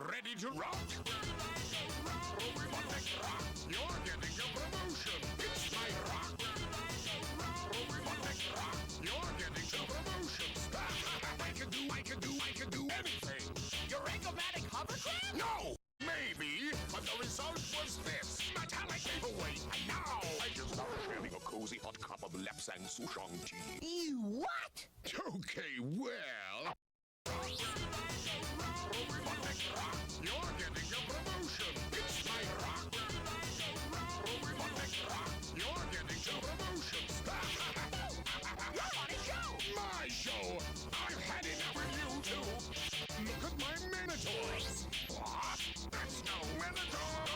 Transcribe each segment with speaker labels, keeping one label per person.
Speaker 1: Ready to rock? Robotic rock. You're getting a promotion. It's my rock. Robotic rock. You're getting a promotion. I can do anything.
Speaker 2: Your Rangomatic hovercraft?
Speaker 1: No! Maybe, but the result was this. Metallic paperweight. And now I just started sharing a cozy hot cup of Lapsang Souchong tea.
Speaker 2: You what?
Speaker 1: Okay, well... Robotic rock. You're getting a promotion. It's my rock. Robotic rock. You're getting a promotion.
Speaker 2: You're on a show!
Speaker 1: My show. I've had enough with you two. Look at my Minotaur. What? That's no Minotaur.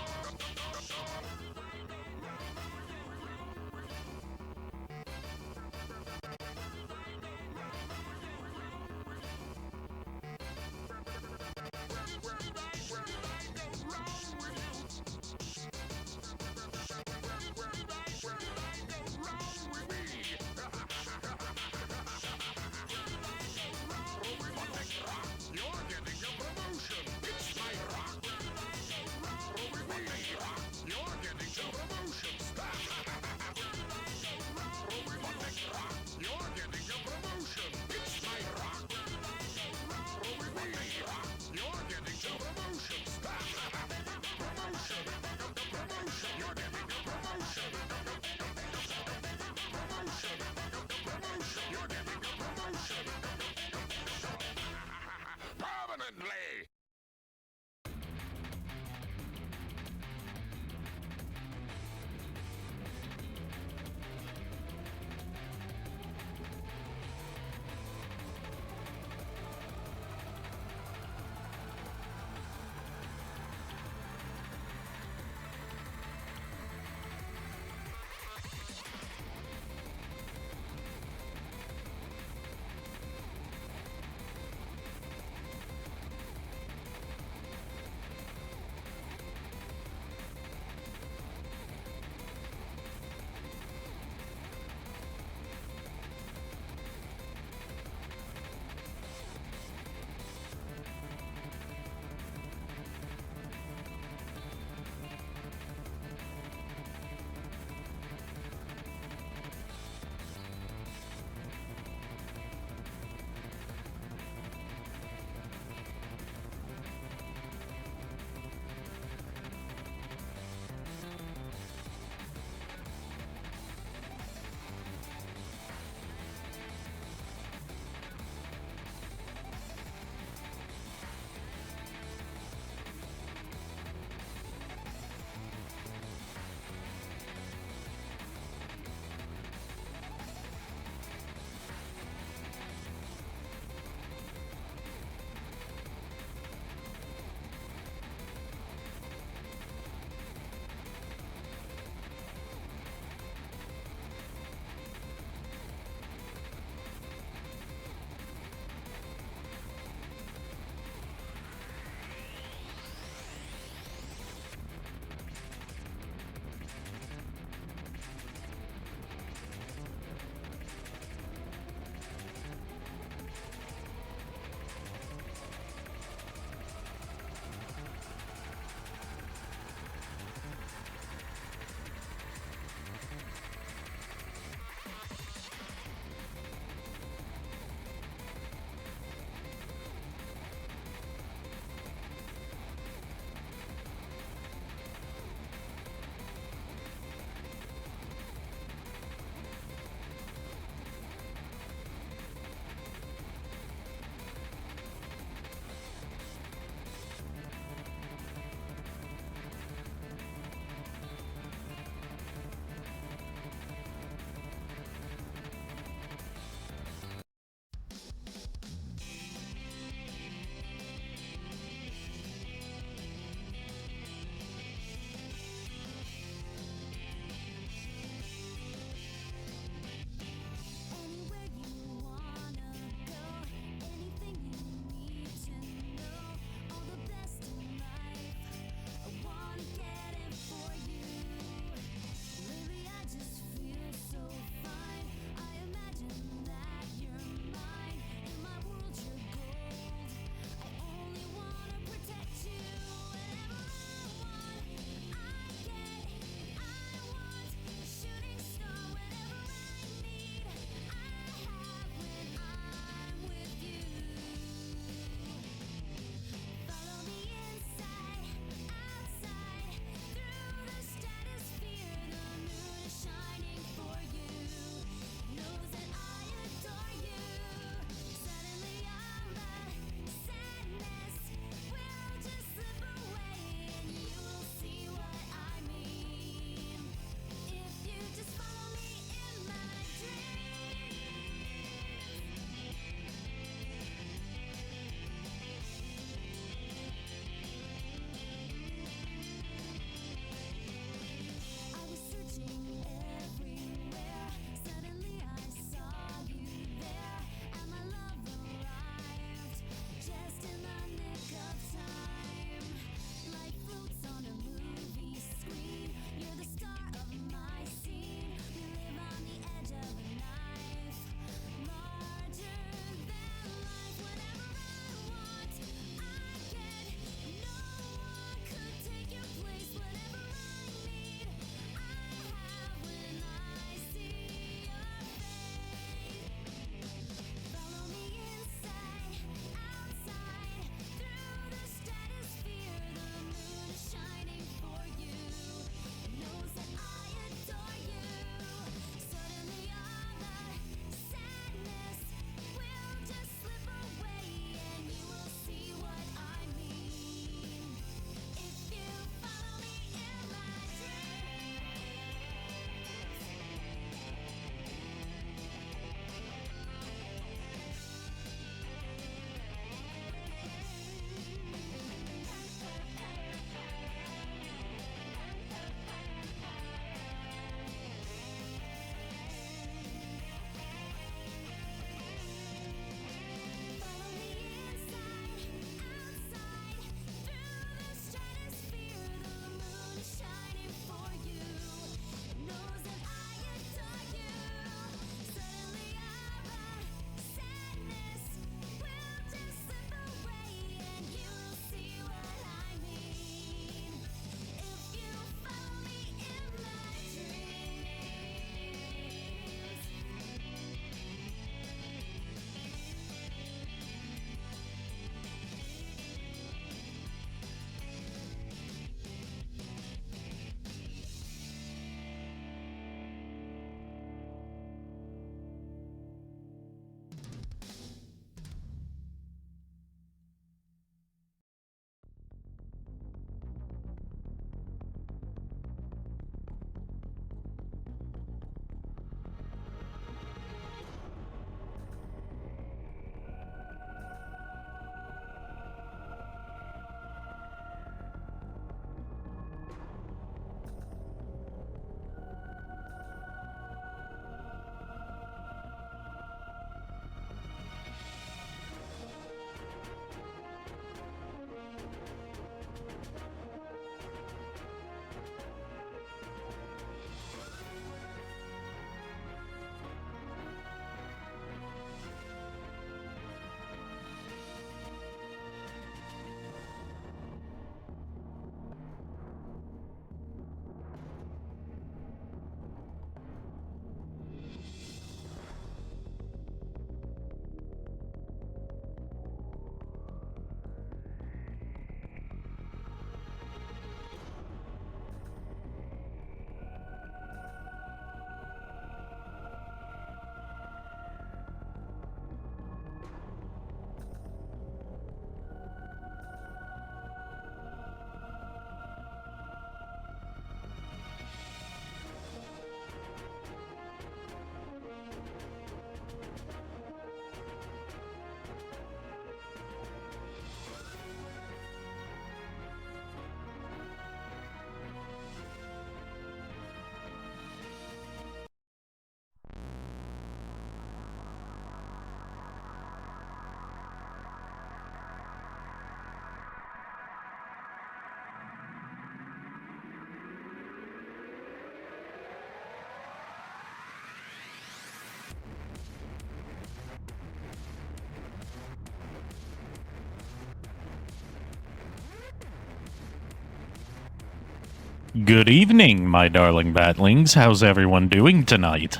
Speaker 3: Good evening, my darling batlings. How's everyone doing tonight?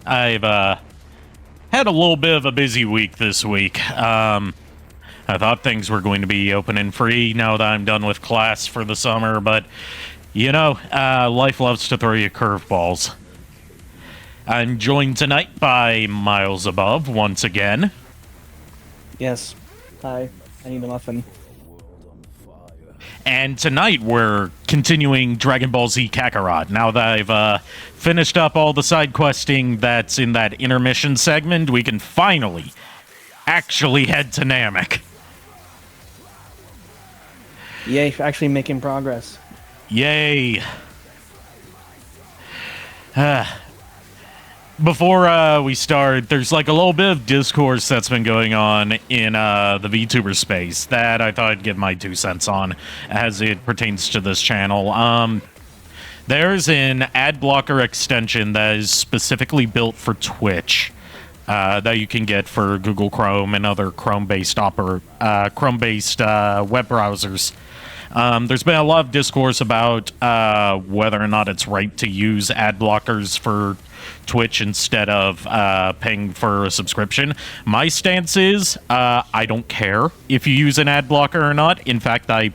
Speaker 3: I've had a little bit of a busy week this week. I thought things were going to be open and free now that I'm done with class for the summer, but, you know, life loves to throw you curveballs. I'm joined tonight by Miles Above once again.
Speaker 4: Yes. Hi. I need a muffin.
Speaker 3: And tonight we're continuing Dragon Ball Z Kakarot. Now that I've finished up all the side questing that's in that intermission segment, we can finally actually head to Namek.
Speaker 4: Yay, actually making progress.
Speaker 3: Yay. Before we start, there's like a little bit of discourse that's been going on in the VTuber space that I thought I'd give my 2 cents on as it pertains to this channel. There's an ad blocker extension that is specifically built for Twitch that you can get for Google Chrome and other Chrome-based web browsers. There's been a lot of discourse about whether or not it's right to use ad blockers for Twitch instead of paying for a subscription. My stance is I don't care if you use an ad blocker or not. In fact, I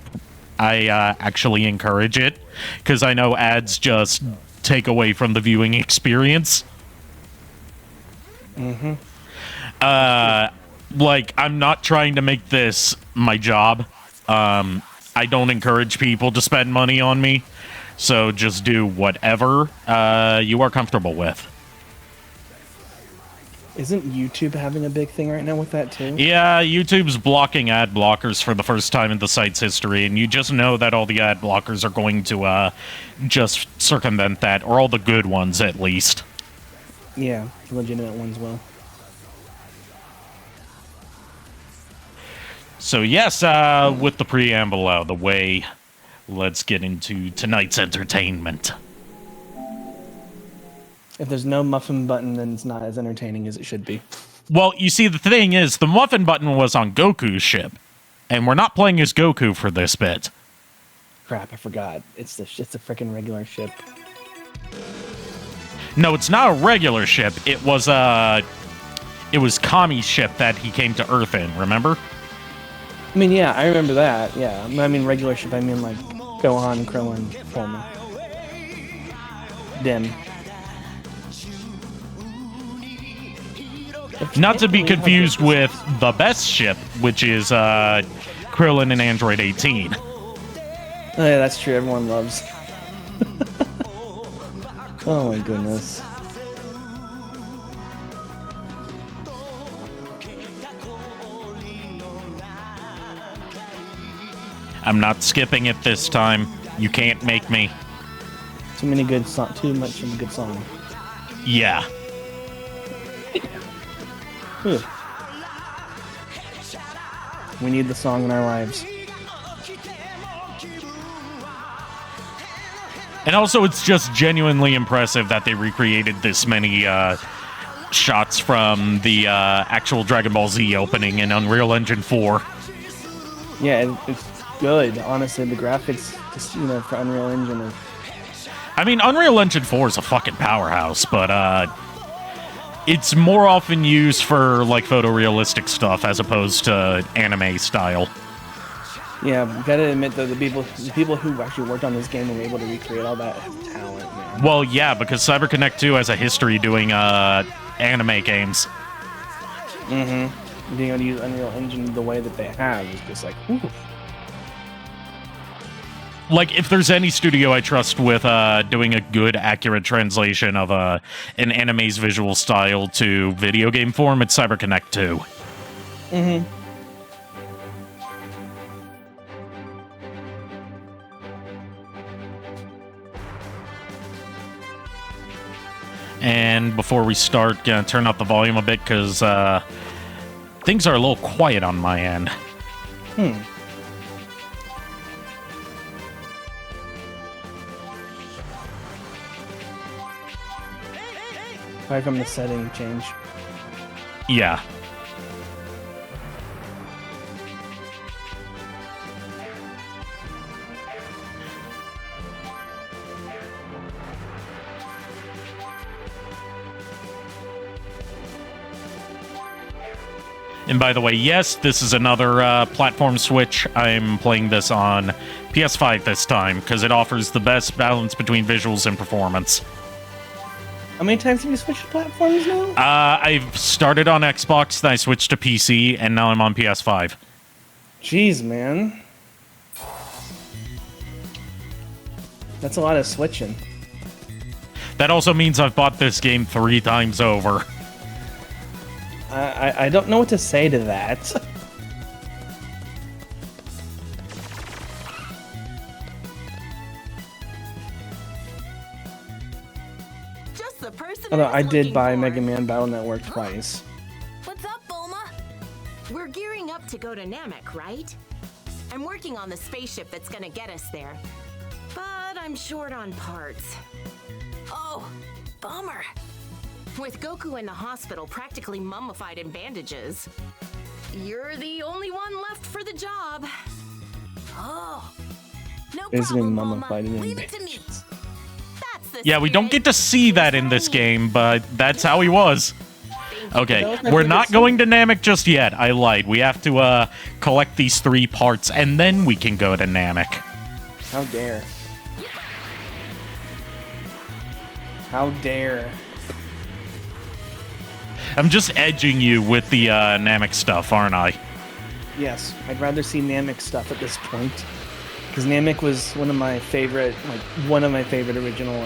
Speaker 3: actually encourage it because I know ads just take away from the viewing experience.
Speaker 4: Mm-hmm.
Speaker 3: Like, I'm not trying to make this my job. I don't encourage people to spend money on me. So just do whatever you are comfortable with.
Speaker 4: Isn't YouTube having a big thing right now with that too?
Speaker 3: Yeah, YouTube's blocking ad blockers for the first time in the site's history, and you just know that all the ad blockers are going to just circumvent that, or all the good ones at least.
Speaker 4: Yeah, the legitimate ones will.
Speaker 3: So yes, with the preamble out of the way, let's get into tonight's entertainment.
Speaker 4: If there's no muffin button, then it's not as entertaining as it should be.
Speaker 3: Well, you see, the thing is, the muffin button was on Goku's ship, and we're not playing as Goku for this bit.
Speaker 4: Crap, I forgot. It's a freaking regular ship.
Speaker 3: No, it's not a regular ship. It was Kami's ship that he came to Earth in, remember?
Speaker 4: I mean, yeah, I remember that. Yeah, I mean regular ship. I mean like Gohan, Krillin, Bulma, Dim.
Speaker 3: Not to be confused with the best ship, which is Krillin and Android 18.
Speaker 4: Oh, yeah, that's true. Everyone loves. Oh my goodness.
Speaker 3: I'm not skipping it this time. You can't make me.
Speaker 4: Too much of a good song.
Speaker 3: Yeah.
Speaker 4: Whew. We need the song in our lives.
Speaker 3: And also, it's just genuinely impressive that they recreated this many shots from the actual Dragon Ball Z opening in Unreal Engine 4.
Speaker 4: Yeah, it's good. Honestly, the graphics, just, for Unreal Engine.
Speaker 3: I mean, Unreal Engine 4 is a fucking powerhouse, but it's more often used for like photorealistic stuff as opposed to anime style.
Speaker 4: Yeah, gotta admit though, the people who actually worked on this game were able to recreate all that talent, man.
Speaker 3: Well, yeah, because CyberConnect 2 has a history doing anime games.
Speaker 4: Mm-hmm. Being able to use Unreal Engine the way that they have is just like, ooh.
Speaker 3: Like, if there's any studio I trust with doing a good, accurate translation of an anime's visual style to video game form, it's CyberConnect 2.
Speaker 4: Mm-hmm.
Speaker 3: And before we start, gonna turn up the volume a bit because things are a little quiet on my end.
Speaker 4: Aside from the setting change.
Speaker 3: Yeah. And by the way, yes, this is another platform switch. I'm playing this on PS5 this time because it offers the best balance between visuals and performance.
Speaker 4: How many times have you switched platforms now?
Speaker 3: I've started on Xbox, then I switched to PC, and now I'm on PS5.
Speaker 4: Jeez, man. That's a lot of switching.
Speaker 3: That also means I've bought this game 3 times over.
Speaker 4: I don't know what to say to that.
Speaker 2: Just the person
Speaker 4: Although
Speaker 2: I
Speaker 4: I
Speaker 2: was
Speaker 4: did
Speaker 2: looking
Speaker 4: buy
Speaker 2: for.
Speaker 4: Mega Man Battle Network twice.
Speaker 2: What's up, Bulma? We're gearing up to go to Namek, right? I'm working on the spaceship that's gonna get us there. But I'm short on parts. Oh, bummer. With Goku in the hospital practically mummified in bandages, you're the only one left for the job. Oh, no
Speaker 4: Basically
Speaker 2: problem,
Speaker 4: mummified
Speaker 2: Bulma.
Speaker 4: in
Speaker 2: Leave it to me.
Speaker 4: bandages.
Speaker 2: That's the
Speaker 3: Yeah, we don't
Speaker 2: spirit.
Speaker 3: get to see that in this game, but that's how he was. Okay, we're not going to Namek just yet. I lied. We have to collect these 3 parts, and then we can go to Namek.
Speaker 4: How dare. How dare.
Speaker 3: I'm just edging you with the Namek stuff, aren't I?
Speaker 4: Yes, I'd rather see Namek stuff at this point. Because Namek was one of my favorite, original,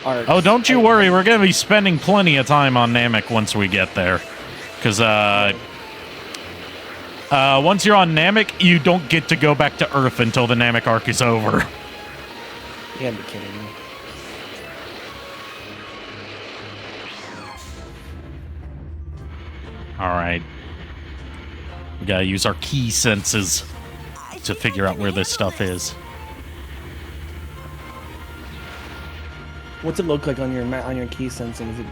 Speaker 4: arcs.
Speaker 3: Oh, don't you worry. We're going to be spending plenty of time on Namek once we get there. Because once you're on Namek, you don't get to go back to Earth until the Namek arc is over.
Speaker 4: You gotta be kidding me.
Speaker 3: Alright. We gotta use our key senses to figure out where this stuff is.
Speaker 4: What's it look like on your key sensing? Is it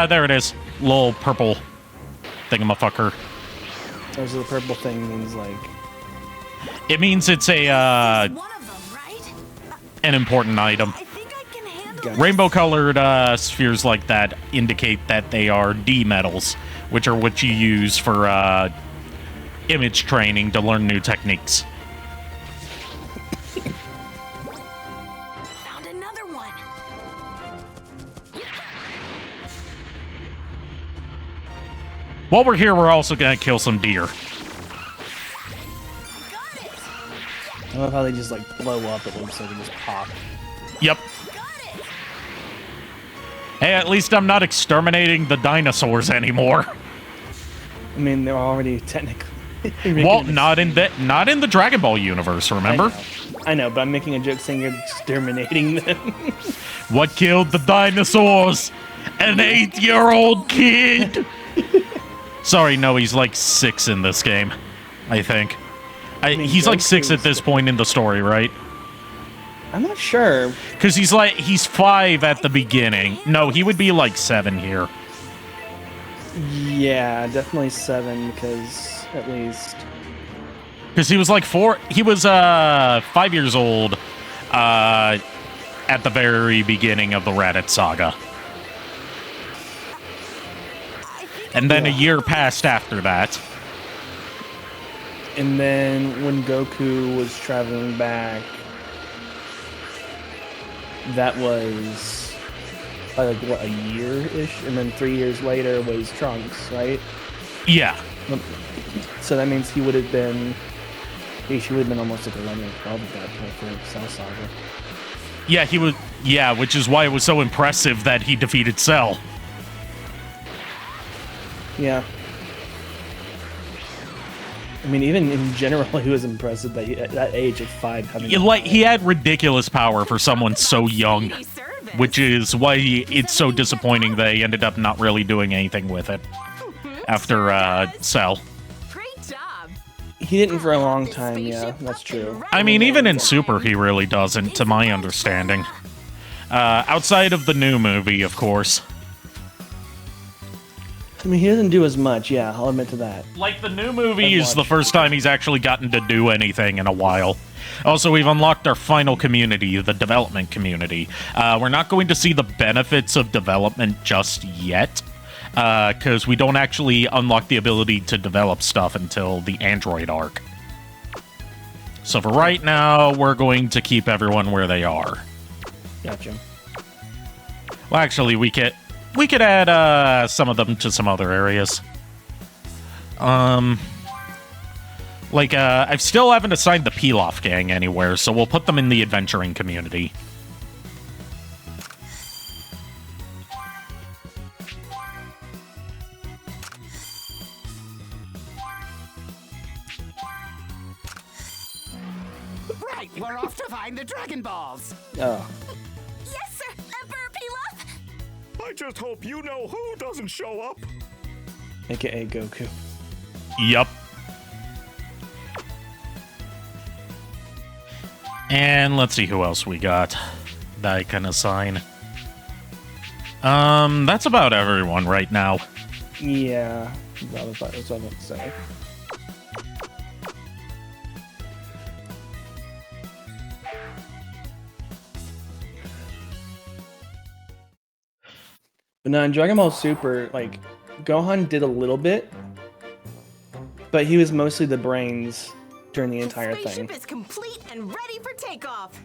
Speaker 3: There it is. Little purple thingamafucker.
Speaker 4: or the purple thing means like
Speaker 3: It means it's a
Speaker 2: One of them, right?
Speaker 3: an important item.
Speaker 2: I think I can handle
Speaker 4: Gotcha.
Speaker 3: Rainbow-colored spheres like that indicate that they are D metals, which are what you use for image training to learn new techniques.
Speaker 2: Found another one.
Speaker 3: While we're here, we're also gonna kill some deer.
Speaker 2: Got it.
Speaker 4: I love how they just like blow up. It looks like they just pop.
Speaker 3: Yep.
Speaker 2: Got it.
Speaker 3: Hey, at least I'm not exterminating the dinosaurs anymore.
Speaker 4: I mean, they're already technically.
Speaker 3: Well, not in the Dragon Ball universe, remember?
Speaker 4: I know, but I'm making a joke saying you're exterminating them.
Speaker 3: What killed the dinosaurs? An 8-year-old kid! Sorry, no, he's like 6 in this game, I think.
Speaker 4: mean,
Speaker 3: He's like 6 at
Speaker 4: Goku's-
Speaker 3: this point in the story, right?
Speaker 4: I'm not sure.
Speaker 3: Because he's 5 at the beginning. No, he would be like 7 here.
Speaker 4: Yeah, definitely 7 because at least.
Speaker 3: Because he was like 4. He was 5 years old at the very beginning of the Raditz saga. And then a year passed after that.
Speaker 4: And then when Goku was traveling back, that was like what, a year-ish, and then 3 years later was Trunks, right?
Speaker 3: Yeah.
Speaker 4: So that means he would have been almost like 11 or 12 at that point for Cell Saga.
Speaker 3: Yeah, he was. Yeah, which is why it was so impressive that he defeated Cell.
Speaker 4: Yeah. I mean, even in general, he was impressive that he, at that age of 5 having.
Speaker 3: He had ridiculous power for someone so young, which is why it's so disappointing they ended up not really doing anything with it after Cell.
Speaker 2: Great job.
Speaker 4: He didn't for a long time. Yeah, that's true.
Speaker 3: I mean, even in Super, he really doesn't, to my understanding. Outside of the new movie, of course.
Speaker 4: I mean, he doesn't do as much. Yeah, I'll admit to that.
Speaker 3: Like, the new movie
Speaker 4: I've
Speaker 3: is the
Speaker 4: watched
Speaker 3: first time he's actually gotten to do anything in a while. Also, we've unlocked our final community, the development community. We're not going to see the benefits of development just yet. because we don't actually unlock the ability to develop stuff until the Android arc. So for right now, we're going to keep everyone where they are.
Speaker 4: Gotcha.
Speaker 3: Well, actually, we could add some of them to some other areas. I still haven't assigned the Pilaf gang anywhere, so we'll put them in the adventuring community.
Speaker 5: Right, we're off to find the Dragon Balls.
Speaker 4: Oh.
Speaker 6: Yes, sir, Emperor Pilaf.
Speaker 1: I just hope you know who doesn't show up.
Speaker 4: AKA Goku.
Speaker 3: Yup. And let's see who else we got that I can assign. That's about everyone right now.
Speaker 4: Yeah. That was what I was about to say. But no, in Dragon Ball Super, like, Gohan did a little bit, but he was mostly the brains during the entire
Speaker 2: The
Speaker 4: thing.
Speaker 2: spaceship is complete and ready for takeoff.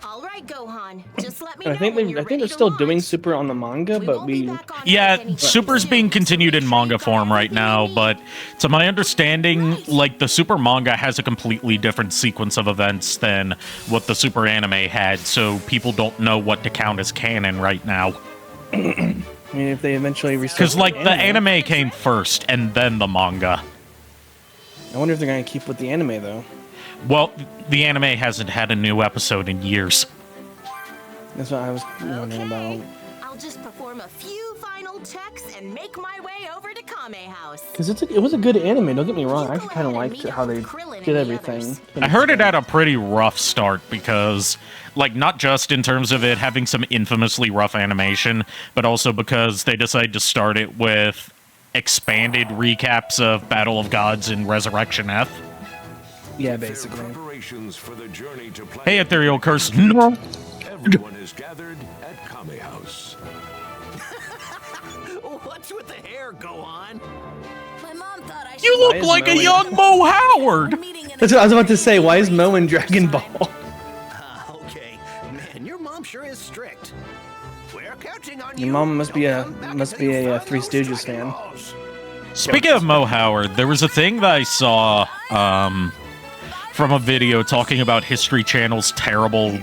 Speaker 2: All right, Gohan, just let me
Speaker 4: And
Speaker 2: know
Speaker 4: I think
Speaker 2: when you're
Speaker 4: they're
Speaker 2: ready
Speaker 4: still
Speaker 2: to
Speaker 4: doing
Speaker 2: launch.
Speaker 4: Super on the manga, but
Speaker 2: won't be
Speaker 4: we
Speaker 2: back on Earth
Speaker 3: Yeah,
Speaker 2: anytime
Speaker 3: Super's
Speaker 2: soon,
Speaker 3: being
Speaker 2: so
Speaker 3: continued
Speaker 2: make
Speaker 3: in
Speaker 2: sure
Speaker 3: manga
Speaker 2: you've got
Speaker 3: form right
Speaker 2: everything
Speaker 3: now,
Speaker 2: you need.
Speaker 3: but to my understanding, like, the Super manga has a completely different sequence of events than what the Super anime had, so people don't know what to count as canon right now.
Speaker 4: I mean, if they eventually restart
Speaker 3: Because, like, the anime came first, and then the manga.
Speaker 4: I wonder if they're gonna keep with the anime though.
Speaker 3: Well, the anime hasn't had a new episode in years.
Speaker 4: That's what I was wondering about.
Speaker 2: I'll just perform a few final checks and make my way over to Kame House.
Speaker 4: Because it was a good anime. Don't get me wrong. I
Speaker 2: You go
Speaker 4: kind of
Speaker 2: ahead and
Speaker 4: liked
Speaker 2: meet
Speaker 4: how
Speaker 2: up
Speaker 4: they
Speaker 2: with Krillin and
Speaker 4: did
Speaker 2: the
Speaker 4: everything.
Speaker 2: others.
Speaker 3: I heard it had a pretty rough start because, like, not just in terms of it having some infamously rough animation, but also because they decided to start it with expanded recaps of Battle of Gods and Resurrection F.
Speaker 4: Yeah, basically.
Speaker 1: Preparations for the journey to planet
Speaker 3: Hey, Ethereal Curse. No.
Speaker 1: Everyone is gathered at Kame House.
Speaker 5: What's with the hair, Gohan?
Speaker 6: My mom thought I should.
Speaker 3: You
Speaker 4: Why
Speaker 3: look
Speaker 4: is
Speaker 3: like a
Speaker 4: Moe-
Speaker 3: young Mo Howard.
Speaker 6: Meeting in
Speaker 4: That's what I was about to say. Why is Mo in Dragon Ball?
Speaker 5: Okay. Man, your mom sure is strict. We're counting on
Speaker 4: Your
Speaker 5: you.
Speaker 4: mom must be a
Speaker 5: Don't come back
Speaker 4: must
Speaker 5: until
Speaker 4: be
Speaker 5: you
Speaker 4: a
Speaker 5: find
Speaker 4: Three
Speaker 5: those
Speaker 4: Stooges
Speaker 5: Dragon
Speaker 4: fan.
Speaker 5: Balls.
Speaker 3: Speaking of Mo Howard, there was a thing that I saw from a video talking about History Channel's terrible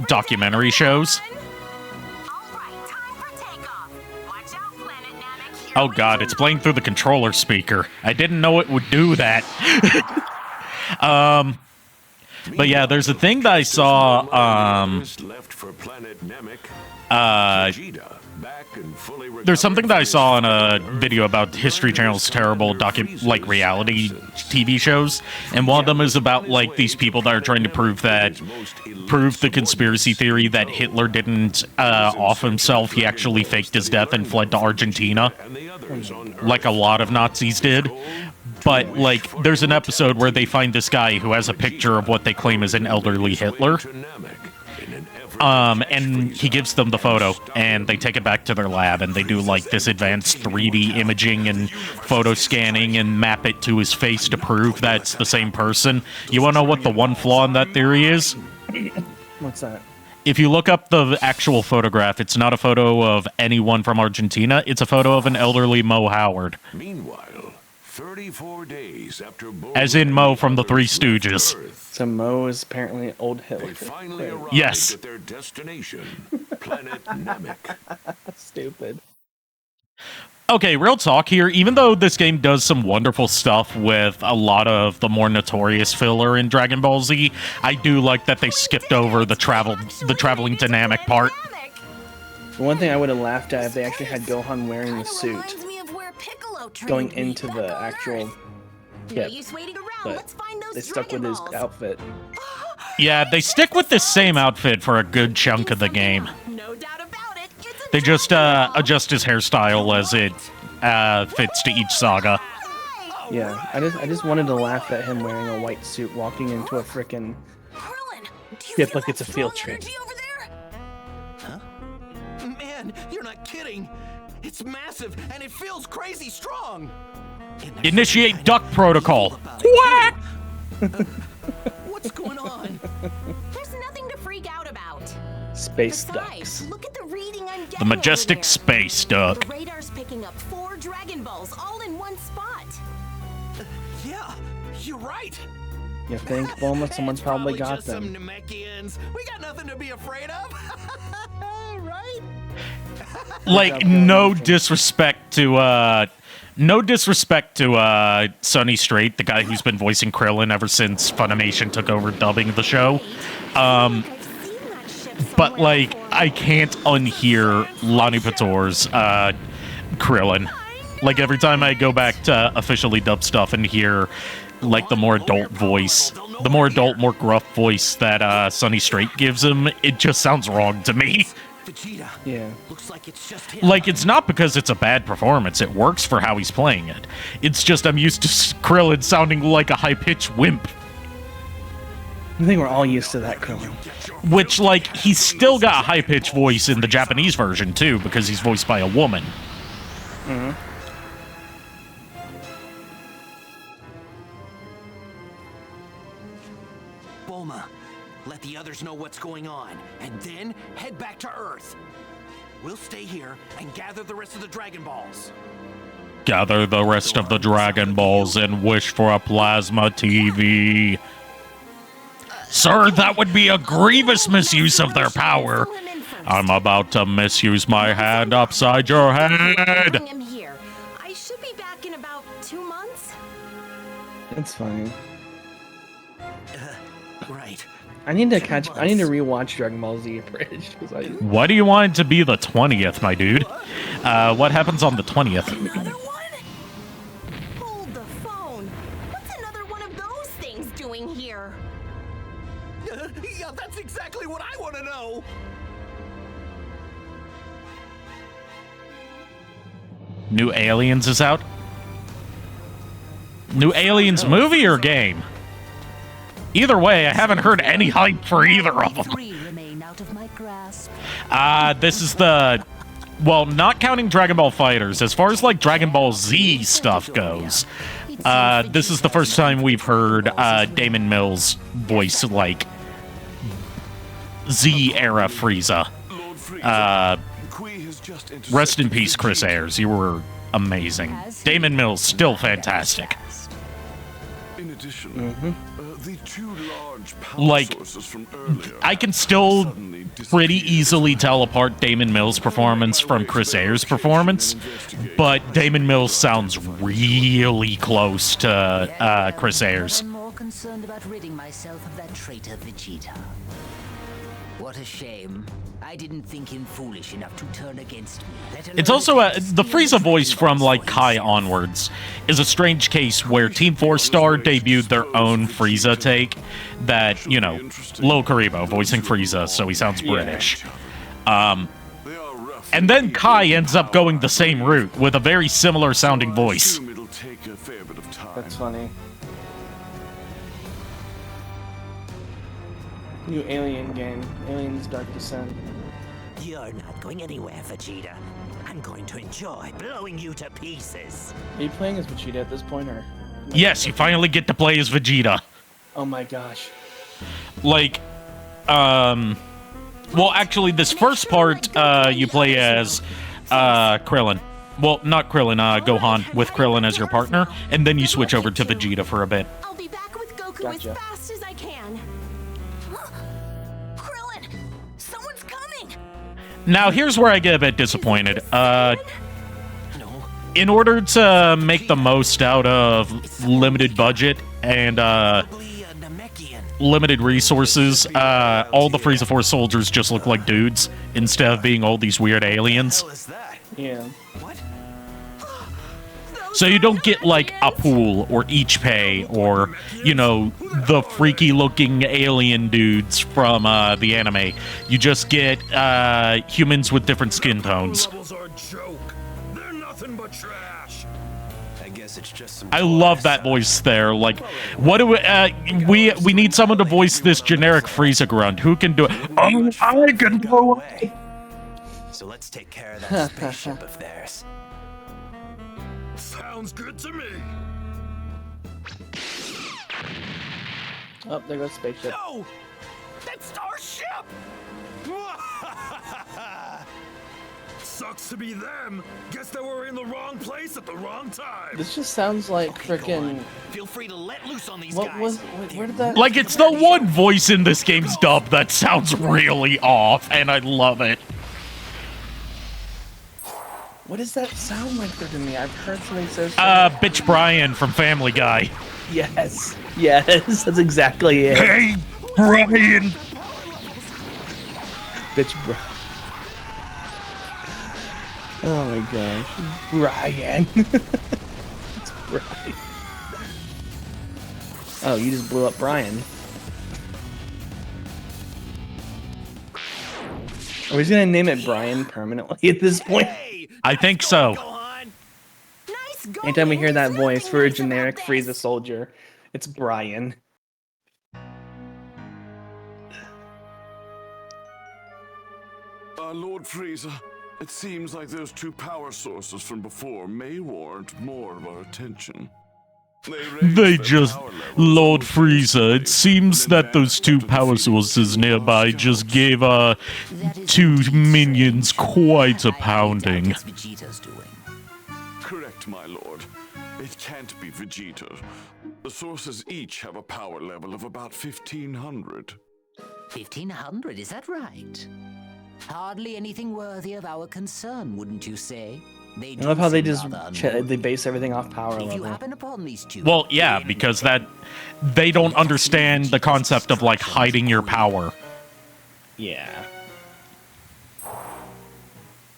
Speaker 3: documentary shows. Oh god, it's playing through the controller speaker. I didn't know it would do that. But yeah, there's a thing that I saw,
Speaker 1: Left for planet Namek. Vegeta, back and fully
Speaker 3: there's something that I
Speaker 1: recovered
Speaker 3: saw in
Speaker 1: from
Speaker 3: a
Speaker 1: his
Speaker 3: video about History Channel's terrible reality TV shows, and one of them is about, like, these people that are trying to prove the conspiracy theory that Hitler didn't off himself. He actually faked his death and fled to Argentina,
Speaker 1: and the others on Earth.
Speaker 3: like a lot of Nazis did. But, like, there's an episode where they find this guy who has a picture of what they claim is an elderly Hitler.
Speaker 1: To Namek in an effort
Speaker 3: And he gives them the photo, and they take it back to their lab, and they do, like, this advanced 3D imaging and photo scanning and map it to his face to prove that's the same person. You wanna know what the one flaw in that theory is?
Speaker 4: What's that?
Speaker 3: If you look up the actual photograph, it's not a photo of anyone from Argentina, it's a photo of an elderly Mo Howard.
Speaker 1: Meanwhile, 34 days after
Speaker 3: As in Mo from the Three Stooges.
Speaker 4: So Mo is apparently old Hitler.
Speaker 1: They finally arrived
Speaker 3: Yes.
Speaker 1: at their destination, planet Namek.
Speaker 4: Stupid.
Speaker 3: Okay, real talk here. Even though this game does some wonderful stuff with a lot of the more notorious filler in Dragon Ball Z, I do like that they skipped over the traveling dynamic part.
Speaker 4: The one thing I would have laughed at if they actually had Gohan wearing the suit
Speaker 6: Reminds me of where Piccolo trained
Speaker 4: going
Speaker 6: me
Speaker 4: into
Speaker 6: back
Speaker 4: the
Speaker 6: on
Speaker 4: actual.
Speaker 6: Earth.
Speaker 2: No
Speaker 4: Yeah,
Speaker 2: use waiting around.
Speaker 4: but
Speaker 2: Let's find those
Speaker 4: they stuck with
Speaker 2: Dragon
Speaker 4: his
Speaker 2: Balls.
Speaker 4: outfit.
Speaker 3: Yeah, they stick with the same outfit for a good chunk of the game.
Speaker 2: No doubt about it. It's a
Speaker 3: They just
Speaker 2: Dragon Ball.
Speaker 3: adjust his hairstyle as it fits to each saga.
Speaker 4: Yeah, I just wanted to laugh at him wearing a white suit walking into a frickin'
Speaker 6: Krillin, do you
Speaker 4: ship
Speaker 6: feel
Speaker 4: like it's a
Speaker 6: that
Speaker 4: field
Speaker 6: strong
Speaker 4: trip.
Speaker 6: energy over there?
Speaker 5: Man, you're not It's massive, and it feels crazy strong.
Speaker 3: Initiate duck protocol.
Speaker 5: What? What's going on?
Speaker 2: There's nothing to freak out about.
Speaker 4: Space
Speaker 2: Besides,
Speaker 4: ducks.
Speaker 2: look at the reading I'm getting
Speaker 3: The majestic
Speaker 2: over there.
Speaker 3: space duck.
Speaker 2: The radar's picking up 4 Dragon Balls all in one spot.
Speaker 5: Yeah, you're right.
Speaker 4: You think, Bulma? Someone's
Speaker 5: It's
Speaker 4: probably got
Speaker 5: just some
Speaker 4: them.
Speaker 5: Namekians. We got nothing to be afraid of. Right?
Speaker 3: Like, no disrespect to Sonny Strait, the guy who's been voicing Krillin ever since Funimation took over dubbing the show.
Speaker 2: I've seen that ship
Speaker 3: But,
Speaker 2: somewhere
Speaker 3: like,
Speaker 2: before.
Speaker 3: I can't unhear Lonnie Pator's Krillin. Like, every time I go back to officially dub stuff and hear, like, the more adult voice, the more adult, more gruff voice that Sonny Strait gives him, it just sounds wrong to me.
Speaker 5: Vegeta.
Speaker 4: Yeah.
Speaker 5: Looks like it's just him.
Speaker 3: Like, it's not because it's a bad performance. It works for how he's playing it. It's just I'm used to Krillin sounding like a high-pitched wimp.
Speaker 4: I think we're all used to that, Krillin.
Speaker 3: Which, like, he's still got a high-pitched voice in the Japanese version, too, because he's voiced by a woman.
Speaker 5: Bulma, let the others know what's going on, and then head back to Earth. We'll stay here and gather the rest of the Dragon Balls.
Speaker 3: Gather the rest of the Dragon Balls and wish for a plasma TV. Sir, that would be a grievous misuse of their power.
Speaker 2: Pull him in first.
Speaker 3: I'm about to misuse my hand upside your head.
Speaker 2: Bring him here. I should be back in about 2 months.
Speaker 4: It's fine.
Speaker 5: Right.
Speaker 4: I need to rewatch Dragon Ball Z Bridge.
Speaker 3: Why do you want it to be the 20th, my dude? What happens on the 20th?
Speaker 2: Another one? Hold the phone. What's another one of those things doing here?
Speaker 5: Yeah, that's exactly what I want to know.
Speaker 3: New Aliens is out? New Aliens movie or game? Either way, I haven't heard any hype for either of them.
Speaker 6: 3 remain out of my grasp.
Speaker 3: This is the... Well, not counting Dragon Ball Fighters, as far as, like, Dragon Ball Z stuff goes, this is the first time we've heard Damon Mills voice, like, Z-era Frieza. Rest in peace, Chris Ayres. You were amazing. Damon Mills, still fantastic.
Speaker 1: In addition, the 2 large power
Speaker 3: Like,
Speaker 1: sources from earlier
Speaker 3: I can still
Speaker 1: suddenly
Speaker 3: pretty
Speaker 1: disappeared.
Speaker 3: easily tell apart Damon Mills' performance from Chris Ayres' performance, but Damon Mills sounds really close to Chris Ayres.
Speaker 6: I'm more concerned about ridding myself of that traitor Vegeta. What a shame. I didn't think him foolish enough to turn against me.
Speaker 3: It's also the Frieza voice from, like, Kai onwards is a strange case where Team 4-Star debuted their own Frieza take that, you know, Lil Karibo voicing Frieza, so he sounds British.
Speaker 1: They are rough.
Speaker 3: And then Kai ends up going the same route with a very similar sounding voice.
Speaker 1: Assume it'll take a fair bit of time.
Speaker 4: That's funny. New Alien game. Aliens Dark Descent.
Speaker 5: You're not going anywhere, Vegeta. I'm going to enjoy blowing you to pieces.
Speaker 4: Are you playing as Vegeta at this point, or?
Speaker 3: Yes, you finally get to play as Vegeta.
Speaker 4: Oh my gosh.
Speaker 3: Like, well, actually, this first part, you play as, Krillin. Well, not Krillin, Gohan, with Krillin as your partner, and then you switch over to Vegeta for a bit.
Speaker 2: I'll be back with Goku
Speaker 4: Gotcha.
Speaker 2: as fast as I can.
Speaker 6: Krillin! Someone's coming!
Speaker 3: Now, here's where I get a bit disappointed.
Speaker 5: No.
Speaker 3: In order to make the most out of limited budget and,
Speaker 5: Probably a Namekian.
Speaker 3: limited resources, all the Frieza Force soldiers just look like dudes instead of being all these weird aliens.
Speaker 5: What is that?
Speaker 4: Yeah.
Speaker 5: What?
Speaker 3: So you don't get, like, a pool or Ichipei or, you know, the freaky-looking alien dudes from the anime. You just get humans with different skin tones.
Speaker 1: Levels are a joke. They're nothing but trash. I guess it's just some.
Speaker 3: I love that voice there. Like, what do we need someone to voice this generic Frieza grunt. Who can do it? Oh, I can do it.
Speaker 5: So let's take care of that spaceship of theirs.
Speaker 1: Sounds good to me.
Speaker 4: Oh, there goes spaceship.
Speaker 5: No! That's our ship!
Speaker 1: Sucks to be them. Guess they were in the wrong place at the wrong time.
Speaker 4: This just sounds like
Speaker 5: Okay, go
Speaker 4: frickin'.
Speaker 5: on. Feel free to let loose on these
Speaker 4: What
Speaker 5: guys.
Speaker 4: was? Where did that?
Speaker 3: Like, it's the one voice in this game's dub that sounds really off, and I love it.
Speaker 4: What does that sound like to me? I've heard something so.
Speaker 3: Bitch Brian from Family Guy.
Speaker 4: Yes. Yes. That's exactly it.
Speaker 3: Hey, Brian!
Speaker 4: Bitch, bro. Oh my gosh, Brian. It's Brian. Oh, you just blew up Brian. Are we just gonna name it Brian permanently at this point?
Speaker 5: Hey,
Speaker 3: I think so.
Speaker 5: Gohan.
Speaker 2: Nice going.
Speaker 4: Anytime we hear that
Speaker 2: There's
Speaker 4: voice
Speaker 2: nothing
Speaker 4: for a
Speaker 2: nice about
Speaker 4: generic
Speaker 2: this.
Speaker 4: Frieza soldier, it's Brian.
Speaker 1: Lord Frieza, it seems like those two power sources from before may warrant more of our attention.
Speaker 3: They just... Lord Frieza, it seems that those two power sources nearby just gave,
Speaker 6: That is
Speaker 3: two
Speaker 6: what
Speaker 3: minions
Speaker 6: said.
Speaker 3: quite a
Speaker 6: I doubt
Speaker 3: pounding.
Speaker 6: it's Vegeta's doing.
Speaker 1: Correct, my lord. It can't be Vegeta. The sources each have a power level of about 1,500.
Speaker 6: 1,500, is that right? Hardly anything worthy of our concern, wouldn't you say? They
Speaker 4: I love how they
Speaker 6: do
Speaker 4: just
Speaker 6: seem rather
Speaker 4: they base everything off power
Speaker 6: If you
Speaker 4: level.
Speaker 6: happen upon these two,
Speaker 3: Well, yeah, because that... They don't understand the concept of, like, hiding your power.
Speaker 4: Yeah.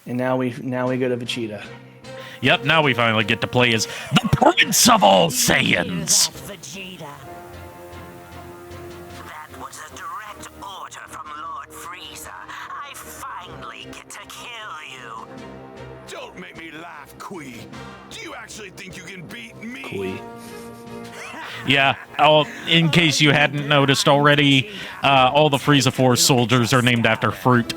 Speaker 4: And now we go to Vegeta.
Speaker 3: Yep, now we finally get to play as the Prince of all Saiyans!
Speaker 6: Vegeta. That was a direct order from Lord Frieza. I finally get to kill you.
Speaker 1: Don't make me laugh, Kui. Do you actually think you can beat me?
Speaker 4: Kui.
Speaker 3: Yeah, in case you hadn't noticed already, all the Frieza Force soldiers are named after fruit.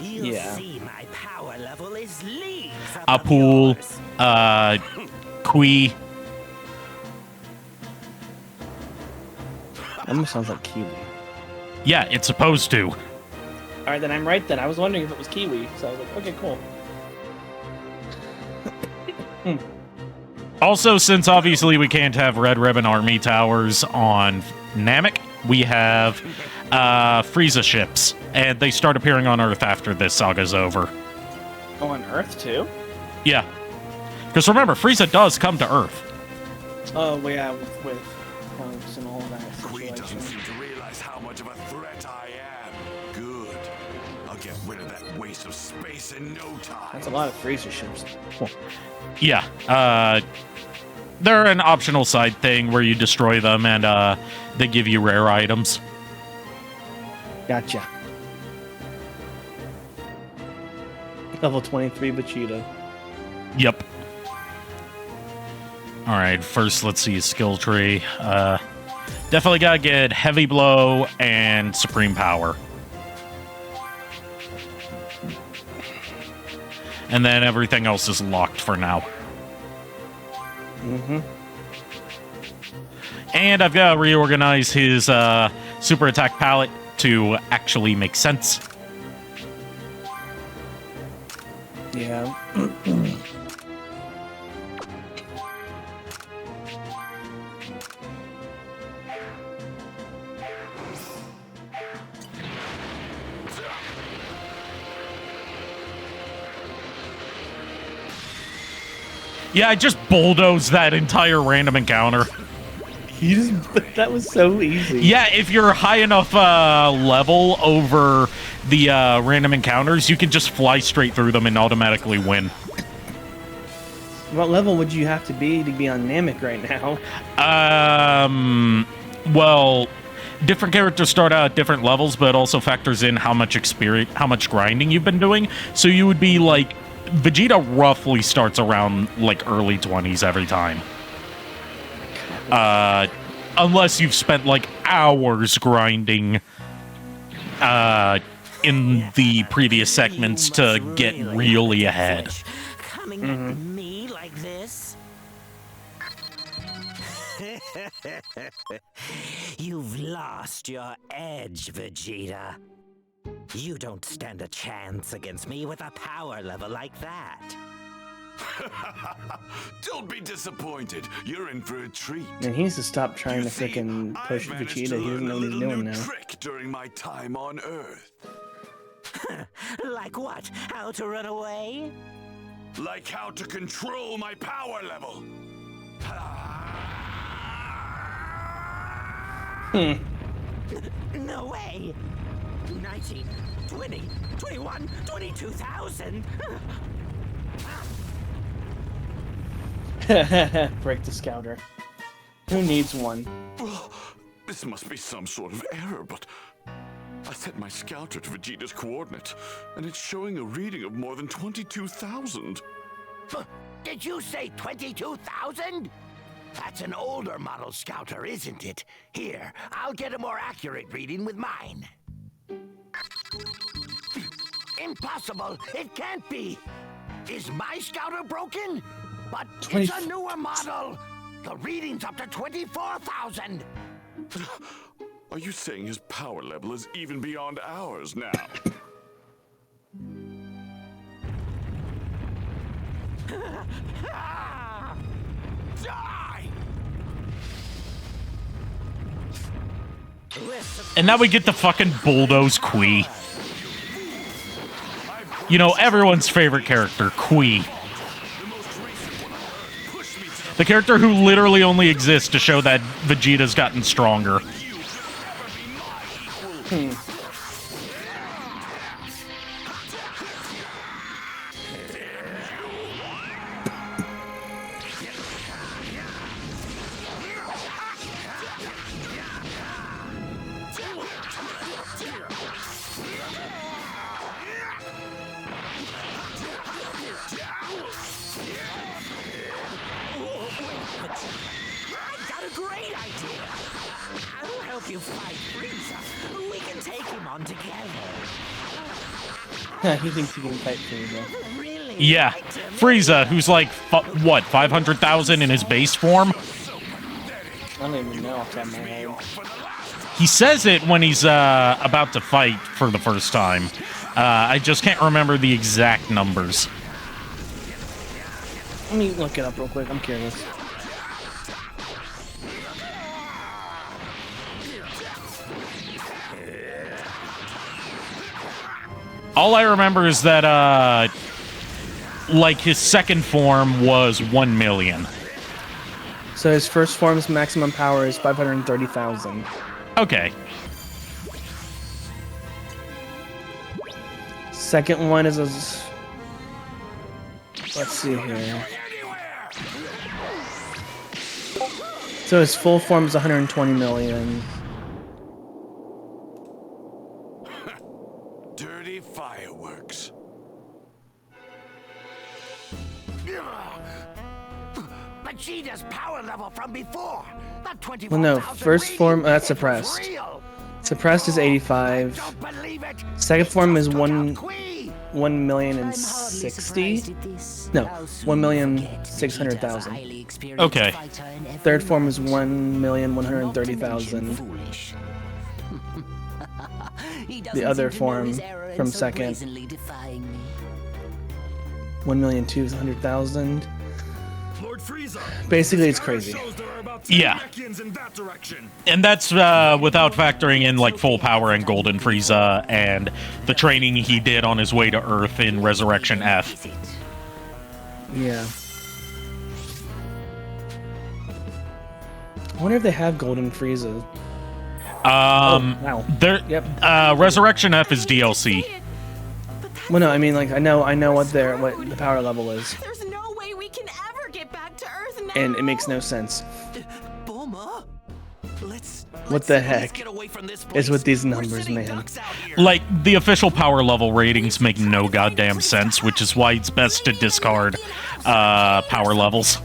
Speaker 6: You'll
Speaker 4: Yeah.
Speaker 6: see my power level is leagues
Speaker 3: Apul, Kui.
Speaker 4: Almost sounds like Kiwi.
Speaker 3: Yeah, it's supposed to.
Speaker 4: All right, then I'm right. Then I was wondering if it was Kiwi, so I was like, okay, cool.
Speaker 3: Also, since obviously we can't have Red Ribbon Army towers on Namek, we have Frieza ships, and they start appearing on Earth after this saga's over.
Speaker 4: Oh, on Earth too?
Speaker 3: Yeah. Because remember, Frieza does come to Earth.
Speaker 4: Oh, well, yeah, with Trunks and all that
Speaker 1: Kui doesn't
Speaker 4: situation.
Speaker 1: seem to realize how much of a threat I am. Good. I'll get rid of that waste of space in no time.
Speaker 4: That's a lot of Frieza ships.
Speaker 3: Yeah, they're an optional side thing where you destroy them and they give you rare items.
Speaker 4: Gotcha. Level 23 Vegeta.
Speaker 3: Yep. Alright, first let's see skill tree. Definitely gotta get Heavy Blow and Supreme Power. And then everything else is locked for now.
Speaker 4: Mm-hmm.
Speaker 3: And I've got to reorganize his super attack palette to actually make sense.
Speaker 4: Yeah.
Speaker 3: Yeah, I just bulldozed that entire random encounter.
Speaker 4: That was so easy.
Speaker 3: Yeah, if you're high enough level over the random encounters, you can just fly straight through them and automatically win.
Speaker 4: What level would you have to be on Namek right now?
Speaker 3: Well, different characters start out at different levels, but it also factors in how much experience, how much grinding you've been doing. So you would be like, Vegeta roughly starts around like early 20s every time. Unless you've spent like hours grinding in the previous segments to get really ahead.
Speaker 6: Coming at me like this? You've lost your edge, Vegeta. You don't stand a chance against me with a power level like that.
Speaker 7: Don't be disappointed. You're in for a treat.
Speaker 4: Man, he needs to stop trying to
Speaker 7: See,
Speaker 4: freaking push
Speaker 7: I've managed
Speaker 4: Vegeta.
Speaker 7: to
Speaker 4: He doesn't
Speaker 7: learn
Speaker 4: know
Speaker 7: a
Speaker 4: what he's
Speaker 7: little
Speaker 4: doing
Speaker 7: new
Speaker 4: now.
Speaker 7: trick during my time on Earth.
Speaker 6: Like what? How to run away?
Speaker 7: Like how to control my power level.
Speaker 6: No way! 19, 20, 21, 22,000!
Speaker 4: Break the scouter. Who needs one?
Speaker 7: Well, this must be some sort of error, but I set my scouter to Vegeta's coordinates, and it's showing a reading of more than 22,000.
Speaker 5: Did you say 22,000? That's an older model scouter, isn't it? Here, I'll get a more accurate reading with mine. Impossible! It can't be! Is my scouter broken? But it's a newer model! The reading's up to 24,000!
Speaker 7: Are you saying his power level is even beyond ours now?
Speaker 5: Die!
Speaker 3: And now we get the fucking bulldoze Kui. You know, everyone's favorite character, Kui. The character who literally only exists to show that Vegeta's gotten stronger.
Speaker 6: I've got a great idea! I'll help you fight Frieza. We can take him on together.
Speaker 4: He thinks he can fight Frieza.
Speaker 6: Really?
Speaker 3: Yeah, Frieza, who's like, what, 500,000 in his base form?
Speaker 4: I don't even know off the top of my head.
Speaker 3: He says it when he's about to fight for the first time. I just can't remember the exact numbers.
Speaker 4: Let me look it up real quick. I'm curious.
Speaker 3: All I remember is that, like, his second form was 1 million.
Speaker 4: So his first form's maximum power is 530,000.
Speaker 3: Okay.
Speaker 4: Second one is a... Let's see here. So his full form is 120 million.
Speaker 7: Dirty fireworks.
Speaker 5: Vegeta's power level from before! That 24,000
Speaker 4: Well, no, first
Speaker 5: reading
Speaker 4: form, that's
Speaker 5: isn't
Speaker 4: suppressed.
Speaker 5: real.
Speaker 4: Suppressed is 85.
Speaker 5: Don't believe it!
Speaker 4: Second form is
Speaker 5: Took out
Speaker 4: 1
Speaker 5: Kui.
Speaker 4: 1 million
Speaker 6: I'm
Speaker 4: and
Speaker 6: hardly
Speaker 4: 60.
Speaker 6: surprised at this.
Speaker 4: No,
Speaker 6: How soon
Speaker 4: 1,600,000.
Speaker 6: Vegeta's a highly experienced
Speaker 3: Okay.
Speaker 6: fighter in every
Speaker 4: Third form is
Speaker 6: way.
Speaker 4: 1,130,000.
Speaker 6: Foolish. He
Speaker 4: The
Speaker 6: doesn't
Speaker 4: other
Speaker 6: seem to know his
Speaker 4: form
Speaker 6: error in
Speaker 4: from
Speaker 6: so
Speaker 4: second.
Speaker 6: brazenly defying me.
Speaker 4: 1,200,000.
Speaker 8: Lord Frieza.
Speaker 4: Basically, it's crazy.
Speaker 8: Shows there are about 10
Speaker 3: Yeah.
Speaker 8: Namekians in that direction.
Speaker 3: And that's without factoring in, like, full power and Golden Frieza and the training he did on his way to Earth in Resurrection F.
Speaker 6: Is it?
Speaker 4: Yeah. I wonder if they have Golden Frieza.
Speaker 3: Wow. There,
Speaker 4: Yep.
Speaker 3: Resurrection F is DLC.
Speaker 4: Well, no, I mean, like, I know what the power level is,
Speaker 2: There's no way we can ever get back to Earth now.
Speaker 4: and it makes no sense.
Speaker 5: Bulma?
Speaker 4: What the
Speaker 5: let's
Speaker 4: heck
Speaker 5: get away from this
Speaker 4: is
Speaker 5: place.
Speaker 4: with these
Speaker 5: We're
Speaker 4: numbers,
Speaker 5: sitting
Speaker 4: man?
Speaker 5: ducks out here.
Speaker 3: Like, the official power level ratings make no goddamn sense, which is why it's best to discard power levels.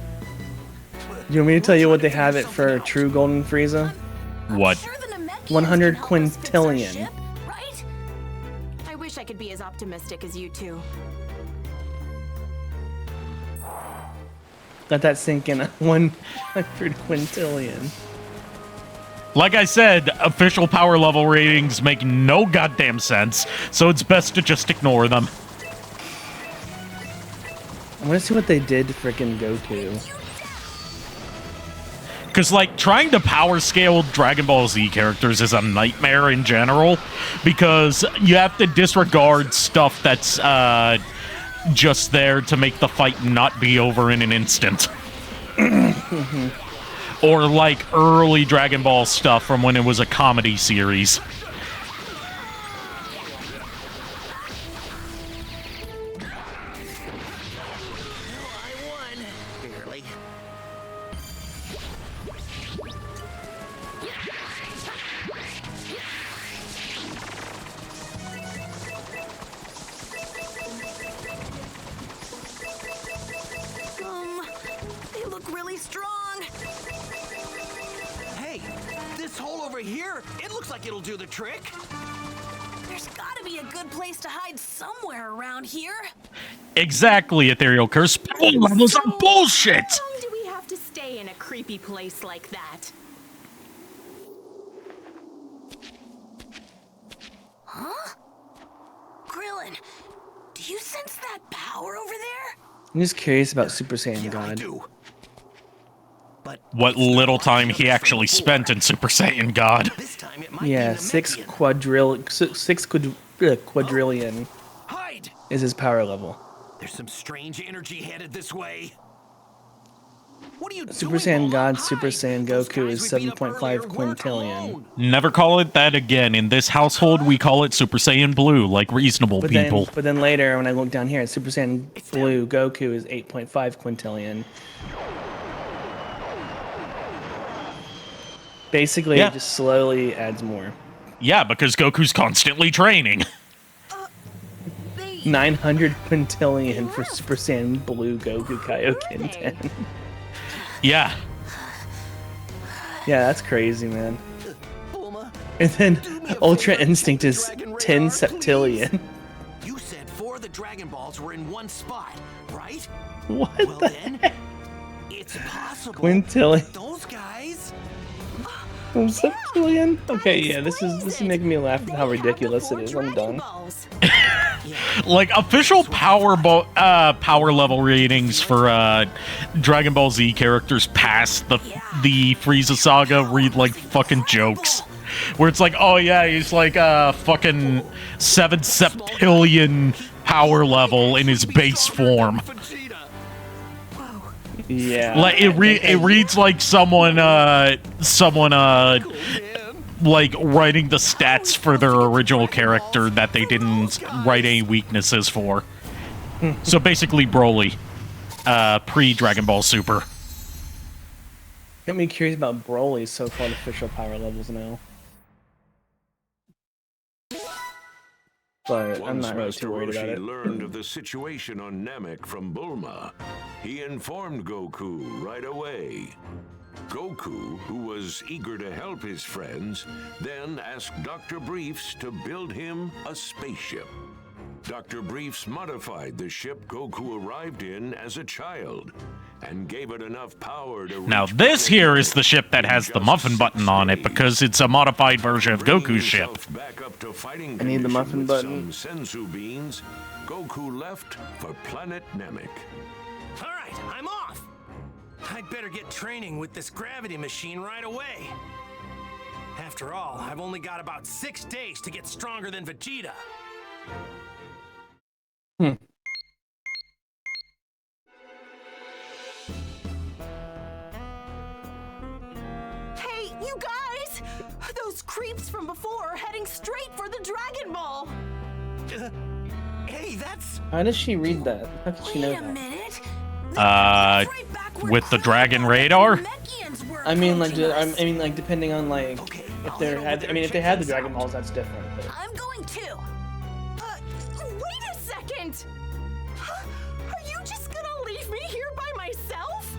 Speaker 4: Do you want me to tell you what they have it for true Golden Frieza?
Speaker 3: What?
Speaker 4: 100 quintillion.
Speaker 2: could be as optimistic as you two.
Speaker 4: Let that sink in. 100 quintillion.
Speaker 3: Like I said, official power level ratings make no goddamn sense, so it's best to just ignore them.
Speaker 4: I want to see what they did to frickin' Goku.
Speaker 3: Because, like, trying to power scale Dragon Ball Z characters is a nightmare in general, because you have to disregard stuff that's just there to make the fight not be over in an instant. Or, like, early Dragon Ball stuff from when it was a comedy series.
Speaker 9: They look really strong.
Speaker 5: Hey, this hole over here, it looks like it'll do the trick.
Speaker 9: There's gotta be a good place to hide somewhere around here.
Speaker 3: Exactly, Ethereal Curse. Power levels are bullshit!
Speaker 2: How long do we have to stay in a creepy place like that?
Speaker 9: Huh? Krillin, do you sense that power over there?
Speaker 4: I'm just curious about Super Saiyan
Speaker 5: I
Speaker 4: God.
Speaker 5: do. But
Speaker 3: What little time he actually spent in Super Saiyan God.
Speaker 5: this time it might be
Speaker 4: Yeah,
Speaker 5: Namekian.
Speaker 4: six quadrillion
Speaker 5: Hide!
Speaker 4: is his power level.
Speaker 5: There's some strange energy headed this way. What are you
Speaker 4: Super
Speaker 5: doing,
Speaker 4: Saiyan God,
Speaker 5: Bulma?
Speaker 4: Super
Speaker 5: Hide!
Speaker 4: Saiyan
Speaker 5: Those
Speaker 4: Goku
Speaker 5: guys
Speaker 4: is
Speaker 5: we beat up
Speaker 4: 7.5
Speaker 5: earlier weren't
Speaker 4: quintillion.
Speaker 5: alone.
Speaker 3: Never call it that again. In this household, we call it Super Saiyan Blue, like reasonable people.
Speaker 4: But then later, when I look down here, Super Saiyan Blue Goku is 8.5 quintillion. Basically,
Speaker 3: Yeah.
Speaker 4: it just slowly adds more.
Speaker 3: Yeah, because Goku's constantly training.
Speaker 4: 900 quintillion for Super Saiyan Blue Goku Kaioken 10.
Speaker 3: Yeah.
Speaker 4: Yeah, that's crazy, man.
Speaker 5: Bulma,
Speaker 4: And then
Speaker 5: do me a
Speaker 4: Ultra
Speaker 5: favor,
Speaker 4: Instinct
Speaker 5: take
Speaker 4: is
Speaker 5: the Dragon
Speaker 4: 10
Speaker 5: Radar,
Speaker 4: septillion.
Speaker 5: please. You said 4 of the Dragon Balls were in one spot, right?
Speaker 4: What
Speaker 5: Well
Speaker 4: the
Speaker 5: then,
Speaker 4: heck?
Speaker 5: it's possible
Speaker 4: Quintillion.
Speaker 5: those guys.
Speaker 4: Septillion? Okay, yeah, this is making me laugh at how ridiculous it is. I'm done.
Speaker 3: Like, official power level ratings for Dragon Ball Z characters past the Frieza saga read like fucking jokes. Where it's like, oh yeah, he's like fucking 7 septillion power level in his base form.
Speaker 4: Yeah.
Speaker 3: Like it reads like someone like writing the stats for their original character that they didn't write any weaknesses for. So basically Broly, pre Dragon Ball Super.
Speaker 4: Got me curious about Broly's so-called official power levels now. But I'm
Speaker 10: Once
Speaker 4: not really
Speaker 10: Master
Speaker 4: too worried about
Speaker 10: Roshi
Speaker 4: it.
Speaker 10: learned of the situation on Namek from Bulma, he informed Goku right away. Goku, who was eager to help his friends, then asked Dr. Briefs to build him a spaceship. Dr. Briefs modified the ship Goku arrived in as a child and gave it enough power to
Speaker 3: Now
Speaker 10: reach
Speaker 3: this
Speaker 10: planet
Speaker 3: here is
Speaker 10: Earth
Speaker 3: the ship that
Speaker 10: in
Speaker 3: has the
Speaker 10: just
Speaker 3: muffin
Speaker 10: 6
Speaker 3: button on it
Speaker 10: days.
Speaker 3: because it's a modified version of
Speaker 10: Bringing
Speaker 3: Goku's ship.
Speaker 10: himself back up to fighting
Speaker 4: I need the
Speaker 10: condition
Speaker 4: muffin
Speaker 10: with
Speaker 4: button.
Speaker 10: Some senzu beans, Goku left for planet Namek.
Speaker 5: All right, I'm off. I'd better get training with this gravity machine right away. After all, I've only got about 6 days to get stronger than Vegeta.
Speaker 9: Hey, you guys! Those creeps from before are heading straight for the Dragon Ball.
Speaker 5: Hey, that's...
Speaker 4: How does she read that? How does she know
Speaker 9: Wait a
Speaker 4: that?
Speaker 9: minute.
Speaker 3: With the Dragon Radar?
Speaker 4: I mean, like, depending on like if they had, if they had the Dragon Balls, that's different. But
Speaker 9: I'm going too. Wait a second. Are you just gonna leave me here by myself?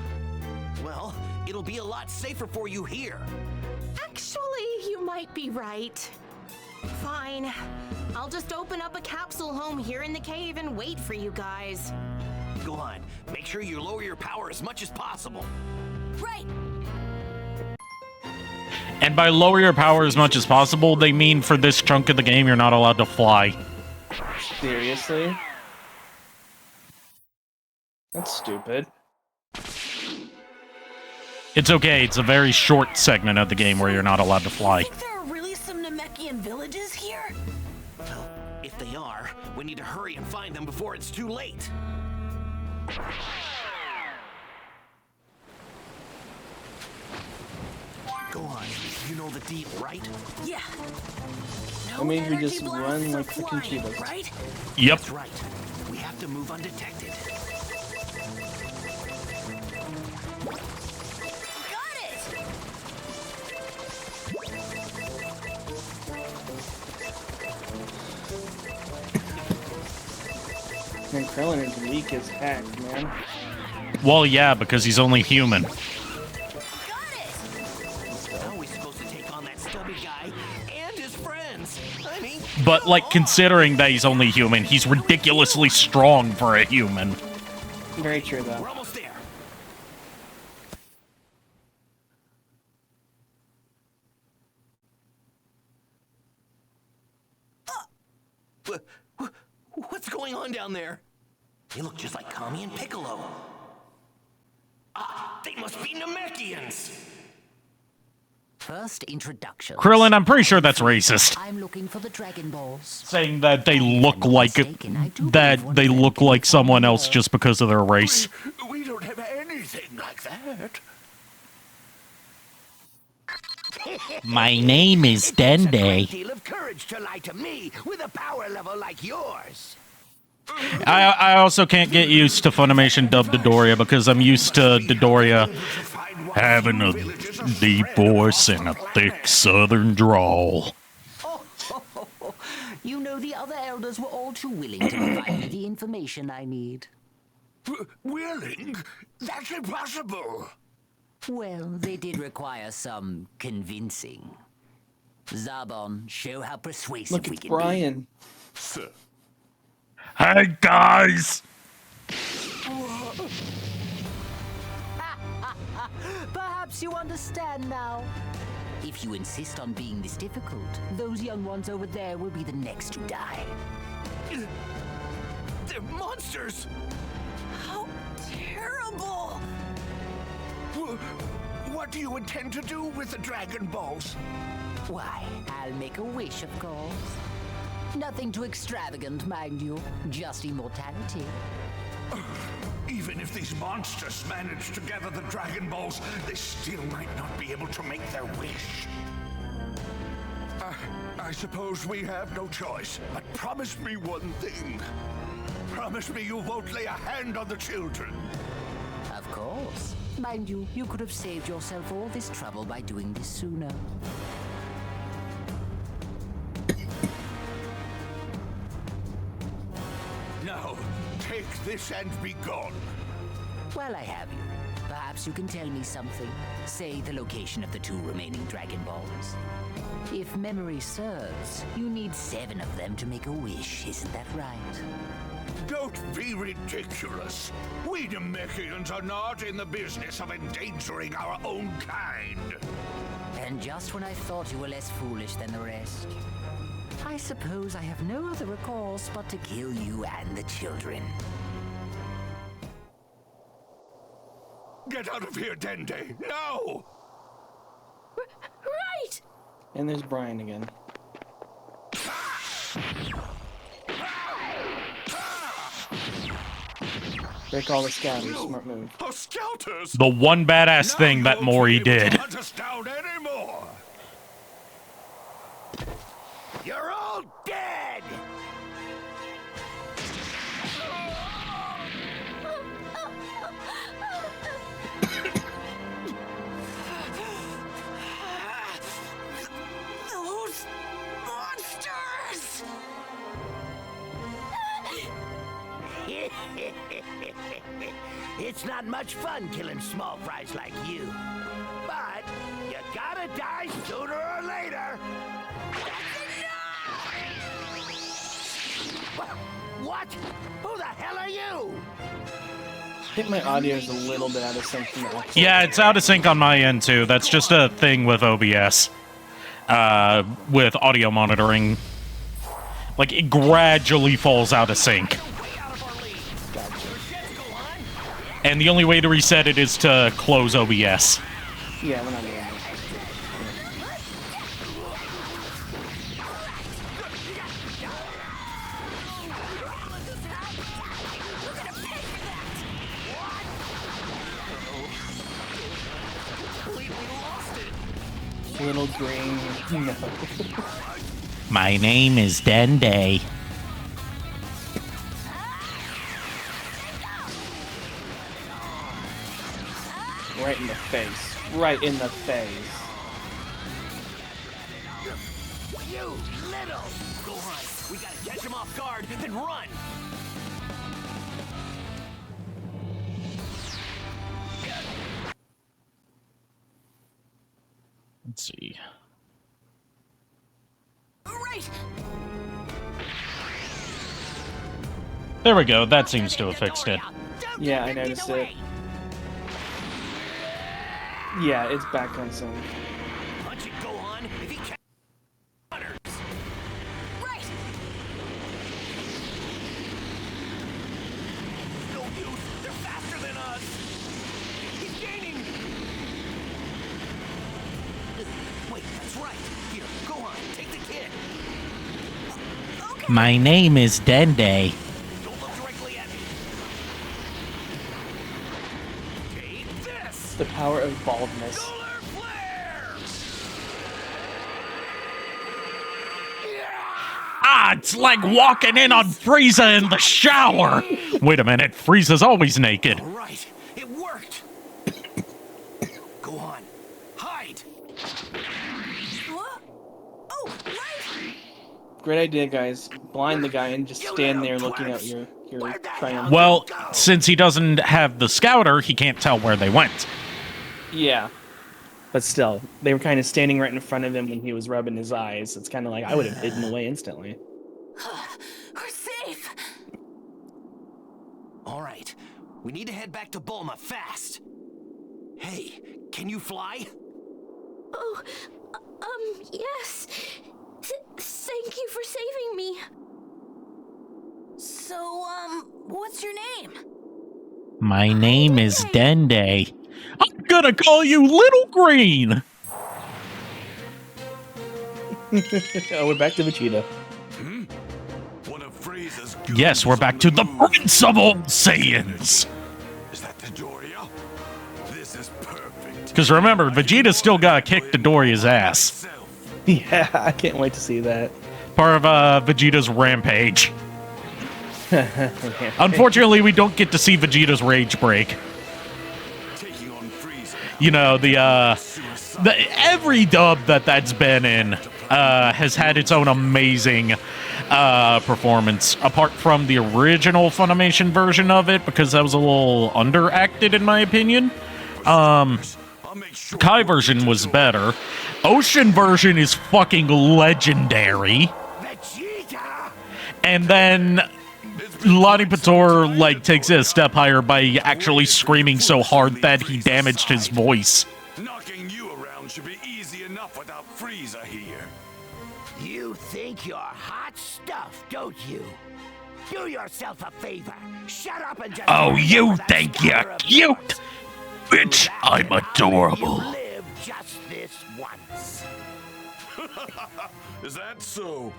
Speaker 5: Well, it'll be a lot safer for you here.
Speaker 2: Actually, you might be right. Fine. I'll just open up a capsule home here in the cave and wait for you guys.
Speaker 5: Go on. Make sure you lower your power as much as possible.
Speaker 9: Right.
Speaker 3: And by lower your power as much as possible, they mean for this chunk of the game, you're not allowed to fly.
Speaker 4: Seriously? That's stupid.
Speaker 3: It's okay, it's a very short segment of the game where you're not allowed to fly.
Speaker 9: You think there are really some Namekian villages here?
Speaker 5: Well, if they are, we need to hurry and find them before it's too late. Go on. You know the deal, right?
Speaker 9: Yeah.
Speaker 4: I mean, we
Speaker 9: energy
Speaker 4: just
Speaker 9: blasts
Speaker 4: run
Speaker 9: or
Speaker 4: like freaking
Speaker 9: flying,
Speaker 4: cheetahs.
Speaker 9: right?
Speaker 3: Yep.
Speaker 5: That's right. We have to move undetected.
Speaker 9: Got it!
Speaker 4: Man, Krillin is weak as heck, man.
Speaker 3: Well, yeah, because he's only human.
Speaker 9: Got it!
Speaker 5: How are we supposed to take on that stubby guy and his friends? I mean,
Speaker 3: But, like, considering that he's only human, he's ridiculously strong for a human.
Speaker 4: Very true,
Speaker 5: we're
Speaker 4: though.
Speaker 5: almost there. What's going on down there? They look just like Kami and Piccolo. Ah, they must be Namekians.
Speaker 6: First introduction.
Speaker 3: Krillin, I'm pretty sure that's racist.
Speaker 6: I'm looking for the Dragon Balls.
Speaker 3: Saying that they look like someone else just because of their race.
Speaker 1: We don't have anything like that.
Speaker 3: My name is Dende.
Speaker 5: Deal of courage to lie to me with a power level like yours.
Speaker 3: I also can't get used to Funimation dubbed Dodoria because I'm used to Dodoria having a deep voice and a thick southern drawl.
Speaker 6: You know, the other elders were all too willing to provide me the information I need.
Speaker 1: Willing? That's impossible.
Speaker 6: Well, they did require some convincing. Zarbon, show how persuasive
Speaker 4: Look,
Speaker 6: we
Speaker 4: it's
Speaker 6: can
Speaker 4: Brian.
Speaker 1: Sir.
Speaker 3: Hey guys!
Speaker 6: Perhaps you understand now. If you insist on being this difficult, those young ones over there will be the next to die.
Speaker 5: They're monsters.
Speaker 9: How terrible!
Speaker 1: What do you intend to do with the Dragon Balls?
Speaker 6: Why, I'll make a wish, of course. Nothing too extravagant, mind you. Just immortality.
Speaker 1: Even if these monsters manage to gather the Dragon Balls, they still might not be able to make their wish. I suppose we have no choice, but promise me one thing. Promise me you won't lay a hand on the children.
Speaker 6: Of course. Mind you, you could have saved yourself all this trouble by doing this sooner.
Speaker 1: Now, take this and be gone.
Speaker 6: Well, I have you. Perhaps you can tell me something. Say the location of the 2 remaining Dragon Balls. If memory serves, you need 7 of them to make a wish, isn't that right?
Speaker 1: Don't be ridiculous. We Namekians are not in the business of endangering our own kind.
Speaker 6: And just when I thought you were less foolish than the rest, I suppose I have no other recourse but to kill you and the children.
Speaker 1: Get out of here, Dende! Now!
Speaker 9: Right!
Speaker 4: And there's Brian again. Break all the scouters. Smart move.
Speaker 1: Our scouters!
Speaker 3: The one badass thing that Mori did.
Speaker 1: Hunt us down anymore.
Speaker 5: You're all dead.
Speaker 9: Those monsters!
Speaker 5: It's not much fun killing small fries like you. But you gotta die sooner or later.
Speaker 9: That's enough!
Speaker 5: What? Who the hell are you?
Speaker 4: I think my audio is a little bit out of sync from the actual.
Speaker 3: Yeah, it's out of sync on my end too. That's just a thing with OBS. With audio monitoring. Like, it gradually falls out of sync. And the only way to reset it is to close OBS.
Speaker 4: Yeah, we're not doing that. Little green. No.
Speaker 3: My name is Dende.
Speaker 4: Right in the face. Right in the face.
Speaker 5: You little! Go on. We gotta catch him off guard, then run!
Speaker 3: Let's see.
Speaker 9: Right.
Speaker 3: There we go. That seems to have fixed it.
Speaker 4: Yeah, I noticed it. Yeah, it's back on sync.
Speaker 5: Punch it, go on. If he can.
Speaker 9: Right.
Speaker 5: No use. They're faster than us. He's gaining. Wait, that's right. Here, go on. Take the kid.
Speaker 3: My name is Dende.
Speaker 5: Don't look directly at me. Take this.
Speaker 4: The power of baldness.
Speaker 5: Solar flare.
Speaker 3: Ah, it's like walking in on Frieza in the shower. Wait a minute, Frieza's always naked.
Speaker 5: All right, it worked. Go on, hide.
Speaker 9: What? Oh, right.
Speaker 4: Great idea, guys. Blind the guy and just stand there looking at your triumph.
Speaker 3: Well, since he doesn't have the scouter, he can't tell where they went.
Speaker 4: Yeah. But still, they were kind of standing right in front of him when he was rubbing his eyes. It's kind of like I would have hidden away instantly.
Speaker 9: We're safe.
Speaker 5: All right, we need to head back to Bulma fast. Hey, can you fly?
Speaker 9: Oh, yes. Thank you for saving me. So, what's your name?
Speaker 3: My name is Dende. I'm gonna call you Little Green.
Speaker 4: Oh, we're back to Vegeta.
Speaker 7: One of Frieza's
Speaker 3: Yes, we're back to the Prince of All Saiyans.
Speaker 7: Is that Doria? This is perfect.
Speaker 3: Because remember, Vegeta still got kicked Doria's ass.
Speaker 4: Yeah, I can't wait to see that.
Speaker 3: Part of Vegeta's rampage. Unfortunately, we don't get to see Vegeta's rage break. You know, the every dub that's been in has had its own amazing performance, apart from the original Funimation version of it, because that was a little underacted in my opinion. Kai version was better. Ocean version is fucking legendary. And then Lonnie Pator like takes it a step higher by actually screaming so hard that he damaged his voice.
Speaker 7: Knocking you around should be easy enough without Frieza here.
Speaker 6: You think you're hot stuff, don't you? Do yourself a favor. Shut up and just...
Speaker 3: Oh, you think you're cute? Bitch, I'm adorable.
Speaker 6: You live just this once.
Speaker 7: Is that so?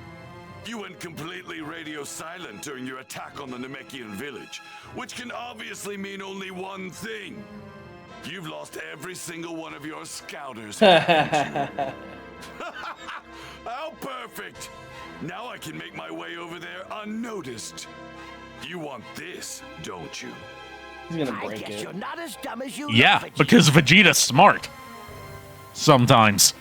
Speaker 7: You went completely radio silent during your attack on the Namekian village, which can obviously mean only one thing. You've lost every single one of your scouters, haven't you? How perfect! Now I can make my way over there unnoticed. You want this, don't you?
Speaker 4: He's gonna
Speaker 6: I
Speaker 4: break
Speaker 6: guess
Speaker 4: it.
Speaker 6: you're not as dumb as you
Speaker 3: Yeah,
Speaker 6: look, Vegeta.
Speaker 3: because Vegeta's smart. Sometimes.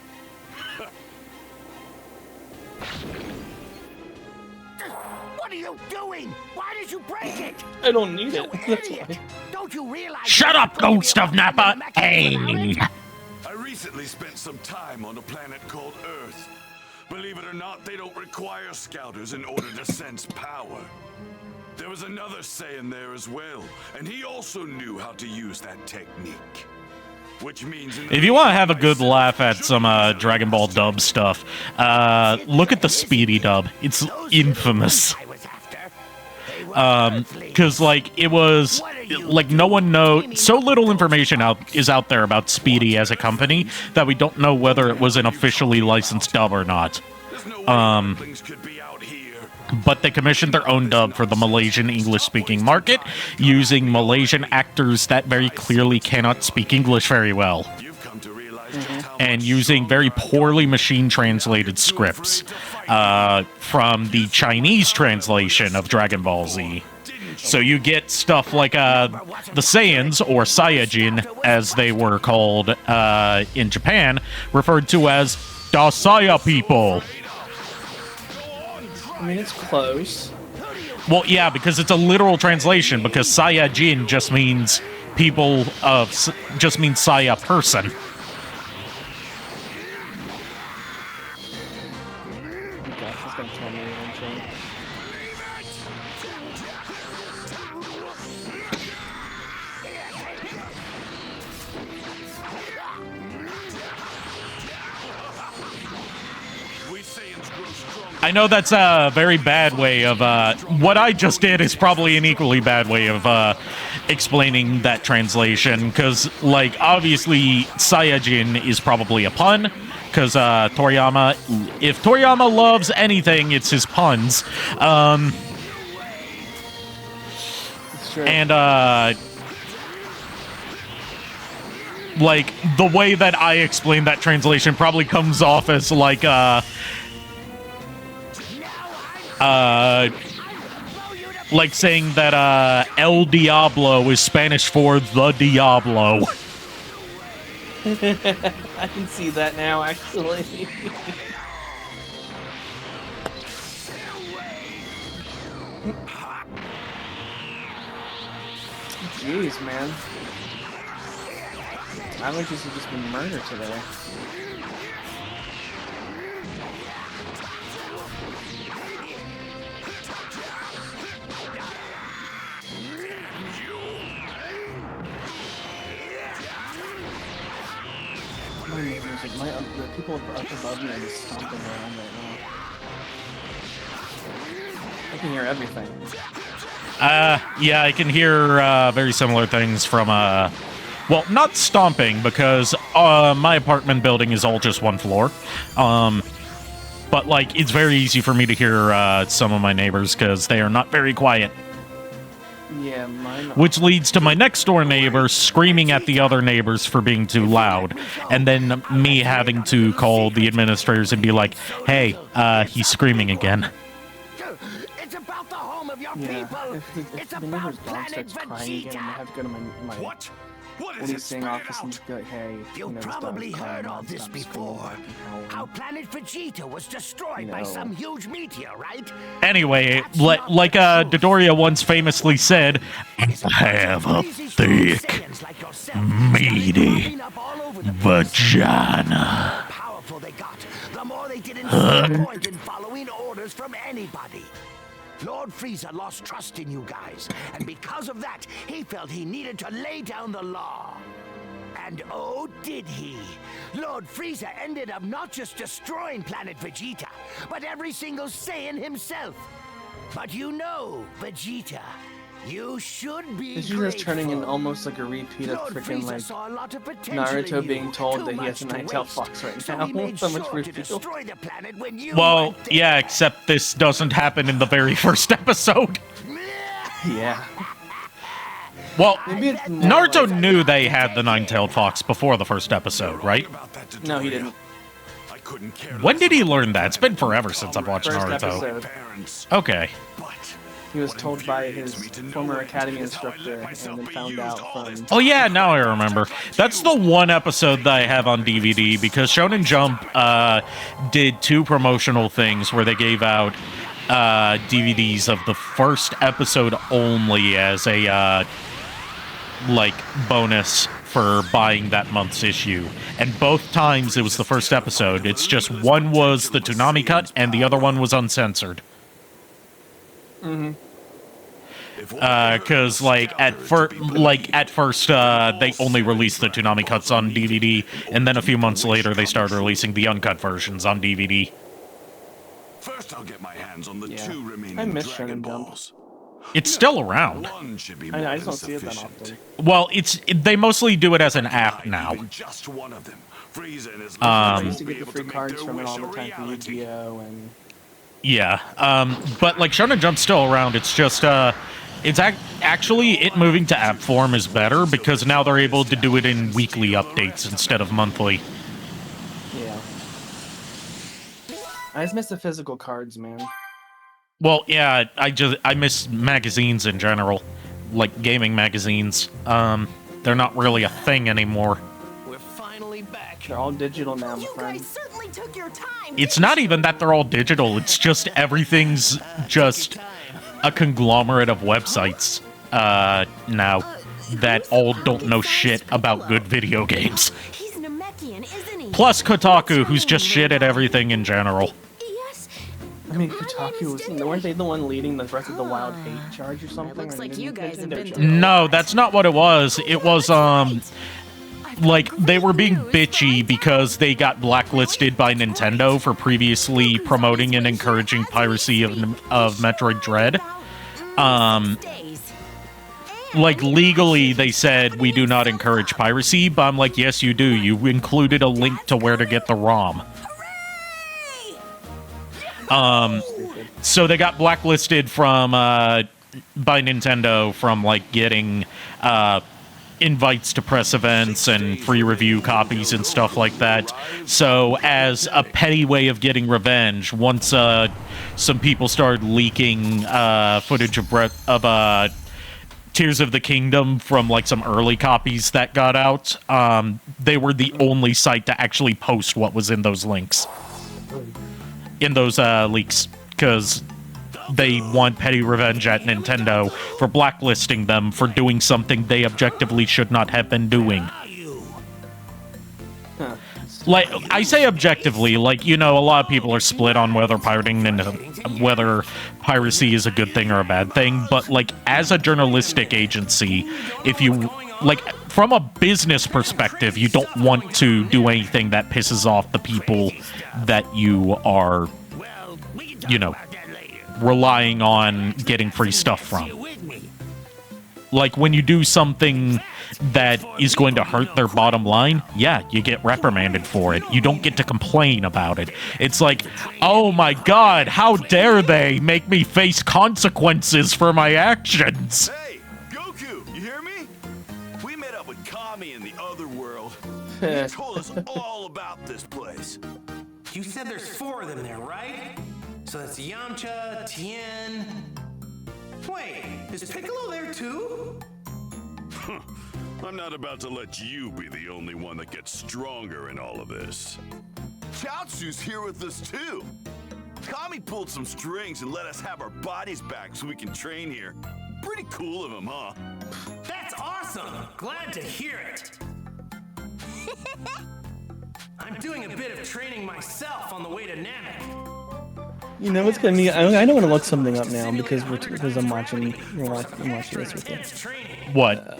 Speaker 6: What are you doing? Why did you break it?
Speaker 4: I don't need
Speaker 6: You
Speaker 4: it. That's
Speaker 6: idiot!
Speaker 4: why.
Speaker 6: Don't you realize...
Speaker 3: Shut
Speaker 6: you're
Speaker 3: up,
Speaker 6: not going to be
Speaker 3: Ghost
Speaker 6: able
Speaker 3: of
Speaker 6: to get
Speaker 3: Nappa!
Speaker 6: the Namekians
Speaker 3: Hey!
Speaker 6: without it?
Speaker 7: I recently spent some time on a planet called Earth. Believe it or not, they don't require scouters in order to sense power. There was another Saiyan there as well, and he also knew how to use that technique. Which means
Speaker 3: If you want to have a good laugh at some Dragon Ball dub stuff, look at the Speedy dub. It's infamous. Because, like, it was, like, no one knows, so little information is out there about Speedy as a company that we don't know whether it was an officially licensed dub or not. But they commissioned their own dub for the Malaysian English-speaking market, using Malaysian actors that very clearly cannot speak English very well. And using very poorly machine-translated scripts from the Chinese translation of Dragon Ball Z. So you get stuff like the Saiyans, or Saiyajin, as they were called in Japan, referred to as Da Saya people.
Speaker 4: I mean, it's close.
Speaker 3: Well, yeah, because it's a literal translation, because Saiyajin just means people of, just means Saya person. I know that's a very bad way of, what I just did is probably an equally bad way of, explaining that translation, because, like, obviously, Saiyajin is probably a pun, because, Toriyama, if Toriyama loves anything, it's his puns, and, like, the way that I explain that translation probably comes off as, like, like saying that El Diablo is Spanish for the Diablo.
Speaker 4: I can see that now, actually. Jeez, man. Allergies have just been murdered today. The people up above me are just stomping around right now. I can hear everything.
Speaker 3: Yeah, I can hear very similar things from, well, not stomping, because my apartment building is all just one floor. But, like, it's very easy for me to hear some of my neighbors, because they are not very quiet.
Speaker 4: Yeah, mine.
Speaker 3: Which leads to my next door neighbor screaming at the other neighbors for being too loud, and then me having to call the administrators and be like, "Hey, he's screaming again."
Speaker 6: It's about the home of your
Speaker 4: people. If the neighbor's dog starts crying again, I have to go to my policing office and be like, "Hey,
Speaker 6: you've probably heard all this before. How Planet Vegeta was destroyed by some huge meteor, right?
Speaker 3: Anyway, like Dodoria once famously said, "I have a thick, meaty vagina."
Speaker 6: The powerful they got, the more they didn't see the point in following orders from anybody. Lord Frieza lost trust in you guys, and because of that, he felt he needed to lay down the law. And oh, did he! Lord Frieza ended up not just destroying Planet Vegeta, but every single Saiyan himself. But you know, Vegeta, you should be
Speaker 4: Vegeta's turning in almost like a repeat of freaking, like, Naruto being told that he has a Nine-Tailed Fox right now. So much reveal.
Speaker 3: Well, yeah, except this doesn't happen in the very first episode.
Speaker 4: Yeah.
Speaker 3: Well, Naruto knew they had the Nine-Tailed Fox before the first episode, right?
Speaker 4: No, he didn't.
Speaker 3: When did he learn that? It's been forever since I've watched
Speaker 4: First
Speaker 3: Naruto.
Speaker 4: episode.
Speaker 3: Okay.
Speaker 4: He was told by his former academy instructor, and then found out from...
Speaker 3: Oh yeah, now I remember. That's the one episode that I have on DVD, because Shonen Jump did 2 promotional things where they gave out DVDs of the first episode only as a like bonus for buying that month's issue. And both times it was the first episode. It's just one was the Toonami cut and the other one was uncensored.
Speaker 4: Mm-hmm.
Speaker 3: because at first they only released the Toonami cuts on DVD, and then a few months later they started releasing the uncut versions on DVD.
Speaker 7: First, I'll get my hands on the
Speaker 4: Yeah.
Speaker 7: 2 remaining
Speaker 4: I miss
Speaker 7: Dragon
Speaker 4: Shonen Jump.
Speaker 7: Balls.
Speaker 3: It's still around.
Speaker 7: One should be
Speaker 4: I
Speaker 7: more
Speaker 4: just
Speaker 7: than
Speaker 4: don't see it that
Speaker 7: sufficient.
Speaker 4: often.
Speaker 3: Well, they mostly do it as an app now.
Speaker 7: Even just one of them. Frieza and his
Speaker 4: I
Speaker 7: lieutenants
Speaker 4: used to
Speaker 7: will be
Speaker 4: get the
Speaker 7: able
Speaker 4: free
Speaker 7: make
Speaker 4: cards
Speaker 7: their
Speaker 4: from it
Speaker 7: wish
Speaker 4: all the
Speaker 7: a
Speaker 4: time from
Speaker 7: reality.
Speaker 4: Yu-Gi-Oh! And
Speaker 3: Yeah, but Shonen Jump's still around. It's just actually it moving to app form is better because now they're able to do it in weekly updates instead of monthly.
Speaker 4: yeah. I just miss the physical cards, man.
Speaker 3: Well, yeah, I miss magazines in general, like gaming magazines. They're not really a thing anymore.
Speaker 5: We're finally back.
Speaker 4: They're all digital now, my
Speaker 9: You
Speaker 4: friend.
Speaker 9: guys certainly took your time.
Speaker 3: It's not even that they're all digital. It's just everything's just a conglomerate of websites now that all don't know shit about good video games.
Speaker 9: He's Namekian, isn't he?
Speaker 3: Plus Kotaku, who's just shit at everything in general.
Speaker 9: Yes.
Speaker 4: I mean, Kotaku was, weren't they the one leading the Breath of the Wild hate charge or something?
Speaker 2: looks
Speaker 4: Or
Speaker 2: like
Speaker 4: didn't
Speaker 2: you guys have
Speaker 4: Nintendo
Speaker 2: been
Speaker 4: charge?
Speaker 2: through
Speaker 3: No, that's not what it was. It was like they were being bitchy because they got blacklisted by Nintendo for previously promoting and encouraging piracy of Metroid Dread. Like legally they said we do not encourage piracy, but I'm like, yes you do. You included a link to where to get the ROM. So they got blacklisted from by Nintendo from like getting invites to press events and free review copies and stuff like that. So as a petty way of getting revenge, once some people started leaking footage of Tears of the Kingdom from like some early copies that got out, they were the only site to actually post what was in those links. In those leaks, because they want petty revenge at Nintendo for blacklisting them for doing something they objectively should not have been doing. Like, I say objectively, like, you know, a lot of people are split on whether whether piracy is a good thing or a bad thing, but, like, as a journalistic agency, if you, like, from a business perspective, you don't want to do anything that pisses off the people that you are, you know, relying on getting free stuff from. Like, when you do something that is going to hurt their bottom line, yeah, you get reprimanded for it. You don't get to complain about it. It's like, oh my god, how dare they make me face consequences for my actions?
Speaker 7: Hey, Goku, you hear me? We met up with Kami in the other world.
Speaker 4: Eh.
Speaker 7: He told us all about this place.
Speaker 5: You said there's 4 of them there, right? So that's Yamcha, Tien. Wait, is Piccolo there too?
Speaker 7: I'm not about to let you be the only one that gets stronger in all of this. Chaozu's here with us too. Kami pulled some strings and let us have our bodies back so we can train here. Pretty cool of him, huh?
Speaker 5: That's awesome! Glad to hear it. I'm doing a bit of training myself on the way to Namek.
Speaker 4: You know what's gonna be? I don't want to look something up now because I'm watching this with you.
Speaker 3: What?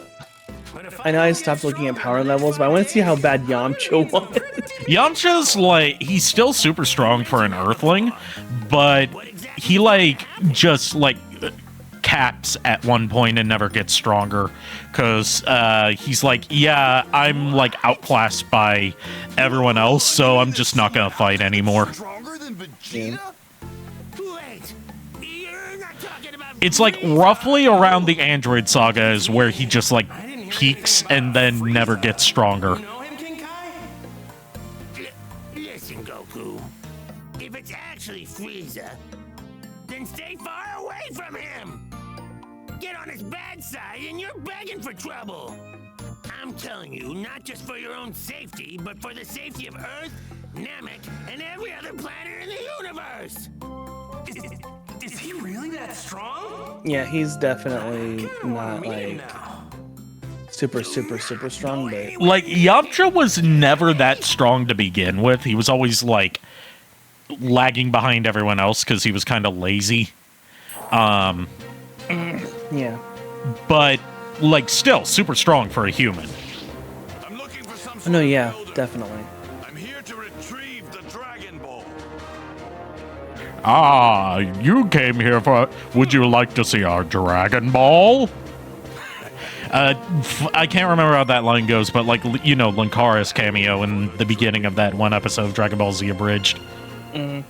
Speaker 4: I know I stopped looking at power levels, but I want to see how bad Yamcha was.
Speaker 3: Yamcha's, like, he's still super strong for an Earthling, but he, like, just, like, caps at one point and never gets stronger, because he's like, yeah, I'm, like, outclassed by everyone else, so I'm just not gonna fight anymore.
Speaker 7: Stronger than Vegeta?
Speaker 5: Wait, you're not talking about
Speaker 3: It's, like, roughly around the Android Saga is where he just, like, peaks and then never gets stronger.
Speaker 5: You know him, King Kai?
Speaker 6: Listen, Goku. If it's actually Frieza, then stay far away from him. Get on his bad side and you're begging for trouble. I'm telling you, not just for your own safety, but for the safety of Earth, Namek, and every other planet in the universe.
Speaker 5: Is he really that strong?
Speaker 4: Yeah, he's definitely not like super strong, but
Speaker 3: Like, Yamcha was never that strong to begin with. He was always, like, lagging behind everyone else because he was kind of lazy.
Speaker 4: Yeah.
Speaker 3: but like still super strong for a human.
Speaker 7: I'm looking for some
Speaker 4: Oh, no,
Speaker 7: sort of
Speaker 4: yeah,
Speaker 7: builder.
Speaker 4: definitely.
Speaker 7: I'm here to retrieve the Dragon Ball.
Speaker 3: Ah, you came here for. Would you like to see our Dragon Ball? I can't remember how that line goes, but like Linkara's cameo in the beginning of that one episode of Dragon Ball Z Abridged.
Speaker 4: Mm.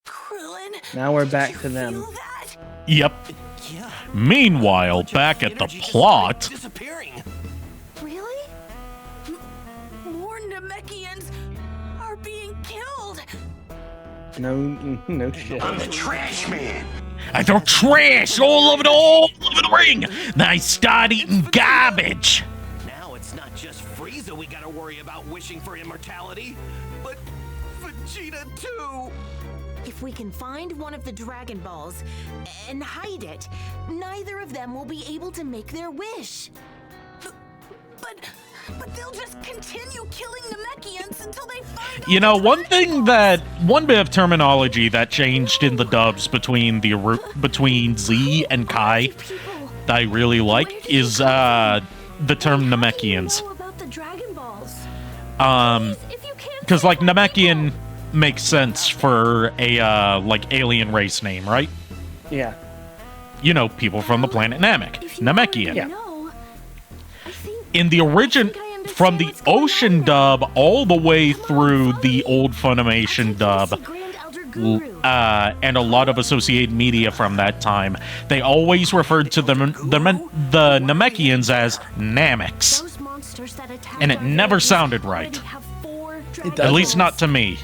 Speaker 9: Krillin,
Speaker 4: Now we're back to them.
Speaker 9: feel that?
Speaker 3: Yep.
Speaker 5: Yeah.
Speaker 3: Meanwhile, back at the
Speaker 5: Energy just
Speaker 3: plot.
Speaker 5: started disappearing.
Speaker 9: Really? More Namekians are being killed.
Speaker 4: No shit.
Speaker 1: The trash man.
Speaker 3: I throw trash all over the ring. Then I start eating garbage.
Speaker 5: Now it's not just Frieza we gotta worry about wishing for immortality, but Vegeta too.
Speaker 2: If we can find one of the Dragon Balls and hide it, neither of them will be able to make their wish.
Speaker 9: But they'll just continue killing Namekians until they find
Speaker 3: You
Speaker 9: all
Speaker 3: know,
Speaker 9: the
Speaker 3: one
Speaker 9: Dragon
Speaker 3: thing
Speaker 9: Balls.
Speaker 3: one bit of terminology that changed in the dubs between Z and Kai
Speaker 9: People,
Speaker 3: that I really like is the term Namekians.
Speaker 9: know about the Dragon Balls. If you can't
Speaker 3: Because like
Speaker 9: find them,
Speaker 3: Namekian makes sense for a like alien race name, right?
Speaker 4: Yeah.
Speaker 3: You know, people from the planet Namek.
Speaker 9: if you already
Speaker 3: Namekian.
Speaker 9: know, I think
Speaker 3: In the origin, from the Ocean dub all the way through the old Funimation dub,
Speaker 9: Grand Elder Guru.
Speaker 3: and a lot of associated media from that time, they always referred to the Namekians as Nameks.
Speaker 9: Those monsters that attack
Speaker 3: And it
Speaker 9: our
Speaker 3: never
Speaker 9: villages
Speaker 3: sounded
Speaker 9: already
Speaker 3: right.
Speaker 9: have 4
Speaker 4: It
Speaker 9: Dragon
Speaker 4: doesn't.
Speaker 3: At least not
Speaker 9: Balls.
Speaker 3: to me.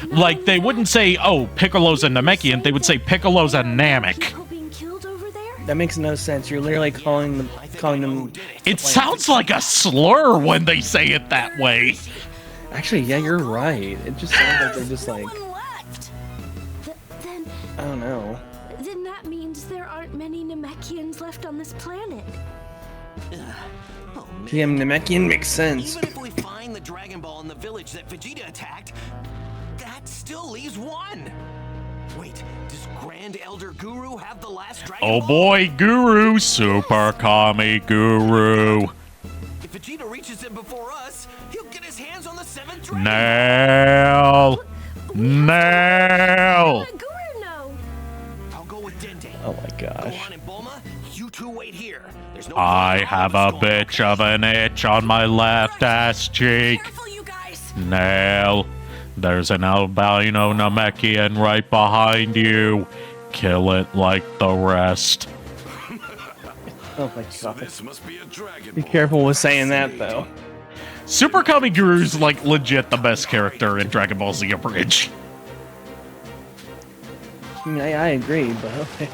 Speaker 3: Like, they wouldn't say, oh, Piccolo's a Namekian, they would say Piccolo's a Namek.
Speaker 9: People being killed over there?
Speaker 4: That makes no sense. You're literally calling them.
Speaker 3: It sounds like a slur when they say it that way.
Speaker 4: Actually, yeah, you're right. It just sounds like they're just
Speaker 9: No
Speaker 4: like,
Speaker 9: one left. Then
Speaker 4: I don't know.
Speaker 9: that means there aren't many Namekians left on this planet.
Speaker 5: Oh, man.
Speaker 4: Yeah, Namekian makes sense.
Speaker 5: Even if we find the Dragon Ball in the village that Vegeta attacked, that still leaves one. Wait, does Grand Elder Guru have the last Dragon
Speaker 3: Oh
Speaker 5: Ball?
Speaker 3: boy, Guru, Super Kami Guru.
Speaker 5: If Vegeta reaches him before us, he'll get his hands on the 7th Dragon
Speaker 3: Nail. Nail.
Speaker 9: Guru, no.
Speaker 5: I'll go with Dende.
Speaker 4: Oh my gosh.
Speaker 5: Gohan and Bulma, you two wait here. There's no
Speaker 3: I
Speaker 5: point in
Speaker 3: have
Speaker 5: all
Speaker 3: a
Speaker 5: of us going
Speaker 3: bitch of an itch on my left ass cheek.
Speaker 9: Careful, you guys.
Speaker 3: Nail. There's an albino Namekian right behind you. Kill it like the rest.
Speaker 4: Oh my
Speaker 7: So
Speaker 4: god.
Speaker 7: this must be a Dragon
Speaker 4: Be
Speaker 7: Ball.
Speaker 4: careful with saying that though.
Speaker 3: Super Kami Guru's like legit the best character in Dragon Ball Z Abridged.
Speaker 4: I mean, I agree, but okay.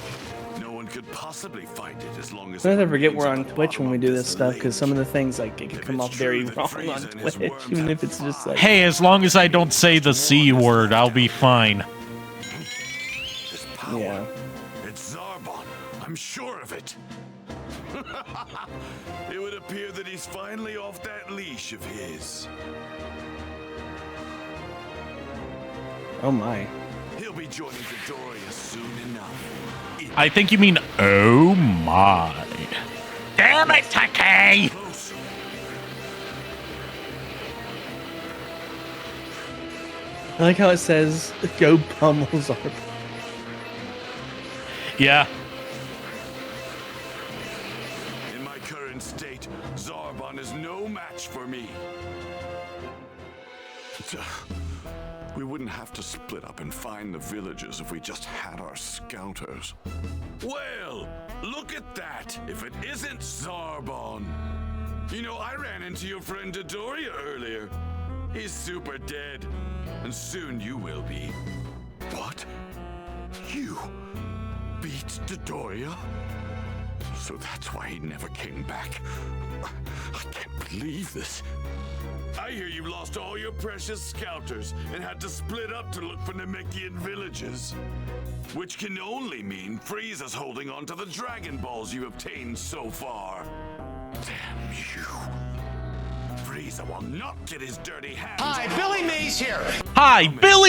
Speaker 7: No one could possibly find it as long as.
Speaker 4: Sometimes I
Speaker 7: it
Speaker 4: forget
Speaker 7: remains
Speaker 4: we're
Speaker 7: at
Speaker 4: on
Speaker 7: the
Speaker 4: Twitch when we
Speaker 7: bottom
Speaker 4: do
Speaker 7: of
Speaker 4: this stuff because some of the
Speaker 7: lake.
Speaker 4: things like it can
Speaker 7: If
Speaker 4: come
Speaker 7: it's
Speaker 4: off very
Speaker 7: true that
Speaker 4: wrong on
Speaker 7: Frieza and his
Speaker 4: Twitch,
Speaker 7: worms
Speaker 4: even
Speaker 7: have
Speaker 4: if it's just like.
Speaker 3: Hey, as long as I don't say the C word, I'll be fine.
Speaker 7: This power.
Speaker 4: Yeah.
Speaker 7: It's Zarbon. I'm sure of it. It would appear that he's finally off that leash of his.
Speaker 4: Oh my.
Speaker 7: He'll be joining Midoriya soon enough.
Speaker 3: I think you mean, oh my. Damn it, Taki!
Speaker 7: Close.
Speaker 4: I like how it says, go pummel Zarbon.
Speaker 3: Yeah.
Speaker 7: In my current state, Zarbon is no match for me. We wouldn't have to split up and find the villagers if we just had our scouters. Well, look at that, if it isn't Zarbon. You know, I ran into your friend Dodoria earlier. He's super dead, and soon you will be. What? You beat Dodoria? So that's why he never came back. I can't believe this. I hear you lost all your precious scouters and had to split up to look for Namekian villages. Which can only mean Frieza's holding on to the Dragon Balls you obtained so far. Damn you. Frieza will not get his dirty hands.
Speaker 3: Hi, Billy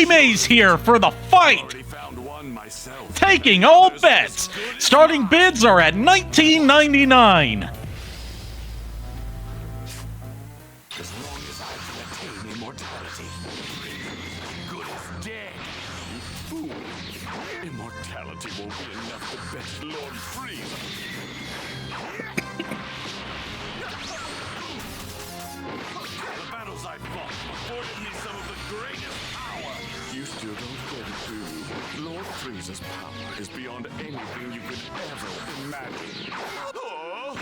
Speaker 3: Mays here for the fight!
Speaker 7: Already found one one myself.
Speaker 3: Taking all bets. Starting bids are at $19.99.
Speaker 7: As long as I can attain immortality, good as dead. You fool. Immortality won't be enough to bet Lord Frieza. The battles I fought afforded me some of the greatest power. You still don't get it, do you? Lord Frieza's power is beyond anything you could ever imagine. Oh.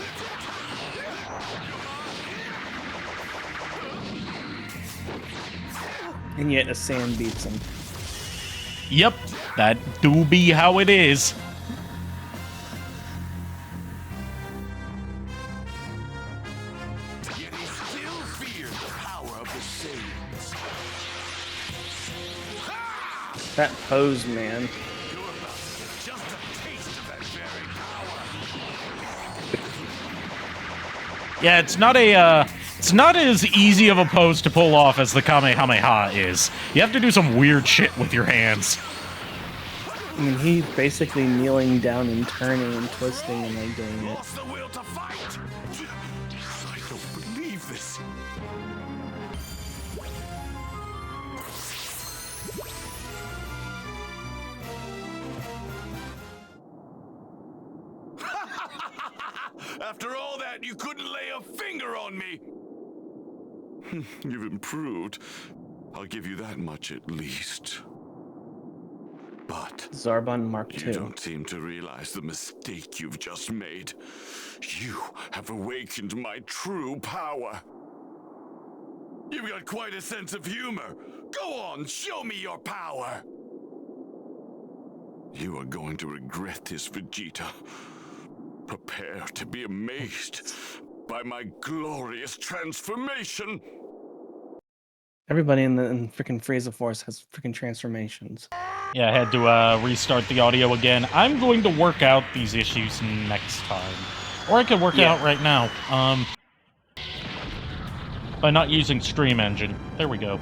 Speaker 4: And yet a sand beats him.
Speaker 3: Yep, that do be how it is.
Speaker 7: Yet he still feared the power of the Saiyans.
Speaker 4: That pose, man.
Speaker 7: You're about to get just a taste of that very power.
Speaker 3: Yeah, it's not as easy of a pose to pull off as the Kamehameha is. You have to do some weird shit with your hands.
Speaker 4: I mean, he's basically kneeling down and turning and twisting and like doing it.
Speaker 7: Lost the will to fight. I don't believe this. After all that, you couldn't lay a finger on me. You've improved. I'll give you that much at least. But
Speaker 4: Zarbon Mark
Speaker 7: you
Speaker 4: II.
Speaker 7: don't seem to realize the mistake you've just made. You have awakened my true power. You've got quite a sense of humor. Go on, show me your power. You are going to regret this, Vegeta. Prepare to be amazed by my glorious transformation.
Speaker 4: Everybody in freaking Frieza Force has freaking transformations.
Speaker 3: Yeah, I had to restart the audio again. I'm going to work out these issues next time. Or I could work it out right now. By not using Stream Engine. There we go.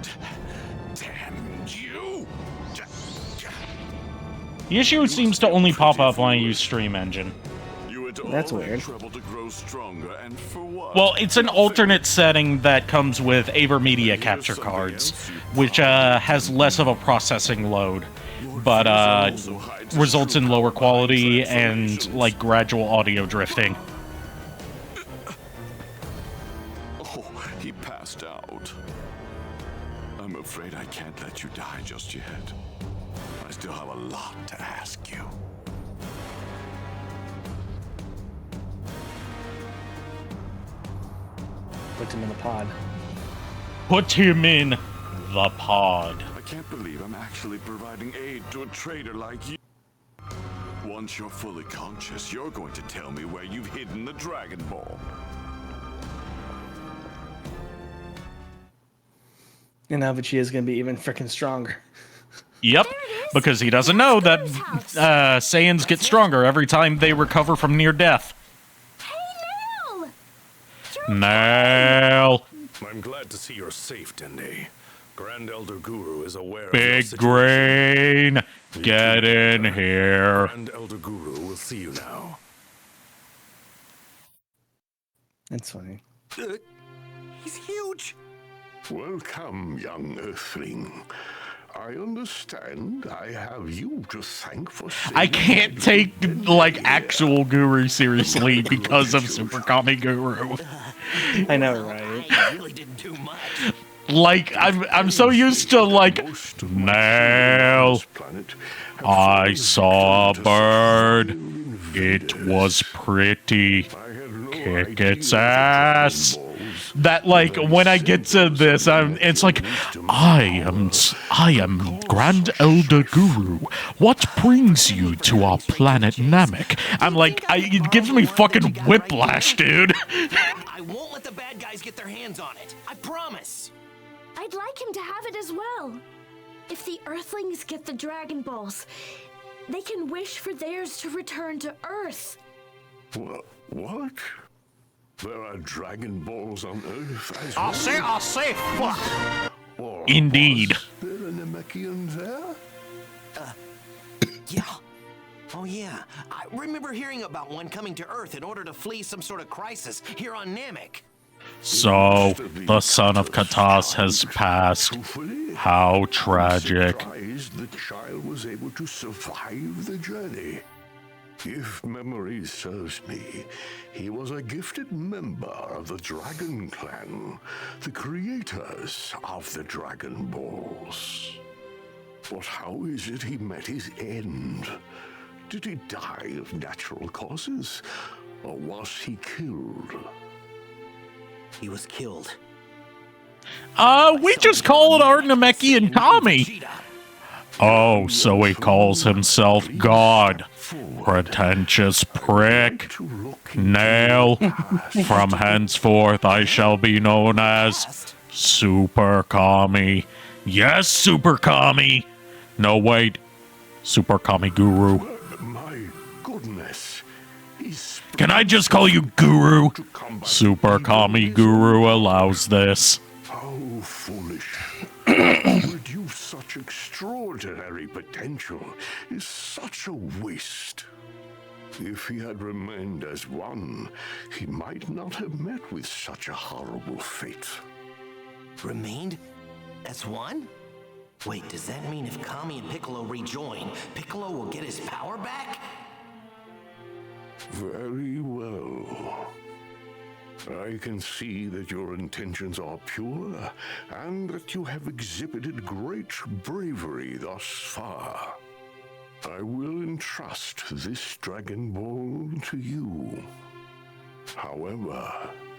Speaker 7: Damn you!
Speaker 3: The issue seems to only pop up when I use Stream Engine.
Speaker 4: That's weird.
Speaker 7: Trouble to grow stronger, and for what?
Speaker 3: Well, it's an alternate setting that comes with AverMedia capture cards, which has less of a processing load, but results in lower quality and like gradual audio drifting.
Speaker 7: Oh, he passed out. I'm afraid I can't let you die just yet. I still have a lot to ask you.
Speaker 4: Put him in the pod.
Speaker 3: Put him in the pod.
Speaker 7: I can't believe I'm actually providing aid to a traitor like you. Once you're fully conscious, you're going to tell me where you've hidden the Dragon Ball.
Speaker 4: And now Vegeta's gonna be even freaking stronger.
Speaker 3: Yep, because he doesn't know that Saiyans get stronger every time they recover from near death. Nail.
Speaker 8: I'm glad to see you're safe, Dende. Grand Elder Guru is aware
Speaker 3: Big
Speaker 8: of your situation.
Speaker 3: Green, get in here.
Speaker 8: Grand Elder Guru will see you now.
Speaker 4: That's funny.
Speaker 5: He's huge.
Speaker 11: Welcome, young Earthling. I understand I have you to thank for saving
Speaker 3: I can't take, like, actual Guru seriously because of Super Kami Guru.
Speaker 4: I know, right?
Speaker 5: I really didn't do much.
Speaker 3: Like, I'm so used to, like, Nail, I saw a bird. It was pretty. Kick its ass. That, like, when I get to this, it's like, I am Grand Elder Guru. What brings you to our planet Namek? I'm like, it gives me fucking whiplash, dude.
Speaker 5: I won't let the bad guys get their hands on it. I promise.
Speaker 9: I'd like him to have it as well. If the Earthlings get the Dragon Balls, they can wish for theirs to return to Earth.
Speaker 11: What? There are Dragon Balls on Earth as
Speaker 5: I'll
Speaker 11: well?
Speaker 5: say.
Speaker 11: Or
Speaker 3: Indeed.
Speaker 11: was there a Namekian there?
Speaker 5: Yeah. Oh, yeah. I remember hearing about one coming to Earth in order to flee some sort of crisis here on Namek.
Speaker 3: So, the son of Katas has passed. How tragic.
Speaker 11: The child was able to survive the journey. If memory serves me, he was a gifted member of the Dragon Clan, the creators of the Dragon Balls. But how is it he met his end? Did he die of natural causes, or was he killed?
Speaker 5: He was killed.
Speaker 3: We just call it our Namekian Kami. Oh, so he calls himself God. Pretentious prick. Nail. From henceforth I shall be known as Super Kami. Yes, Super Kami. No, wait. Super Kami Guru.
Speaker 11: My goodness.
Speaker 3: Can I just call you Guru? Super Kami Guru allows this.
Speaker 11: How foolish. Reduce such extraordinary potential is such a waste. If he had remained as one, he might not have met with such a horrible fate.
Speaker 5: Remained as one? Wait, does that mean if Kami and Piccolo rejoin, Piccolo will get his power back?
Speaker 11: Very well. I can see that your intentions are pure, and that you have exhibited great bravery thus far. I will entrust this Dragon Ball to you. However,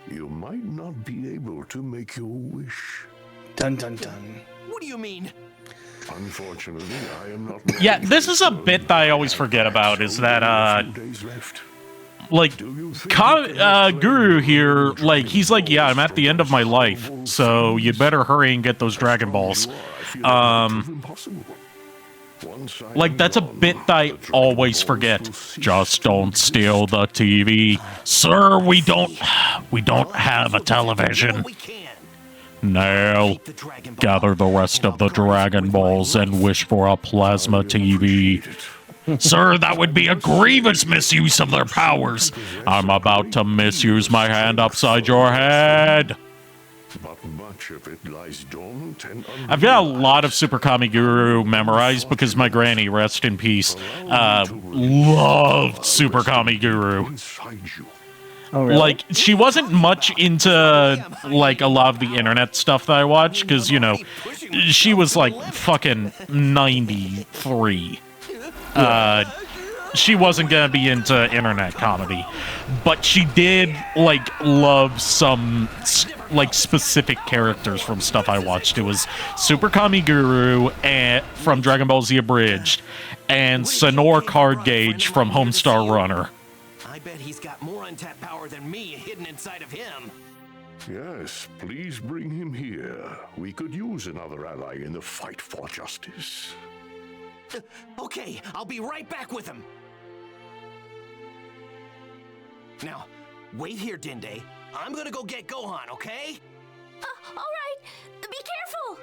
Speaker 11: you might not be able to make your wish.
Speaker 4: Dun dun dun.
Speaker 5: What do you mean?
Speaker 11: Unfortunately, I am not...
Speaker 3: Yeah, this is a bit that I always forget about, is that, like, Guru here, like, he's like, yeah, I'm at the end of my life, so you'd better hurry and get those Dragon Balls. Like, that's a bit that I always forget. Just don't steal the TV. Sir, we don't have a television. Nail. Gather the rest of the Dragon Balls and wish for a plasma TV. Sir, that would be a grievous misuse of their powers. I'm about to misuse my hand upside your head.
Speaker 11: But much of it lies dormant and
Speaker 3: I've got a lot of Super Kami Guru memorized because my granny, rest in peace, loved Super Kami Guru.
Speaker 4: Oh, really?
Speaker 3: Like, she wasn't much into, like, a lot of the internet stuff that I watched, because, you know, she was, like, fucking 93. She wasn't gonna be into internet comedy. But she did, like, love some, like, specific characters from stuff I watched. It was Super Kami Guru from Dragon Ball Z Abridged, and Sonor Card Gauge from Homestar Runner.
Speaker 5: I bet he's got more untapped power than me hidden inside of him.
Speaker 11: Yes, please bring him here. We could use another ally in the fight for justice.
Speaker 5: Okay, I'll be right back with him. Now, wait here, Dende. I'm gonna go get Gohan, okay?
Speaker 9: All right. Be careful.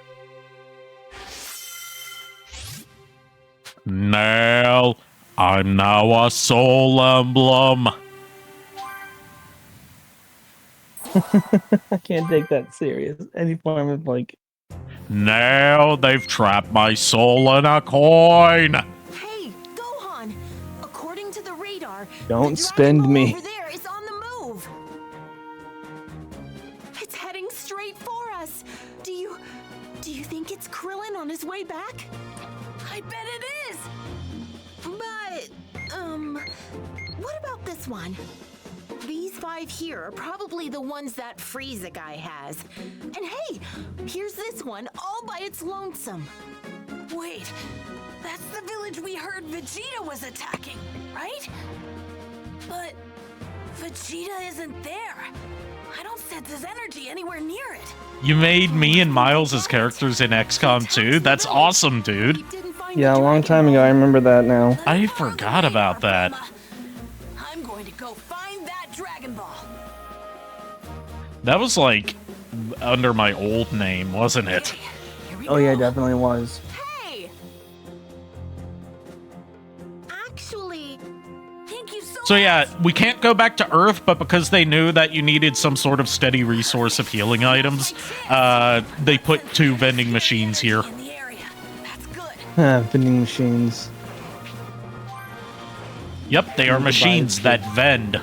Speaker 3: Nail. I'm now a soul emblem.
Speaker 4: I can't take that serious. Any form of, like...
Speaker 3: Now they've trapped my soul in a coin.
Speaker 2: Hey, Gohan! According to the radar,
Speaker 4: Don't
Speaker 2: the
Speaker 4: spend
Speaker 2: Dragon
Speaker 4: me.
Speaker 2: Ball over there is on the move. It's heading straight for us. Do you think it's Krillin on his way back? I bet it is. But what about this one? These 5 here are probably the ones that Frieza guy has. And hey, here's this one all by its lonesome.
Speaker 12: Wait, that's the village we heard Vegeta was attacking, right? But Vegeta isn't there. I don't sense his energy anywhere near it.
Speaker 3: You made me and Miles as characters in XCOM 2? That's awesome, dude.
Speaker 4: Yeah, a long time ago. I remember that now.
Speaker 3: I forgot about that.
Speaker 12: I'm going to go find that Dragon Ball.
Speaker 3: That was like under my old name, wasn't it?
Speaker 4: Oh yeah, it definitely was.
Speaker 2: Hey!
Speaker 3: So yeah, we can't go back to Earth, but because they knew that you needed some sort of steady resource of healing items, they put 2 vending machines here.
Speaker 4: Vending machines.
Speaker 3: Yep, they are machines that vend.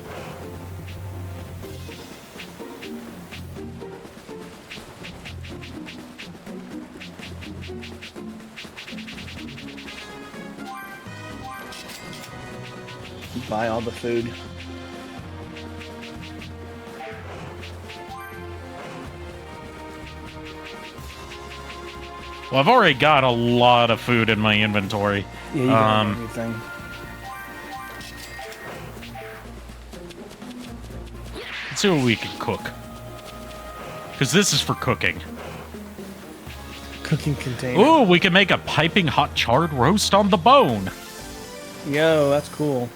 Speaker 4: Buy all the food.
Speaker 3: Well, I've already got a lot of food in my inventory.
Speaker 4: Yeah, you got everything.
Speaker 3: Let's see what we can cook. Because this is for cooking.
Speaker 4: Cooking container.
Speaker 3: Ooh, we can make a piping hot charred roast on the bone.
Speaker 4: Yo, that's cool.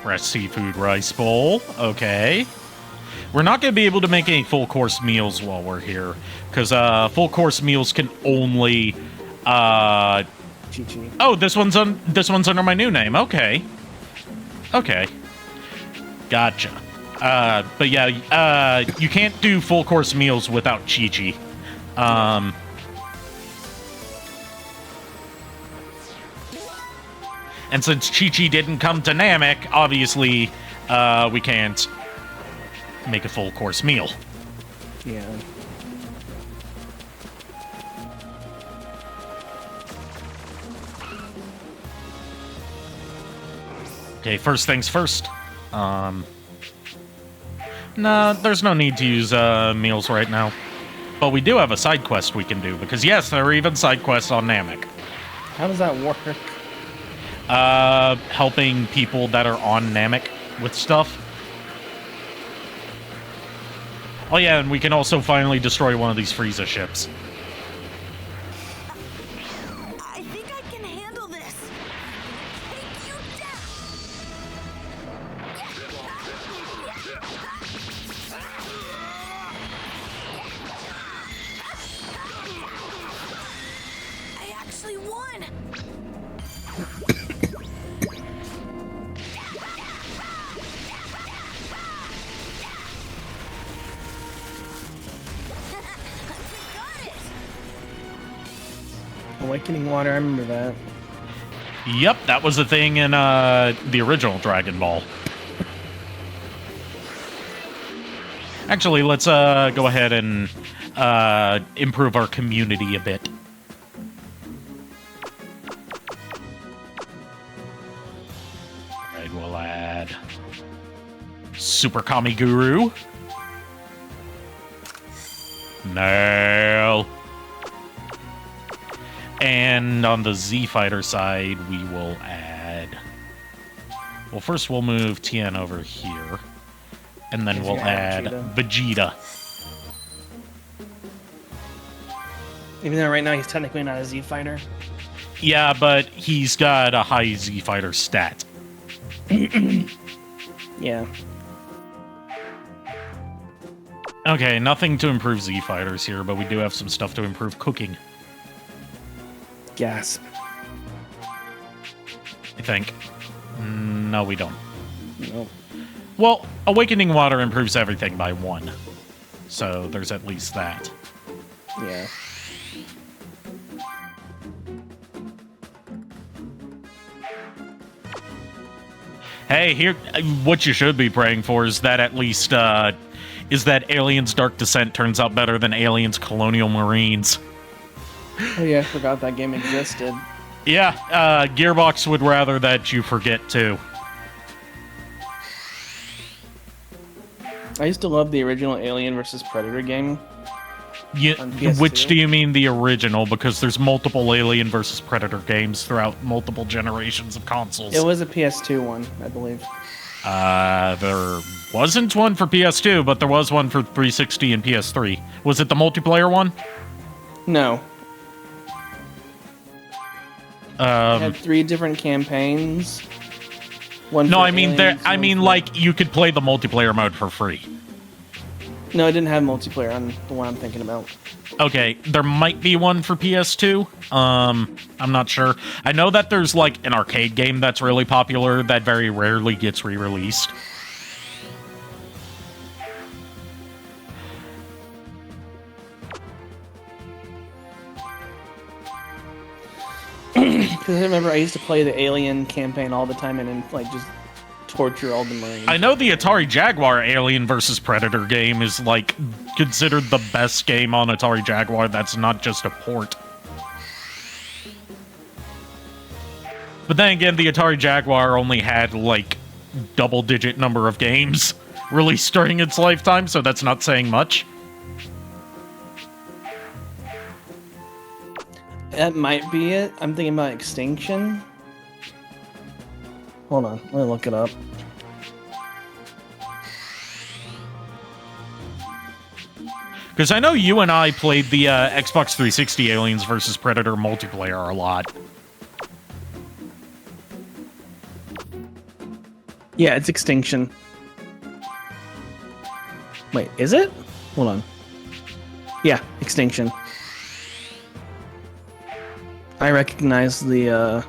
Speaker 3: Fresh seafood rice bowl. Okay. We're not going to be able to make any full course meals while we're here. Because full course meals can only...
Speaker 4: Chi-Chi.
Speaker 3: Oh, this one's under my new name. Okay. Okay. Gotcha. But yeah, you can't do full course meals without Chi-Chi. And since Chi-Chi didn't come to Namek, obviously, we can't make a full course meal.
Speaker 4: Yeah.
Speaker 3: Okay, first things first. No, there's no need to use meals right now. But we do have a side quest we can do, because yes, there are even side quests on Namek.
Speaker 4: How does that work?
Speaker 3: Helping people that are on Namek with stuff. Oh yeah, and we can also finally destroy one of these Frieza ships.
Speaker 12: I think I can handle this. Take you down. I actually won.
Speaker 4: Awakening water, I remember that.
Speaker 3: Yep, that was the thing in the original Dragon Ball. Actually, let's go ahead and improve our community a bit. Alright, we'll add Super Kami Guru. Nail. And on the Z Fighter side, we will add... Well, first we'll move Tien over here. And then we'll add Vegeta.
Speaker 4: Even though right now he's technically not a Z fighter.
Speaker 3: Yeah, but he's got a high Z Fighter stat.
Speaker 4: Yeah.
Speaker 3: Okay, nothing to improve Z Fighters here, but we do have some stuff to improve cooking.
Speaker 4: Gasp.
Speaker 3: I think. No, we don't.
Speaker 4: Nope.
Speaker 3: Well, Awakening Water improves everything by 1. So there's at least that.
Speaker 4: Yeah.
Speaker 3: Hey, here, what you should be praying for is that at least, is that Aliens Dark Descent turns out better than Aliens Colonial Marines.
Speaker 4: Oh yeah, I forgot that game existed.
Speaker 3: Yeah, Gearbox would rather that you forget too.
Speaker 4: I used to love the original Alien vs. Predator game.
Speaker 3: Which do you mean the original? Because there's multiple Alien vs. Predator games throughout multiple generations of consoles.
Speaker 4: It was a PS2 one, I believe.
Speaker 3: There wasn't one for PS2, but there was one for 360 and PS3. Was it the multiplayer one?
Speaker 4: No. It had 3 different campaigns. One
Speaker 3: No,
Speaker 4: for
Speaker 3: I mean there.
Speaker 4: aliens,
Speaker 3: I
Speaker 4: one
Speaker 3: mean
Speaker 4: for-
Speaker 3: like you could play the multiplayer mode for free.
Speaker 4: No, I didn't have multiplayer on the one I'm thinking about.
Speaker 3: Okay, there might be one for PS2. I'm not sure. I know that there's like an arcade game that's really popular that very rarely gets re-released.
Speaker 4: Because I remember I used to play the Alien campaign all the time and then like just torture all the Marines.
Speaker 3: I know the Atari Jaguar Alien vs. Predator game is like considered the best game on Atari Jaguar that's not just a port. But then again, the Atari Jaguar only had like double-digit number of games released during its lifetime, so that's not saying much.
Speaker 4: That might be it. I'm thinking about Extinction. Hold on, let me look it up.
Speaker 3: Because I know you and I played the Xbox 360 Aliens vs. Predator multiplayer a lot.
Speaker 4: Yeah, it's Extinction. Wait, is it? Hold on. Yeah, Extinction. I recognize the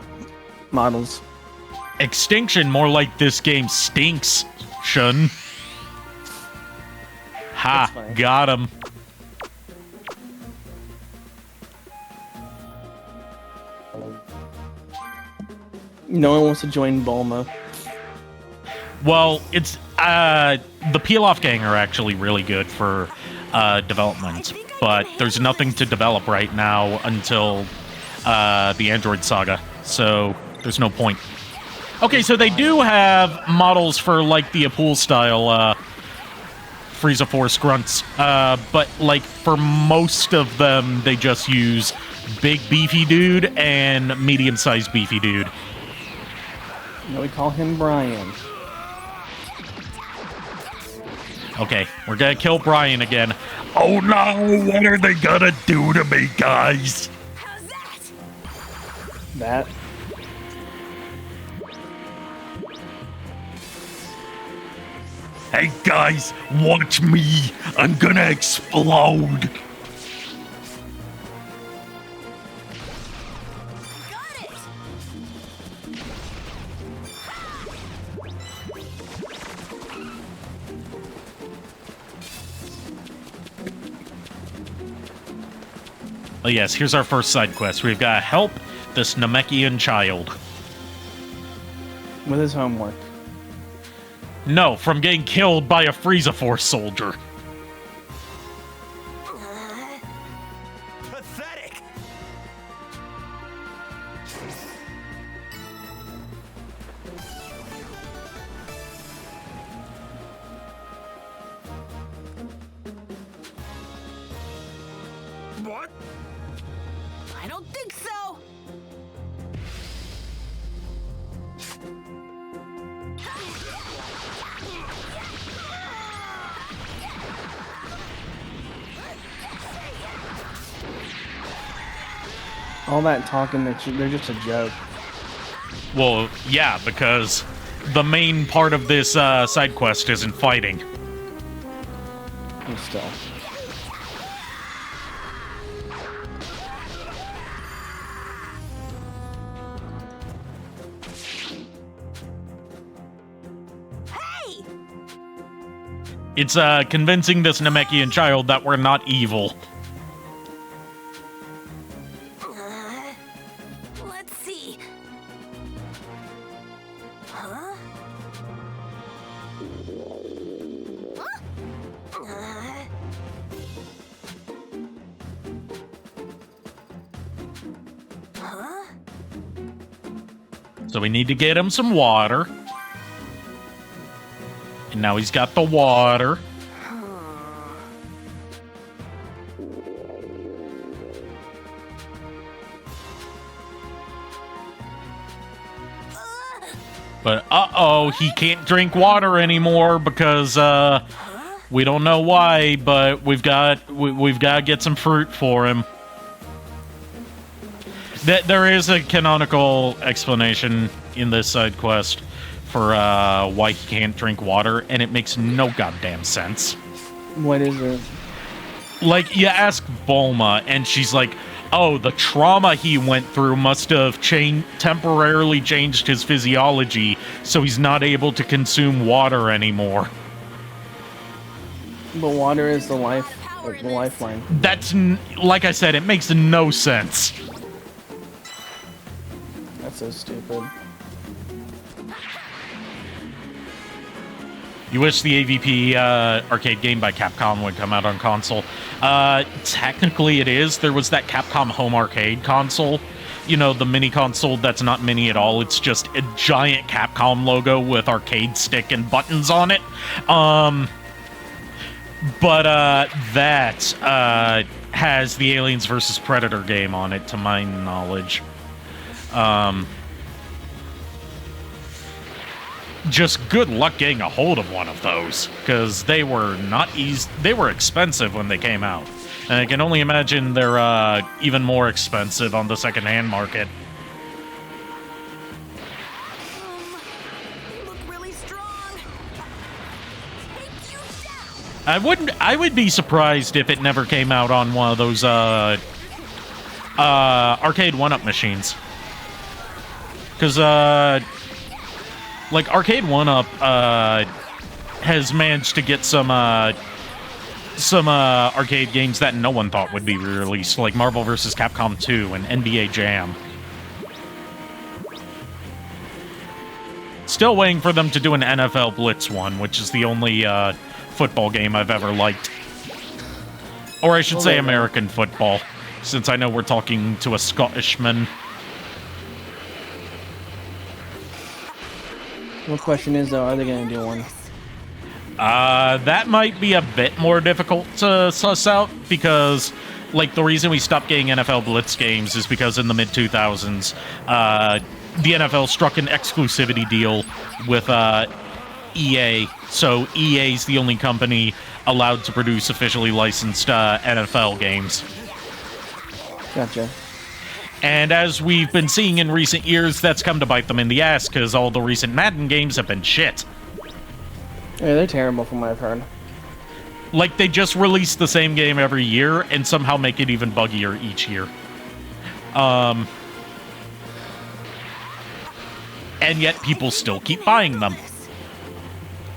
Speaker 4: models.
Speaker 3: Extinction, more like this game stinks, Shun. Ha, got him.
Speaker 4: No one wants to join Bulma.
Speaker 3: Well, it's the Peel-Off Gang are actually really good for development, but there's nothing to develop right now until the Android Saga, so there's no point. Okay, so they do have models for like the Apool style Frieza Force grunts, but like for most of them, they just use big beefy dude and medium-sized beefy dude.
Speaker 4: No, we call him Brian.
Speaker 3: Okay, we're gonna kill Brian again. Oh no, what are they gonna do to me, guys?
Speaker 4: That.
Speaker 3: Hey guys, watch me. I'm gonna explode. Oh yes, here's our first side quest. We've got to help this Namekian child.
Speaker 4: With his homework.
Speaker 3: No, from getting killed by a Frieza Force soldier.
Speaker 5: Pathetic. What?
Speaker 12: I don't think so.
Speaker 4: All that talking, they're just a joke.
Speaker 3: Well, yeah, because the main part of this side quest isn't fighting.
Speaker 4: And still.
Speaker 12: Hey!
Speaker 3: It's convincing this Namekian child that we're not evil.
Speaker 12: Let's see. Huh? Huh?
Speaker 3: So we need to get him some water. And now he's got the water. But uh-oh, he can't drink water anymore because we don't know why, but we've got to get some fruit for him. There is a canonical explanation in this side quest for why he can't drink water, and it makes no goddamn sense.
Speaker 4: What is it?
Speaker 3: Like, you ask Bulma, and she's like, oh, the trauma he went through must have temporarily changed his physiology, so he's not able to consume water anymore.
Speaker 4: But water is the lifeline.
Speaker 3: That's, like I said, it makes no sense.
Speaker 4: That's so stupid.
Speaker 3: You wish the AVP arcade game by Capcom would come out on console. Technically it is. There was that Capcom Home Arcade console. You know, the mini console that's not mini at all. It's just a giant Capcom logo with arcade stick and buttons on it. But that has the Aliens vs. Predator game on it, to my knowledge. Just good luck getting a hold of one of those, because they were not easy. They were expensive when they came out, and I can only imagine they're even more expensive on the secondhand market.
Speaker 12: Look really strong.
Speaker 3: I would be surprised if it never came out on one of those arcade 1-up machines, because like, Arcade 1-Up has managed to get some arcade games that no one thought would be re-released, like Marvel vs. Capcom 2 and NBA Jam. Still waiting for them to do an NFL Blitz one, which is the only football game I've ever liked. Or I should say American football, since I know we're talking to a Scottishman.
Speaker 4: The question is, though, are they going to do one?
Speaker 3: That might be a bit more difficult to suss out, because, like, the reason we stopped getting NFL Blitz games is because in the mid-2000s, the NFL struck an exclusivity deal with EA, so EA's the only company allowed to produce officially licensed NFL games.
Speaker 4: Gotcha.
Speaker 3: And as we've been seeing in recent years, that's come to bite them in the ass, because all the recent Madden games have been shit.
Speaker 4: Yeah, they're terrible from what I've heard.
Speaker 3: Like, they just release the same game every year, and somehow make it even buggier each year. And yet people still keep buying them.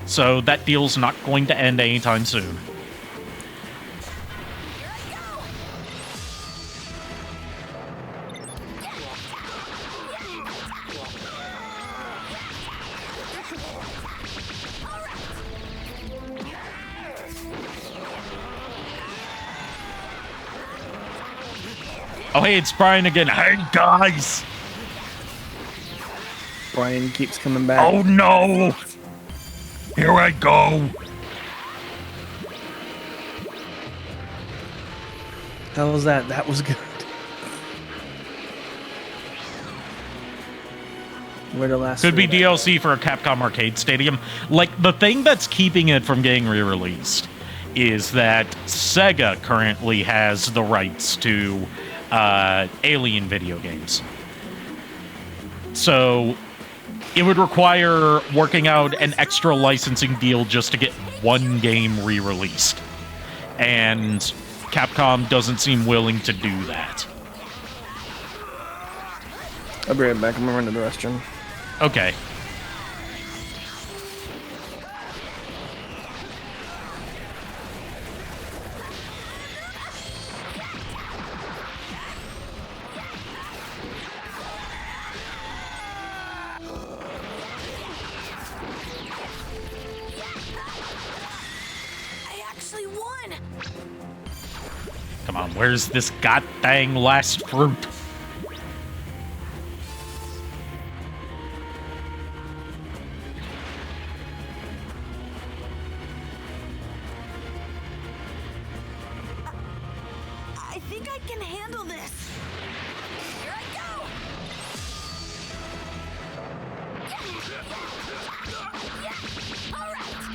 Speaker 3: So that deal's not going to end anytime soon. Oh, hey, it's Brian again. Hey, guys!
Speaker 4: Brian keeps coming back.
Speaker 3: Oh, no! Here I go!
Speaker 4: How was that? That was good. Where the last
Speaker 3: Could be DLC for a Capcom Arcade Stadium. Like, the thing that's keeping it from getting re-released is that Sega currently has the rights to Alien video games. So it would require working out an extra licensing deal just to get one game re-released. And Capcom doesn't seem willing to do that.
Speaker 4: I'll be right back. I'm gonna run to the restroom.
Speaker 3: Okay. Come on, where's this goddamn last fruit?
Speaker 12: I think I can handle this. Here I go. All right.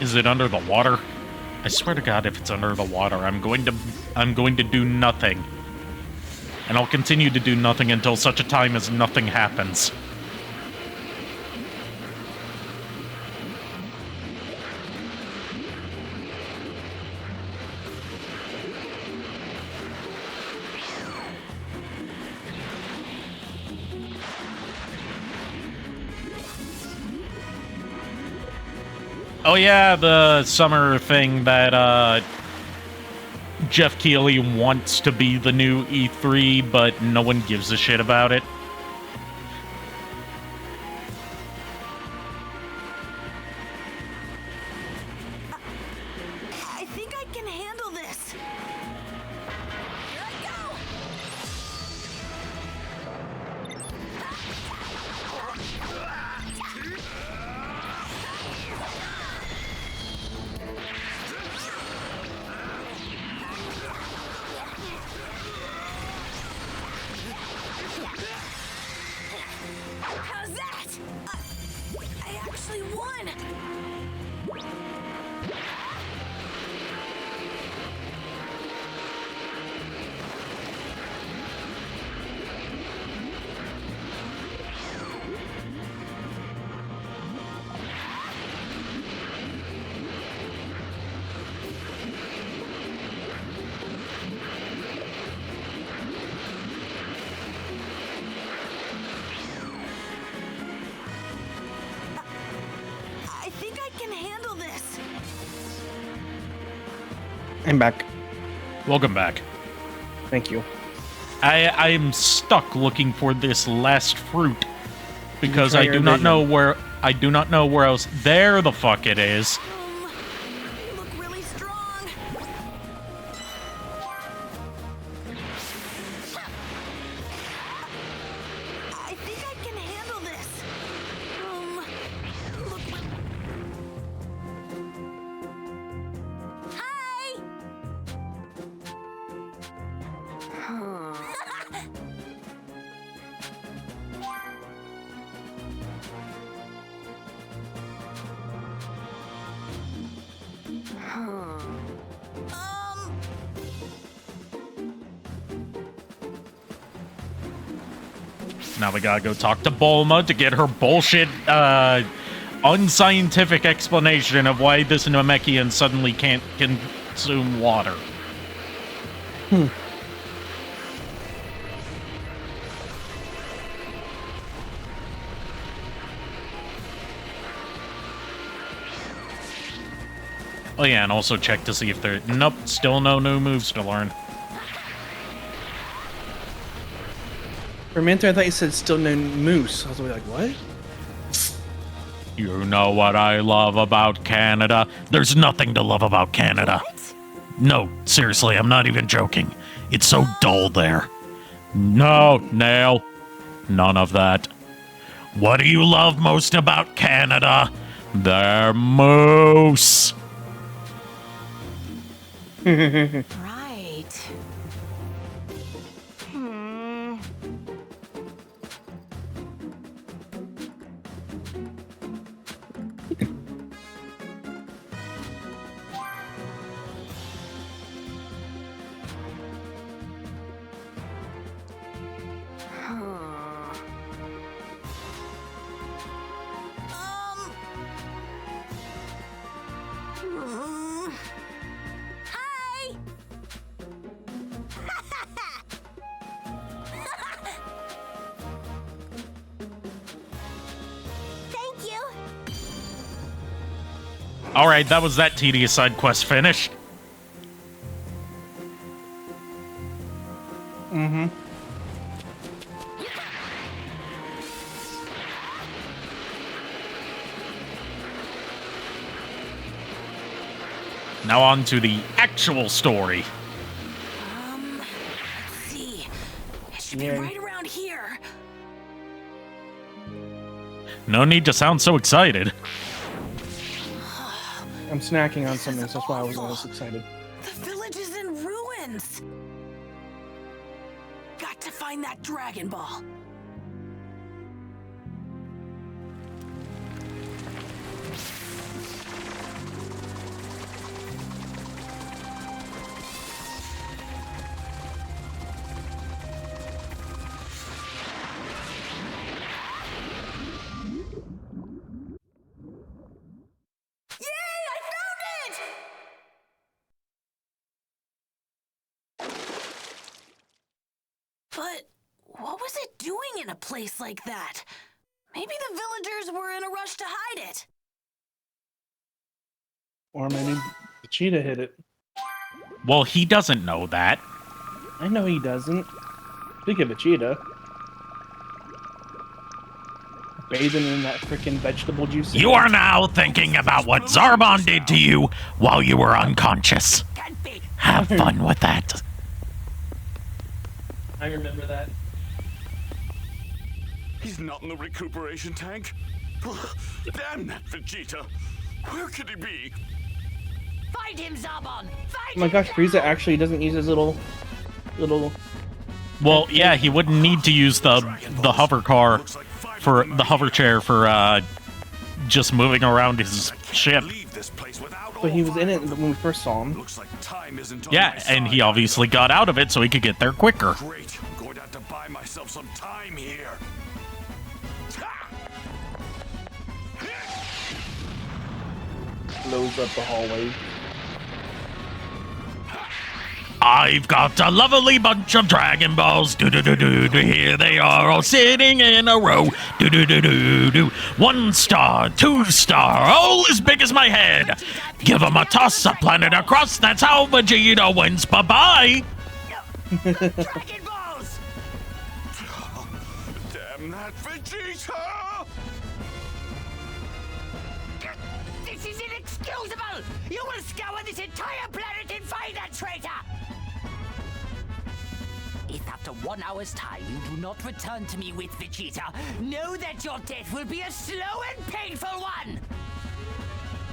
Speaker 3: Is it under the water? I swear to God, if it's under the water, I'm going to do nothing. And I'll continue to do nothing until such a time as nothing happens. Oh yeah, the summer thing that Jeff Keighley wants to be the new E3, but no one gives a shit about it.
Speaker 12: I think I can handle this. Here I go. How's that? I actually won. I think I can handle this.
Speaker 4: I'm back.
Speaker 3: Welcome back.
Speaker 4: Thank you.
Speaker 3: I'm stuck looking for this last fruit because
Speaker 4: try
Speaker 3: I
Speaker 4: your
Speaker 3: do not
Speaker 4: vision?
Speaker 3: know where else. There the fuck it is.
Speaker 12: You look really strong. I think I can handle this. Look. Hi.
Speaker 3: Now we gotta go talk to Bulma to get her bullshit, unscientific explanation of why this Namekian suddenly can't consume water. Oh yeah, and also check to see if there... Nope, still no new moves to learn.
Speaker 4: For a minute there, I thought you said still no moose. I was like, what?
Speaker 3: You know what I love about Canada? There's nothing to love about Canada.
Speaker 12: What?
Speaker 3: No, seriously, I'm not even joking. It's so dull there. No, Nail. None of that. What do you love most about Canada? Their moose.
Speaker 2: Right.
Speaker 12: Hi. Thank you.
Speaker 3: Alright, that was that tedious side quest finished.
Speaker 4: Mm-hmm.
Speaker 3: Now on to the actual story.
Speaker 12: Let's see. It should
Speaker 4: Yeah.
Speaker 12: be right around here.
Speaker 3: No need to sound so excited.
Speaker 4: I'm snacking on something, so that's why I wasn't as excited.
Speaker 12: The village is in ruins. Got to find that Dragon Ball. But what was it doing in a place like that? Maybe the villagers were in a rush to hide it.
Speaker 4: Or maybe the cheetah hit it.
Speaker 3: Well, he doesn't know that.
Speaker 4: I know he doesn't. Speaking of a cheetah, bathing in that freaking vegetable juice.
Speaker 3: You are now thinking about what Zarbon did to you while you were unconscious. Have fun with that.
Speaker 4: I remember that.
Speaker 7: He's not in the recuperation tank. Damn that Vegeta. Where could he be?
Speaker 6: Find him, Zarbon!
Speaker 4: Oh my gosh, Frieza actually doesn't use his little.
Speaker 3: Well, yeah, he wouldn't need to use the hover car for the hover chair for just moving around his ship.
Speaker 4: But he was in it when we first saw him.
Speaker 3: Yeah, and he obviously got out of it so he could get there quicker.
Speaker 7: Great. I'm going to have to buy myself some time here.
Speaker 4: Blows up the hallway.
Speaker 3: I've got a lovely bunch of Dragon Balls. Do-do-do-do. Here they are all sitting in a row. Do-do-do-do-do. 1 star, 2 star, all as big as my head. Give them a toss, a planet across. That's how Vegeta wins. Bye-bye.
Speaker 6: Dragon Balls!
Speaker 7: Damn that Vegeta!
Speaker 6: This is inexcusable! You will scour this entire planet and find that traitor! If after 1 hour's time you do not return to me with Vegeta, know that your death will be a slow and painful one!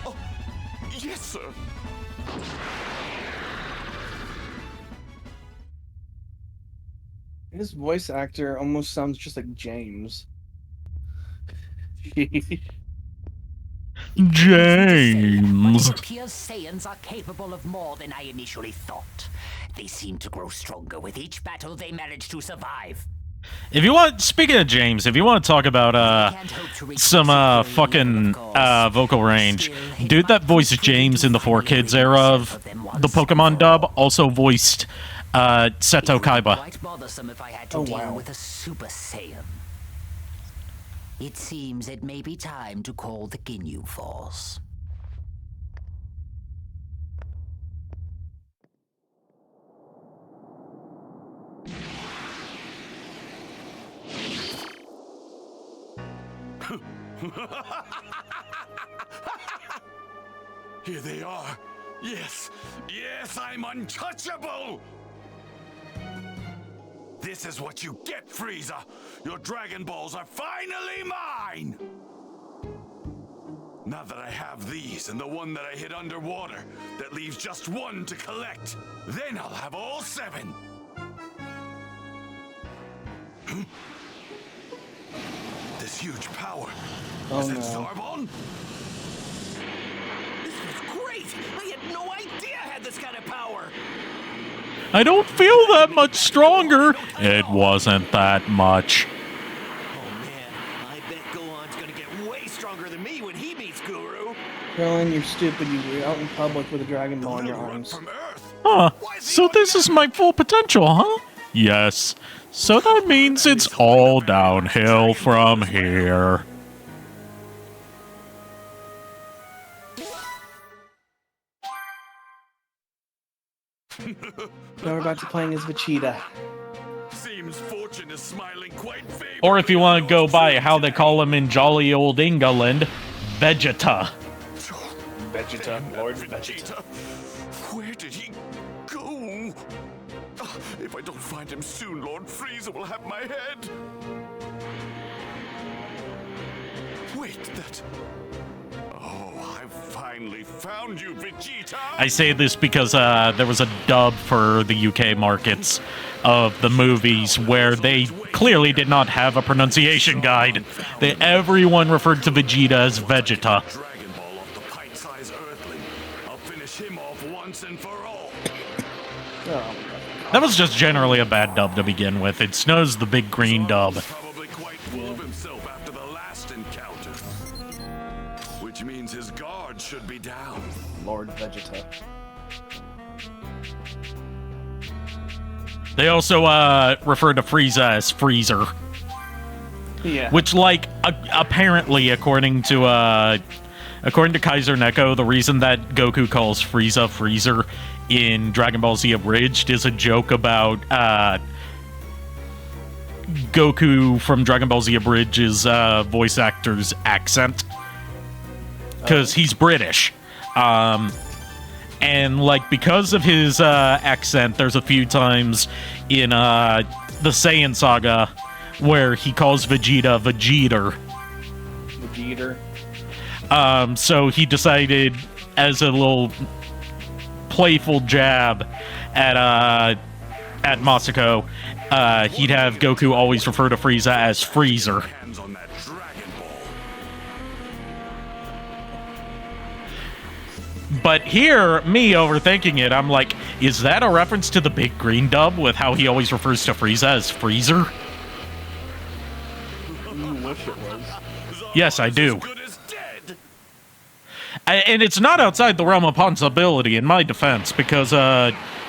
Speaker 7: Oh, yes, sir.
Speaker 4: His voice actor almost sounds just like James.
Speaker 3: James.
Speaker 6: It appears Saiyans are capable of more than I initially thought. They seem to grow stronger with each battle they manage to survive.
Speaker 3: If you want, speaking of James, if you want to talk about some fucking vocal range, dude that voiced James in the 4Kids era of the Pokemon dub also voiced Seto Kaiba.
Speaker 6: Quite bothersome if I had to deal with a Super Saiyan. It seems it may be time to call the Ginyu Force.
Speaker 7: Here they are. Yes, yes, I'm untouchable! This is what you get, Frieza! Your Dragon Balls are finally mine! Now that I have these and the one that I hid underwater, that leaves just 1 to collect, then I'll have all 7! This huge power.
Speaker 4: Oh,
Speaker 7: is it
Speaker 4: no.
Speaker 7: Zarbon?
Speaker 5: This was great! I had no idea I had this kind of power!
Speaker 3: I don't feel that much stronger. It wasn't that much.
Speaker 5: Oh man, I bet Gohan's gonna get way stronger than me when he meets Guru.
Speaker 4: Krillin, you're stupid. You're out in public with a Dragon Ball in your arms.
Speaker 3: Huh. So this is my full potential, huh? Yes. So that means it's all downhill from here.
Speaker 4: Now we're about to playing as Vegeta.
Speaker 7: Seems fortune is smiling quite favorably.
Speaker 3: Or if you want to go by how they call him in jolly old England, Vegeta.
Speaker 4: Vegeta, Lord Vegeta.
Speaker 7: Where did he go? If I don't find him soon, Lord Frieza will have my head. Wait, that... Oh, I've finally found you, Vegeta!
Speaker 3: I say this because there was a dub for the UK markets of the movies where they clearly did not have a pronunciation guide. Everyone referred to Vegeta as Vegeta.
Speaker 7: Dragon Ball off the pint-sized Earthling. I'll finish him off once and for all.
Speaker 4: Oh.
Speaker 3: That was just generally a bad dub to begin with. It snows the big green dub.
Speaker 7: Probably quite full of himself after the last encounter. Which means his guard should be down.
Speaker 4: Lord Vegeta.
Speaker 3: They also refer to Frieza as Freezer.
Speaker 4: Yeah.
Speaker 3: Which, like, apparently, according to Kaiser Neko, the reason that Goku calls Frieza Freezer in Dragon Ball Z Abridged is a joke about Goku from Dragon Ball Z Abridge's voice actor's accent. Because he's British. And, like, because of his accent, there's a few times in the Saiyan saga where he calls Vegeta Vegeta. So he decided, as a little playful jab at Masako, he'd have Goku always refer to Frieza as Freezer. But here, me overthinking it, I'm like, is that a reference to the big green dub with how he always refers to Frieza as Freezer?
Speaker 4: Wish it was.
Speaker 3: Yes, I do. And it's not outside the realm of possibility, in my defense, because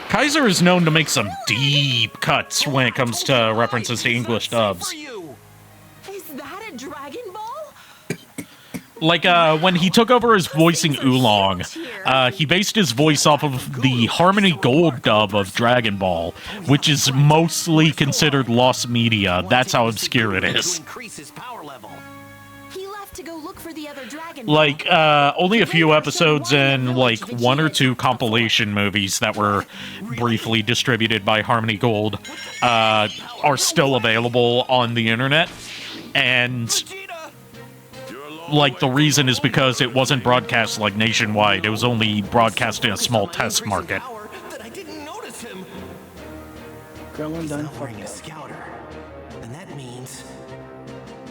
Speaker 3: Kaiser is known to make some deep cuts when it comes to references to English dubs.
Speaker 2: Is that a Dragon Ball?
Speaker 3: Like, when he took over as voicing Oolong, he based his voice off of the Harmony Gold dub of Dragon Ball, which is mostly considered lost media. That's how obscure it is.
Speaker 2: He left to go look for the other Dragon
Speaker 3: Like, only a few episodes and, like, 1 or 2 compilation movies that were briefly distributed by Harmony Gold are still available on the internet. And, like, the reason is because it wasn't broadcast, like, nationwide. It was only broadcast in a small test market.
Speaker 4: Krillin done
Speaker 5: Powering a scouter. And that means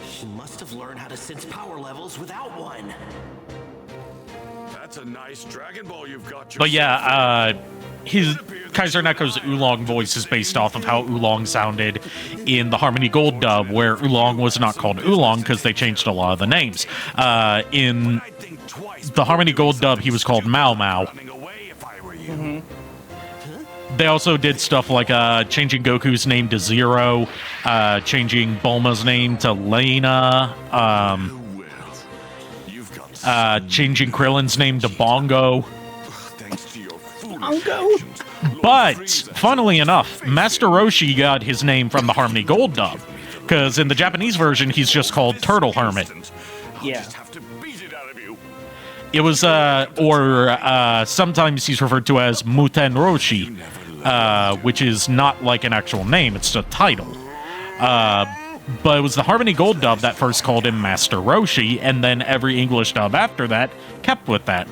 Speaker 5: she must have learned how to sense power levels without one.
Speaker 7: That's a nice Dragon Ball you've got.
Speaker 3: But yeah, his Kaiser Neko's Oolong voice is based off of how Oolong sounded in the Harmony Gold dub, where Oolong was not called Oolong because they changed a lot of the names. In the Harmony Gold dub, he was called Mao Mao.
Speaker 4: Mm-hmm.
Speaker 3: They also did stuff like changing Goku's name to Zero, changing Bulma's name to Lena, changing Krillin's name to Bongo. But, funnily enough, Master Roshi got his name from the Harmony Gold dub, because in the Japanese version, he's just called Turtle Hermit.
Speaker 4: Yeah.
Speaker 3: It was, sometimes he's referred to as Muten Roshi, which is not like an actual name, it's a title. But it was the Harmony Gold dub that first called him Master Roshi, and then every English dub after that kept with that.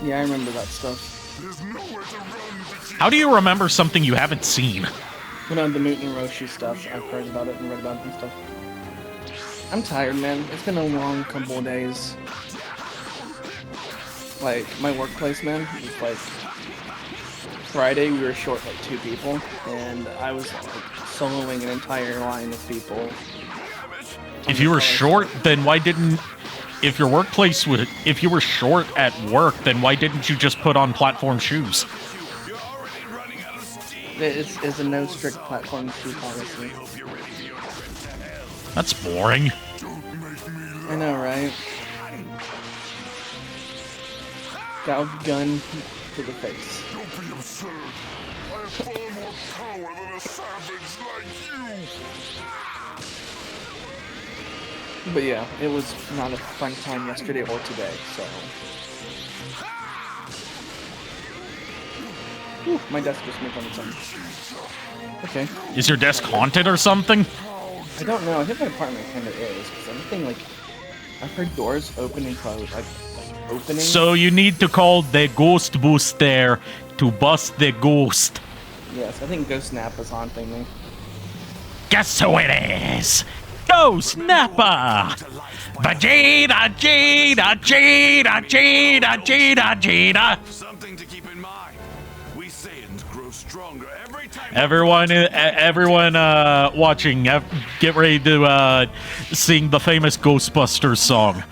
Speaker 4: Yeah, I remember that stuff.
Speaker 3: How do you remember something you haven't seen?
Speaker 4: You know, the Muten Roshi stuff. I've heard about it and read about it and stuff. I'm tired, man. It's been a long couple of days. Like, my workplace, man, was like... Friday, we were short, like, 2 people, and I was, like, soloing an entire line of people.
Speaker 3: If you were short, then why didn't... If your workplace would... If you were short at work, then why didn't you just put on platform shoes?
Speaker 4: It's a no strict platform shoe policy.
Speaker 3: That's boring.
Speaker 4: I know, right? Got a gun to the face.
Speaker 1: Don't be absurd. I have far more power than a savage like you.
Speaker 4: But yeah, it was not a fun time yesterday or today, so... Whew, my desk just moved on its own. Okay.
Speaker 3: Is your desk haunted or something?
Speaker 4: I don't know. I think my apartment kind of is, because everything, like... I've heard doors open and close, like opening.
Speaker 3: So you need to call the ghost booster to bust the ghost.
Speaker 4: Yes, I think Ghost Nappa's haunting me.
Speaker 3: Guess who it is? Ghost Nappa! Vegeta, Jada, Jada, Jada, Jada, Jada!
Speaker 7: Something to keep in mind. We Saiyans grow stronger every time.
Speaker 3: Everyone watching, get ready to sing the famous Ghostbusters song.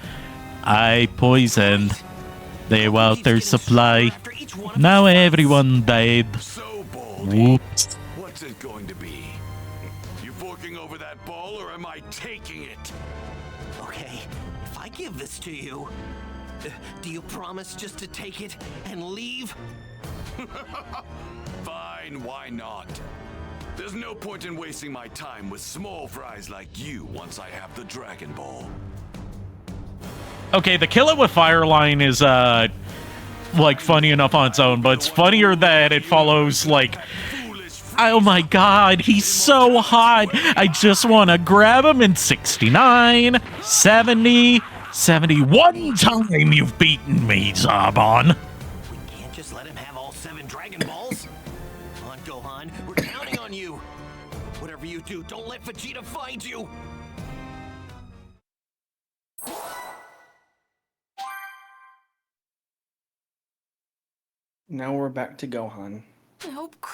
Speaker 3: I poisoned The water supply. Now everyone died.
Speaker 7: So bold.
Speaker 3: Whoops.
Speaker 7: What's it going to be? You forking over that ball, or am I taking it?
Speaker 5: Okay, if I give this to you, do you promise just to take it and leave?
Speaker 7: Fine, why not? There's no point in wasting my time with small fries like you once I have the Dragon Ball.
Speaker 3: Okay, the kill it with fire line is, like, funny enough on its own, but it's funnier that it follows, like, oh my god, he's so hot. I just want to grab him in 69, 70, 71 time you've beaten me, Zarbon.
Speaker 5: We can't just let him have all 7 Dragon Balls. Come on, Gohan, we're counting on you. Whatever you do, don't let Vegeta find you.
Speaker 4: Now we're back to Gohan.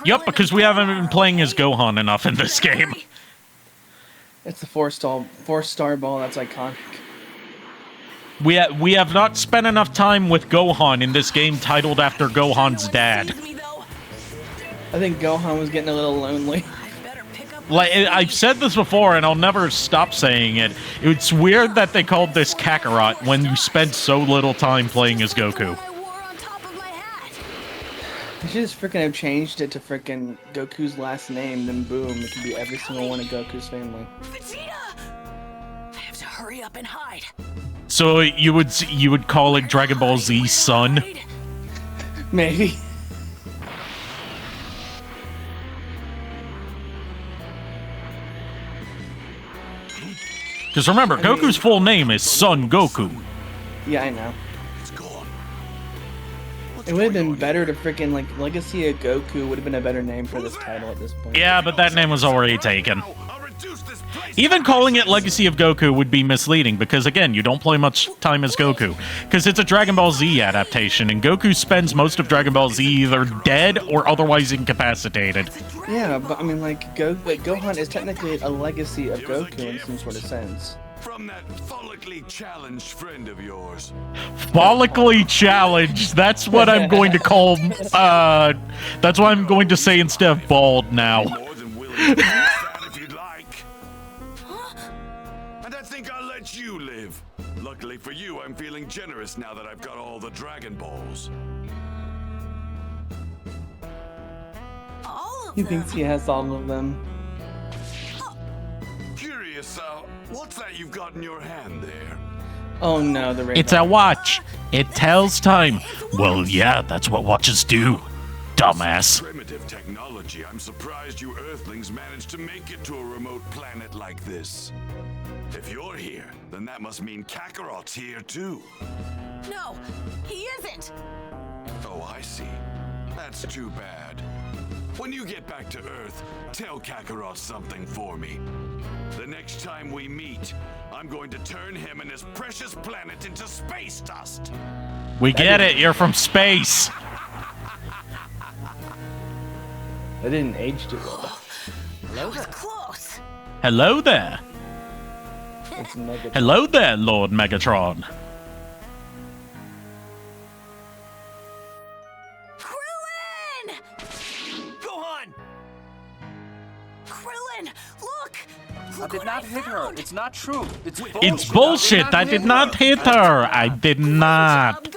Speaker 3: Yep, because we haven't been playing as Gohan enough in this game.
Speaker 4: It's the four-star ball. That's iconic.
Speaker 3: We have not spent enough time with Gohan in this game titled after Gohan's dad.
Speaker 4: I think Gohan was getting a little lonely.
Speaker 3: Like, I've said this before, and I'll never stop saying it. It's weird that they called this Kakarot when you spent so little time playing as Goku.
Speaker 4: They should just freaking have changed it to freaking Goku's last name, then boom, it could be every single one of Goku's family.
Speaker 12: Vegeta! I have to hurry up and hide.
Speaker 3: So you would call it Dragon Ball Z Son?
Speaker 4: Maybe.
Speaker 3: Because remember, Goku's full name is Son Goku.
Speaker 4: Yeah, I know. It would have been better to freaking, like, Legacy of Goku would have been a better name for this title at this point.
Speaker 3: Yeah, but that name was already taken. Even calling it Legacy of Goku would be misleading, because again, you don't play much time as Goku. Because it's a Dragon Ball Z adaptation, and Goku spends most of Dragon Ball Z either dead or otherwise incapacitated.
Speaker 4: Yeah, but I mean, like, Gohan is technically a legacy of Goku in some sort of sense.
Speaker 7: From that follically challenged friend of yours.
Speaker 3: Follically challenged. That's what I'm going to call. That's what I'm going to say instead of bald now.
Speaker 7: More than willing to do that if you'd like. And I think I'll let you live. Luckily for you, I'm feeling generous now that I've got all the Dragon Balls.
Speaker 12: All of
Speaker 4: He
Speaker 12: them?
Speaker 4: thinks he has all of them.
Speaker 7: Curious, what's that you've got in your hand there?
Speaker 4: Oh no, the radar.
Speaker 3: It's a watch. It tells time. Well, yeah, that's what watches do. Dumbass.
Speaker 7: Primitive technology. I'm surprised you Earthlings managed to make it to a remote planet like this. If you're here, then that must mean Kakarot's here too.
Speaker 12: No, he isn't.
Speaker 7: Oh, I see. That's too bad. When you get back to Earth, tell Kakarot something for me. The next time we meet, I'm going to turn him and his precious planet into space dust.
Speaker 3: We get it. You're from space.
Speaker 4: That didn't age too well.
Speaker 12: That was close.
Speaker 3: Hello there.
Speaker 4: It's Megatron.
Speaker 3: Hello there, Lord Megatron.
Speaker 12: Krillin!
Speaker 5: Gohan!
Speaker 12: Krillin, look!
Speaker 13: I did not hit her. It's not true. It's bullshit.
Speaker 3: It's bullshit. I did not hit her. I did not.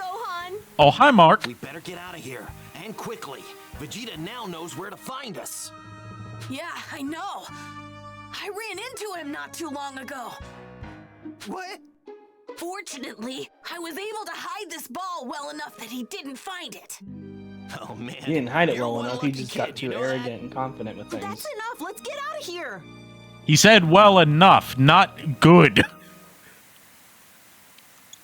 Speaker 3: Oh, hi, Mark.
Speaker 5: We better get out of here, and quickly. Vegeta now knows where to find us.
Speaker 12: Yeah, I know. I ran into him not too long ago.
Speaker 5: What?
Speaker 12: Fortunately, I was able to hide this ball well enough that he didn't find it.
Speaker 5: Oh, man.
Speaker 4: He didn't hide it
Speaker 5: You're
Speaker 4: well
Speaker 5: one
Speaker 4: enough. He
Speaker 5: lucky
Speaker 4: just
Speaker 5: kid,
Speaker 4: got too
Speaker 5: you know
Speaker 4: arrogant and confident with things.
Speaker 2: That's enough. Let's get out of here.
Speaker 3: He said well enough, not good.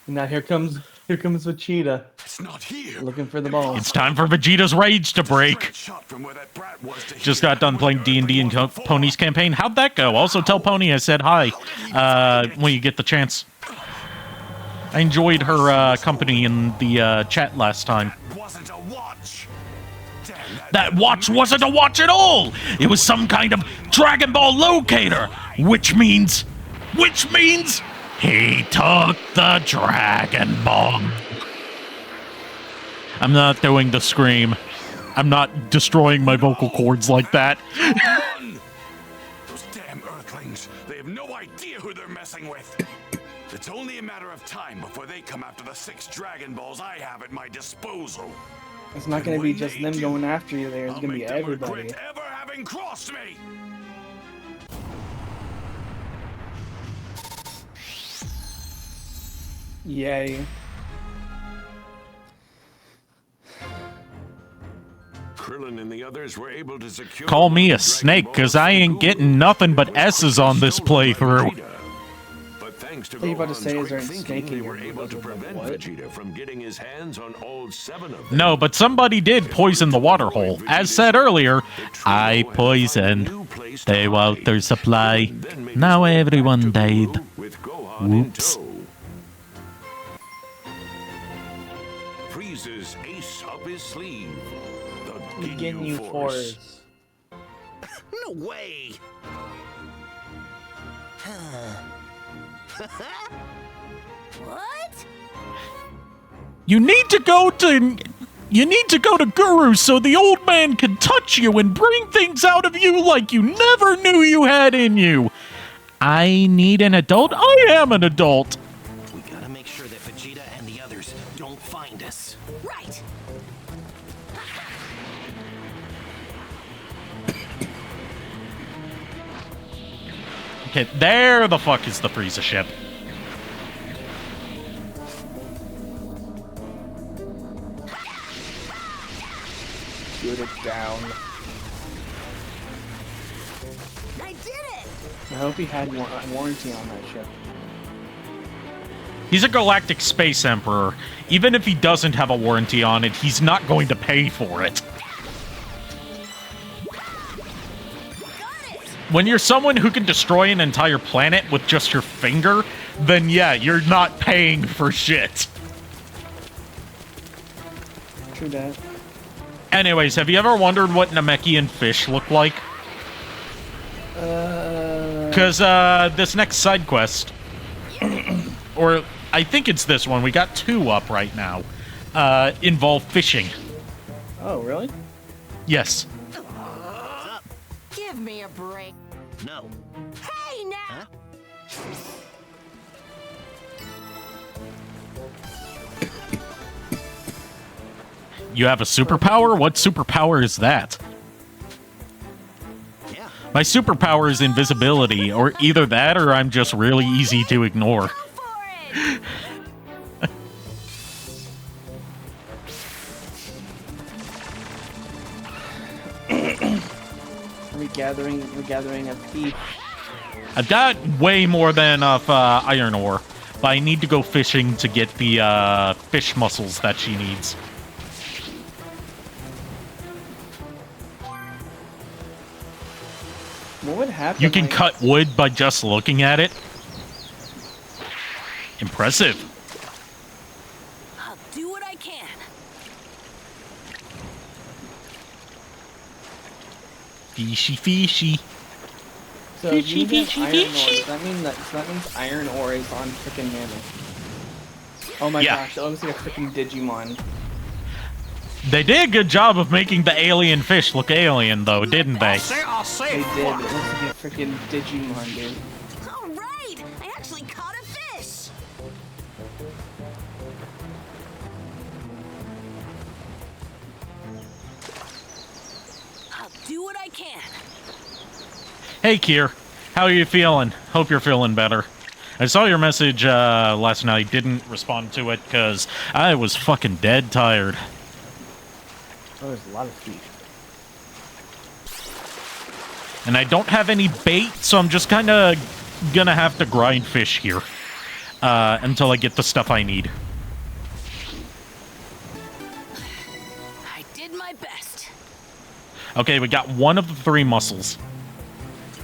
Speaker 4: Now here comes Vegeta.
Speaker 7: It's not here.
Speaker 4: Looking for the ball.
Speaker 3: It's time for Vegeta's rage to break.
Speaker 7: Shot from where that brat was to
Speaker 3: Just got done playing D&D and Pony's campaign. How'd that go? Also tell Pony I said hi when you get the chance. I enjoyed her company in the chat last time.
Speaker 7: Wasn't a watch.
Speaker 3: That watch wasn't a watch at all! It was some kind of Dragon Ball locator! Which means he took the Dragon Ball. I'm not doing the scream. I'm not destroying my vocal cords like that.
Speaker 7: Those damn Earthlings. They have no idea who they're messing with. It's only a matter of time before they come after the 6 Dragon Balls I have at my disposal.
Speaker 4: It's not going to be just them going after you there. It's going to be everybody.
Speaker 7: Regret ever having crossed me.
Speaker 4: Yay.
Speaker 10: Krillin and the others were able to secure...
Speaker 3: Call me a snake, because I ain't getting nothing but S's on this playthrough.
Speaker 10: But thanks to
Speaker 4: What are you about to
Speaker 10: Gohan's
Speaker 4: say? Is there
Speaker 10: quick
Speaker 4: a
Speaker 10: thinking,
Speaker 4: snake
Speaker 10: they
Speaker 4: in
Speaker 10: were
Speaker 4: your
Speaker 10: able to
Speaker 4: book?
Speaker 10: prevent
Speaker 4: What?
Speaker 10: Vegeta from getting his hands on all 7 of them.
Speaker 3: No, but somebody did poison the water hole. As said earlier, I poisoned the water supply. Now everyone died.
Speaker 10: With Gohan in
Speaker 3: Whoops.
Speaker 10: tow. Frieza's ace up his sleeve. The
Speaker 4: Ginyu Force.
Speaker 5: No way!
Speaker 12: What?
Speaker 3: You need to go to Guru so the old man can touch you and bring things out of you like you never knew you had in you. I need an adult. I am an adult.
Speaker 5: We gotta make sure that Vegeta and the others don't find us.
Speaker 12: Right.
Speaker 3: Okay, there the fuck is the Frieza ship.
Speaker 4: Shoot it down.
Speaker 12: I did it.
Speaker 4: I hope he had a warranty on that ship.
Speaker 3: He's a galactic space emperor. Even if he doesn't have a warranty on it, he's not going to pay for it. When you're someone who can destroy an entire planet with just your finger, then yeah, you're not paying for shit.
Speaker 4: True that.
Speaker 3: Anyways, have you ever wondered what Namekian fish look like? Because this next side quest, or I think it's this one, we got 2 up right now, involve fishing.
Speaker 4: Oh, really?
Speaker 3: Yes.
Speaker 2: Give me a break.
Speaker 5: No.
Speaker 2: Hey, now!
Speaker 3: You have a superpower? What superpower is that?
Speaker 5: Yeah.
Speaker 3: My superpower is invisibility, or either that or I'm just really easy to ignore.
Speaker 4: We're gathering a peep.
Speaker 3: I've got way more than enough iron ore, but I need to go fishing to get the fish mussels that she needs.
Speaker 4: What would happen?
Speaker 3: You can
Speaker 4: like,
Speaker 3: cut wood by just looking at it. Impressive.
Speaker 12: I'll do what I can.
Speaker 3: Fishy, fishy.
Speaker 4: So if you get iron ore, does that mean that? So that means iron ore is on frickin' Namek. Oh my gosh, that looks like a frickin' Digimon.
Speaker 3: They did a good job of making the alien fish look alien, though, didn't they?
Speaker 5: I'll say.
Speaker 4: They did. It looks like a frickin' Digimon, dude.
Speaker 12: All right, I actually caught a fish. I'll do what I can.
Speaker 3: Hey, Kier. How are you feeling? Hope you're feeling better. I saw your message last night. Didn't respond to it because I was fucking dead tired.
Speaker 4: Oh, there's a lot of fish.
Speaker 3: And I don't have any bait, so I'm just kind of gonna have to grind fish here until I get the stuff I need.
Speaker 12: I did my best.
Speaker 3: Okay, we got one of the 3 mussels.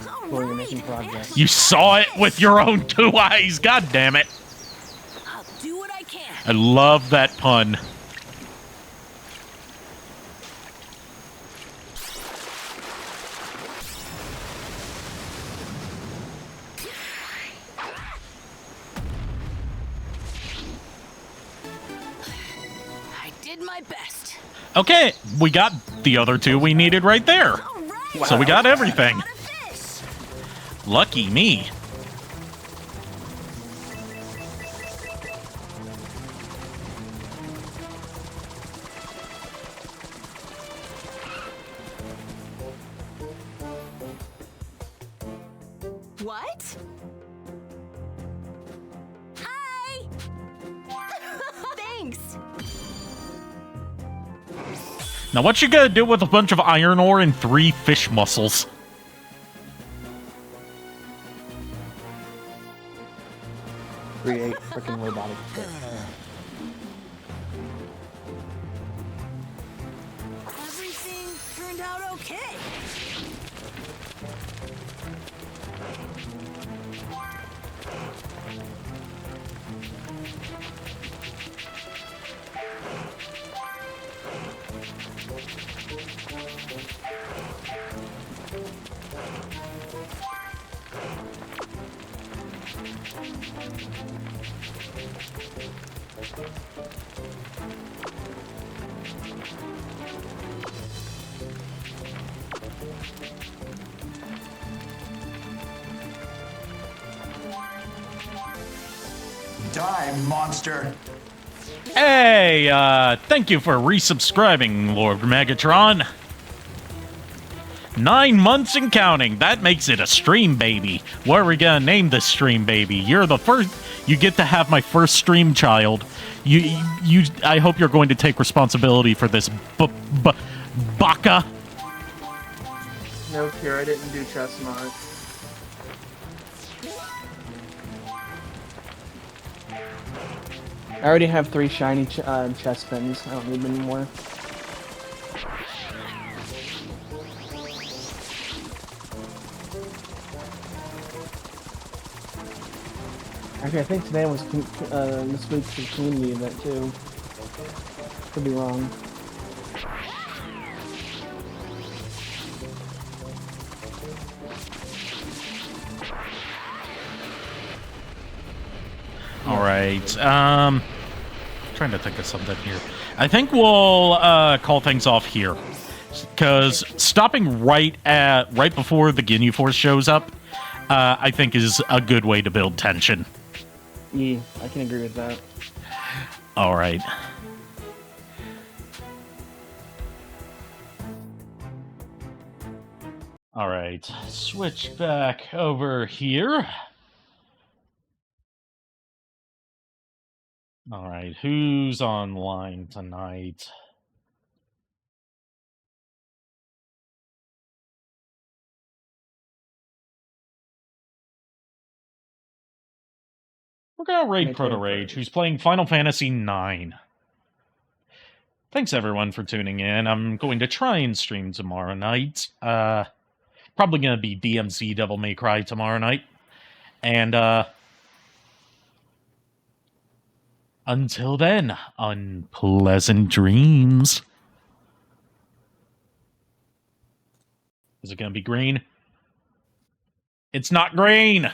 Speaker 4: Cool, you're making progress.
Speaker 3: You saw it with your own 2 eyes. God damn it.
Speaker 12: I'll do what I can.
Speaker 3: I love that pun.
Speaker 12: I did my best.
Speaker 3: Okay, we got the other two we needed right there.
Speaker 12: Right.
Speaker 3: So we got everything. Lucky me.
Speaker 2: What?
Speaker 12: Hi.
Speaker 2: Thanks.
Speaker 3: Now what you gonna do with a bunch of iron ore and 3 fish mussels?
Speaker 4: Create freaking robotic fish.
Speaker 12: Everything turned out okay.
Speaker 14: Die, monster.
Speaker 3: Hey, thank you for resubscribing, Lord Megatron. 9 months and counting. That makes it a stream baby. What are we gonna name this stream baby? You're the first. You get to have my first stream child. I hope you're going to take responsibility for this baka.
Speaker 4: Nope, here I didn't do chest mark. I already have 3 shiny chest pins. I don't need any more. Actually, I think today was this week's community event too. Could be wrong.
Speaker 3: All right. Trying to think of something here. I think we'll call things off here, because stopping right before the Ginyu Force shows up, I think is a good way to build tension.
Speaker 4: Yeah, I can agree with that.
Speaker 3: All right. All right. Switch back over here. All right, who's online tonight? We're gonna raid Proto Rage, who's playing Final Fantasy IX. Thanks everyone for tuning in. I'm going to try and stream tomorrow night. Probably gonna be DMC Devil May Cry tomorrow night. And until then, unpleasant dreams. Is it going to be green? It's not green!